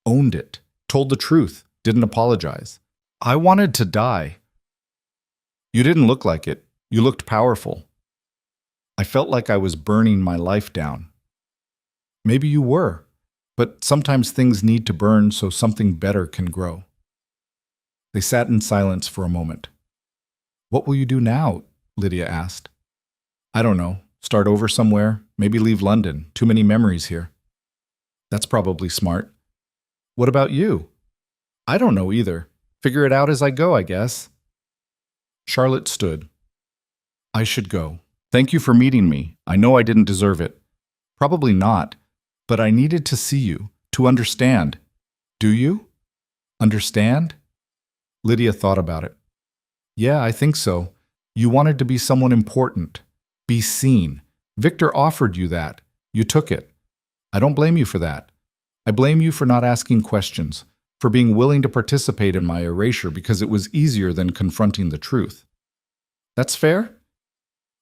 owned it, told the truth, didn't apologize. I wanted to die. You didn't look like it. You looked powerful. I felt like I was burning my life down. Maybe you were, but sometimes things need to burn so something better can grow. They sat in silence for a moment. What will you do now? Lydia asked. I don't know. Start over somewhere, maybe leave London. Too many memories here. That's probably smart. What about you? I don't know either. Figure it out as I go, I guess. Charlotte stood. I should go. Thank you for meeting me. I know I didn't deserve it. Probably not, but I needed to see you, to understand. Do you? Understand? Lydia thought about it. Yeah, I think so. You wanted to be someone important. Be seen. Victor offered you that. You took it. I don't blame you for that. I blame you for not asking questions, for being willing to participate in my erasure because it was easier than confronting the truth. That's fair?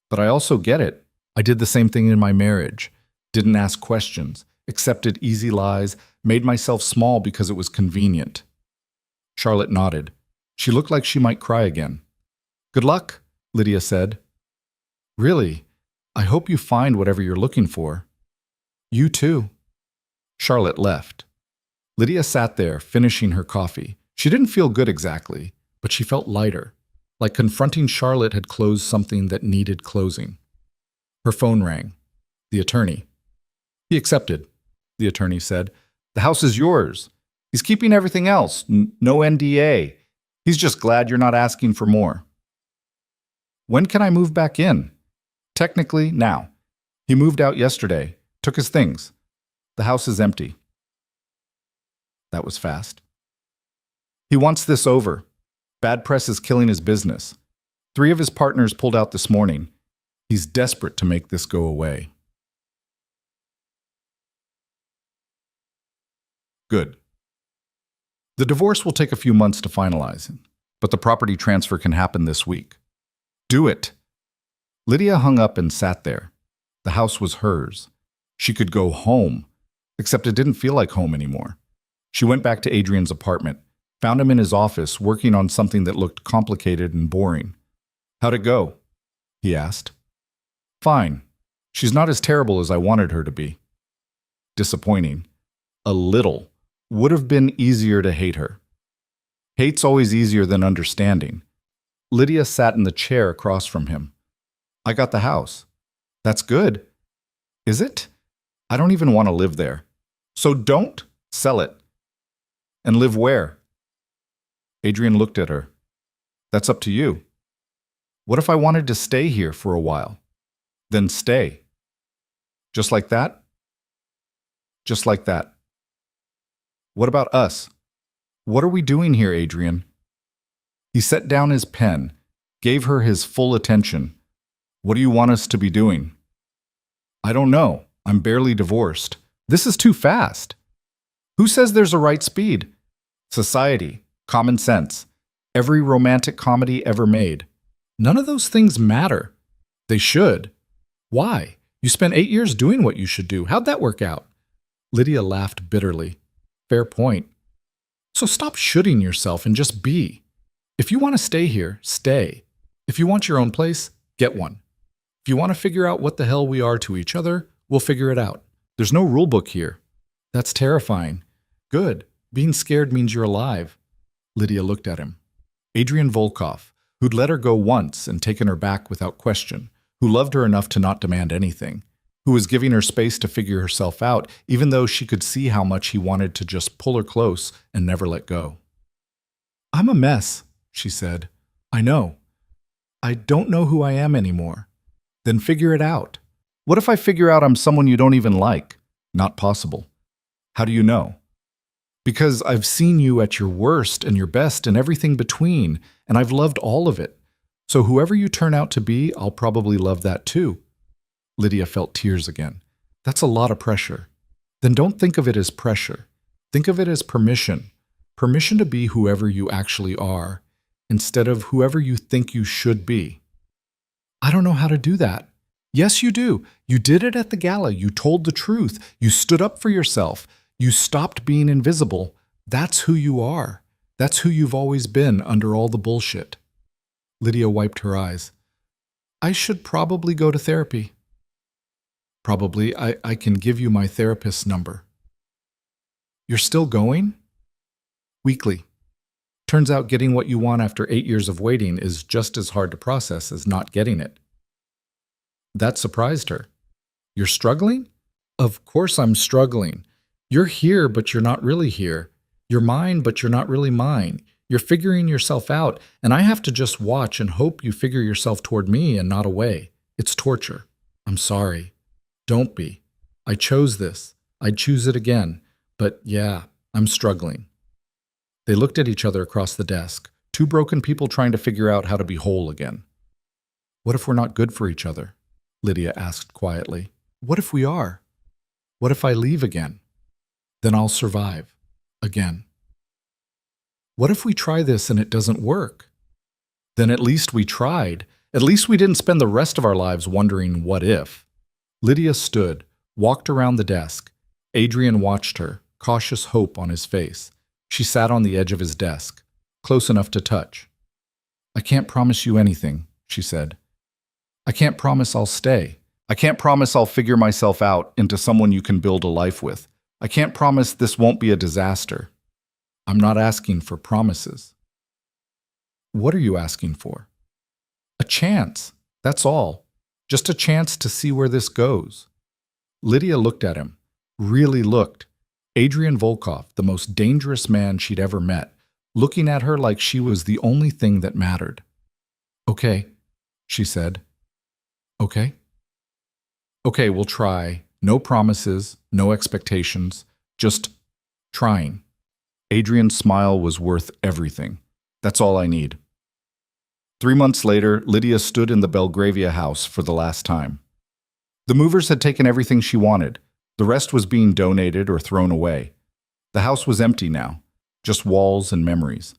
But I also get it. I did the same thing in my marriage. Didn't ask questions, accepted easy lies, made myself small because it was convenient. Charlotte nodded. She looked like she might cry again. Good luck, Lydia said. Really? I hope you find whatever you're looking for. You too. Charlotte left. Lydia sat there, finishing her coffee. She didn't feel good exactly, but she felt lighter, like confronting Charlotte had closed something that needed closing. Her phone rang. The attorney. He accepted, the attorney said. The house is yours. He's keeping everything else. No NDA. He's just glad you're not asking for more. When can I move back in? Technically, now. He moved out yesterday, took his things. The house is empty. That was fast. He wants this over. Bad press is killing his business. 3 of his partners pulled out this morning. He's desperate to make this go away. Good. The divorce will take a few months to finalize, but the property transfer can happen this week. Do it. Lydia hung up and sat there. The house was hers. She could go home, except it didn't feel like home anymore. She went back to Adrian's apartment, found him in his office working on something that looked complicated and boring. "How'd it go?" he asked. "Fine. She's not as terrible as I wanted her to be." Disappointing. A little. Would have been easier to hate her. Hate's always easier than understanding. Lydia sat in the chair across from him. "I got the house." "That's good." "Is it? I don't even want to live there." "So don't sell it." "And live where?" Adrian looked at her. "That's up to you." "What if I wanted to stay here for a while?" "Then stay." "Just like that?" "Just like that." "What about us? What are we doing here, Adrian?" He set down his pen, gave her his full attention. "What do you want us to be doing?" "I don't know. I'm barely divorced. This is too fast." "Who says there's a right speed?" "Society. Common sense. Every romantic comedy ever made." "None of those things matter." "They should." "Why? You spent 8 years doing what you should do. How'd that work out?" Lydia laughed bitterly. "Fair point. So stop shooting yourself and just be. If you want to stay here, stay. If you want your own place, get one. If you want to figure out what the hell we are to each other, we'll figure it out. There's no rule book here." "That's terrifying." "Good. Being scared means you're alive." Lydia looked at him. Adrian Volkov, who'd let her go once and taken her back without question, who loved her enough to not demand anything, who was giving her space to figure herself out, even though she could see how much he wanted to just pull her close and never let go. "I'm a mess," she said. "I know. I don't know who I am anymore." "Then figure it out." "What if I figure out I'm someone you don't even like?" "Not possible." "How do you know?" "Because I've seen you at your worst and your best and everything between, and I've loved all of it. So whoever you turn out to be, I'll probably love that too." Lydia felt tears again. "That's a lot of pressure." "Then don't think of it as pressure. Think of it as permission. Permission to be whoever you actually are, instead of whoever you think you should be." "I don't know how to do that." "Yes, you do. You did it at the gala. You told the truth. You stood up for yourself. You stopped being invisible. That's who you are. That's who you've always been under all the bullshit." Lydia wiped her eyes. "I should probably go to therapy." "Probably. I can give you my therapist's number." "You're still going?" "Weekly. Turns out getting what you want after 8 years of waiting is just as hard to process as not getting it." That surprised her. "You're struggling?" "Of course I'm struggling. You're here, but you're not really here. You're mine, but you're not really mine. You're figuring yourself out, and I have to just watch and hope you figure yourself toward me and not away. It's torture. I'm sorry. Don't be. I chose this. I'd choose it again. But yeah, I'm struggling." They looked at each other across the desk, two broken people trying to figure out how to be whole again. "What if we're not good for each other?" Lydia asked quietly. "What if we are? What if I leave again? Then I'll survive. Again. What if we try this and it doesn't work? Then at least we tried. At least we didn't spend the rest of our lives wondering what if." Lydia stood, walked around the desk. Adrian watched her, cautious hope on his face. She sat on the edge of his desk, close enough to touch. "I can't promise you anything," she said. "I can't promise I'll stay. I can't promise I'll figure myself out into someone you can build a life with. I can't promise this won't be a disaster. I'm not asking for promises." "What are you asking for?" "A chance. That's all. Just a chance to see where this goes." Lydia looked at him. Really looked. Adrian Volkov, the most dangerous man she'd ever met, looking at her like she was the only thing that mattered. "Okay," she said. "Okay?" "Okay, we'll try. No promises, no expectations. Just trying." Adrian's smile was worth everything. "That's all I need." 3 months later, Lydia stood in the Belgravia house for the last time. The movers had taken everything she wanted. The rest was being donated or thrown away. The house was empty now, just walls and memories.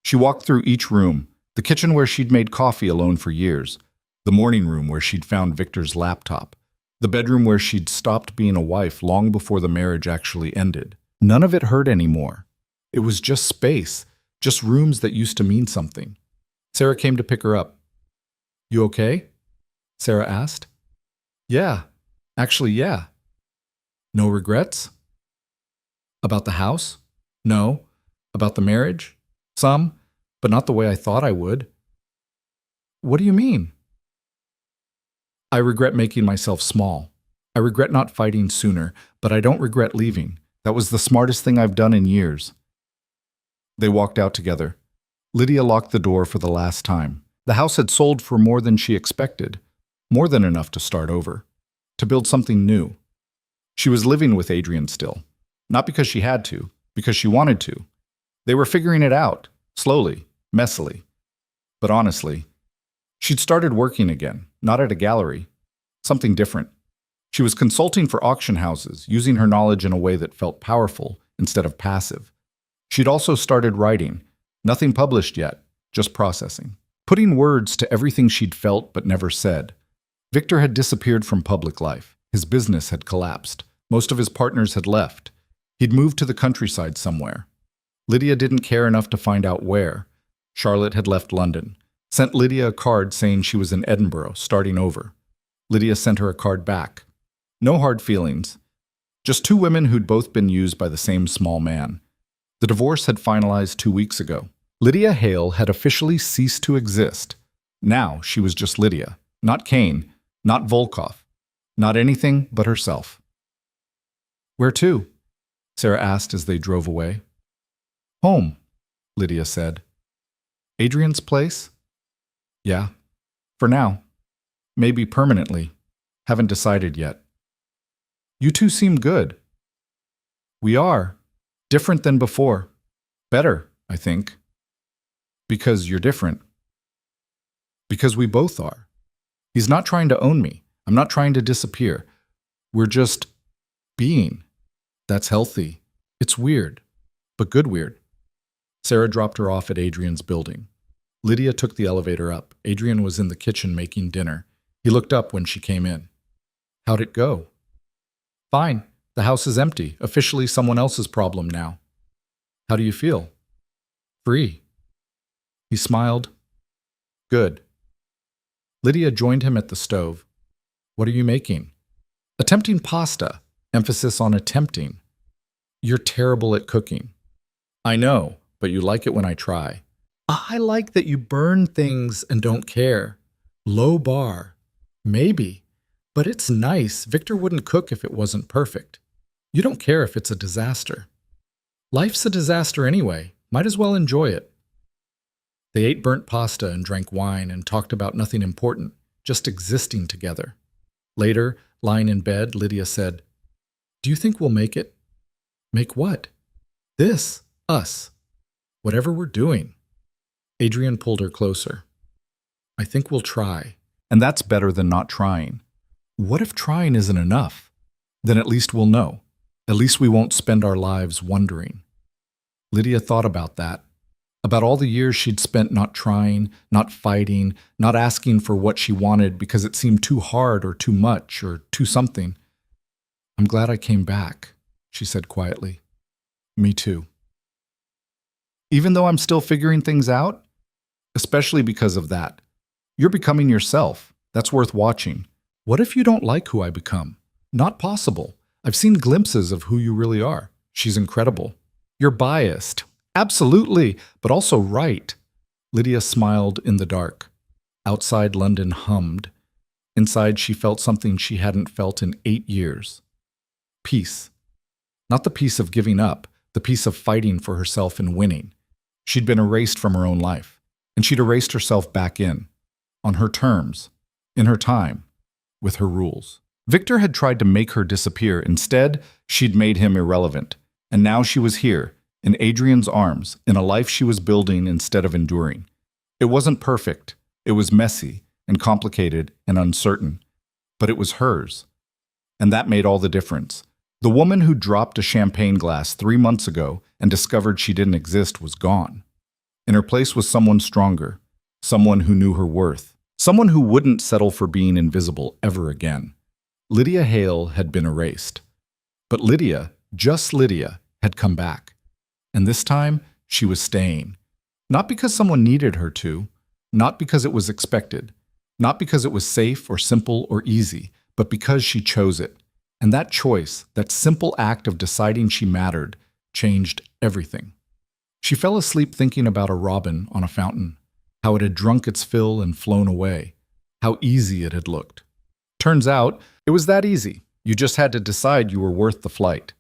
She walked through each room, the kitchen where she'd made coffee alone for years, the morning room where she'd found Victor's laptop, the bedroom where she'd stopped being a wife long before the marriage actually ended, None of it hurt anymore. It was just space, just rooms that used to mean something. Sarah came to pick her up. "You okay?" Sarah asked. "Yeah. Actually, yeah." "No regrets?" "About the house?" "No." "About the marriage?" "Some, but not the way I thought I would." "What do you mean?" "I regret making myself small. I regret not fighting sooner, but I don't regret leaving. That was the smartest thing I've done in years." They walked out together. Lydia locked the door for the last time. The house had sold for more than she expected, more than enough to start over, to build something new. She was living with Adrian still, not because she had to, because she wanted to. They were figuring it out, slowly, messily. But honestly, she'd started working again, not at a gallery, something different. She was consulting for auction houses, using her knowledge in a way that felt powerful instead of passive. She'd also started writing, nothing published yet, just processing, putting words to everything she'd felt but never said. Victor had disappeared from public life. His business had collapsed. Most of his partners had left. He'd moved to the countryside somewhere. Lydia didn't care enough to find out where. Charlotte had left London, sent Lydia a card saying she was in Edinburgh, starting over. Lydia sent her a card back. No hard feelings. Just two women who'd both been used by the same small man. The divorce had finalized 2 weeks ago. Lydia Hale had officially ceased to exist. Now she was just Lydia, not Kane, not Volkov, not anything but herself. "Where to?" Sarah asked as they drove away. "Home," Lydia said. "Adrian's place?" "Yeah, for now. Maybe permanently. Haven't decided yet." "You two seem good." "We are. Different than before. Better, I think." "Because you're different." "Because we both are. He's not trying to own me. I'm not trying to disappear. We're just being. That's healthy. It's weird, but good weird." Sarah dropped her off at Adrian's building. Lydia took the elevator up. Adrian was in the kitchen making dinner. He looked up when she came in. "How'd it go?" "Fine. The house is empty. Officially someone else's problem now." "How do you feel?" "Free." He smiled. "Good." Lydia joined him at the stove. "What are you making?" "Attempting pasta. Emphasis on attempting." "You're terrible at cooking." "I know, but you like it when I try." "I like that you burn things and don't care." "Low bar." "Maybe. But it's nice. Victor wouldn't cook if it wasn't perfect." "You don't care if it's a disaster." "Life's a disaster anyway. Might as well enjoy it." They ate burnt pasta and drank wine and talked about nothing important, just existing together. Later, lying in bed, Lydia said, "Do you think we'll make it?" "Make what?" "This. Us. Whatever we're doing." Adrian pulled her closer. "I think we'll try. And that's better than not trying. What if trying isn't enough? Then at least we'll know. At least we won't spend our lives wondering." Lydia thought about that. About all the years she'd spent not trying, not fighting, not asking for what she wanted because it seemed too hard or too much or too something. "I'm glad I came back," she said quietly. "Me too. Even though I'm still figuring things out, especially because of that. You're becoming yourself. That's worth watching. What if you don't like who I become? Not possible. I've seen glimpses of who you really are. She's incredible. You're biased. Absolutely, but also right." Lydia smiled in the dark. Outside, London hummed. Inside, she felt something she hadn't felt in 8 years. Peace. Not the peace of giving up, the peace of fighting for herself and winning. She'd been erased from her own life, and she'd erased herself back in, on her terms, in her time, with her rules. Victor had tried to make her disappear. Instead, she'd made him irrelevant. And now she was here, in Adrian's arms, in a life she was building instead of enduring. It wasn't perfect. It was messy and complicated and uncertain. But it was hers. And that made all the difference. The woman who dropped a champagne glass 3 months ago and discovered she didn't exist was gone. In her place was someone stronger, someone who knew her worth, someone who wouldn't settle for being invisible ever again. Lydia Hale had been erased. But Lydia, just Lydia, had come back. And this time, she was staying. Not because someone needed her to, not because it was expected, not because it was safe or simple or easy, but because she chose it. And that choice, that simple act of deciding she mattered, changed everything. She fell asleep thinking about a robin on a fountain, how it had drunk its fill and flown away, how easy it had looked. Turns out, it was that easy. You just had to decide you were worth the flight.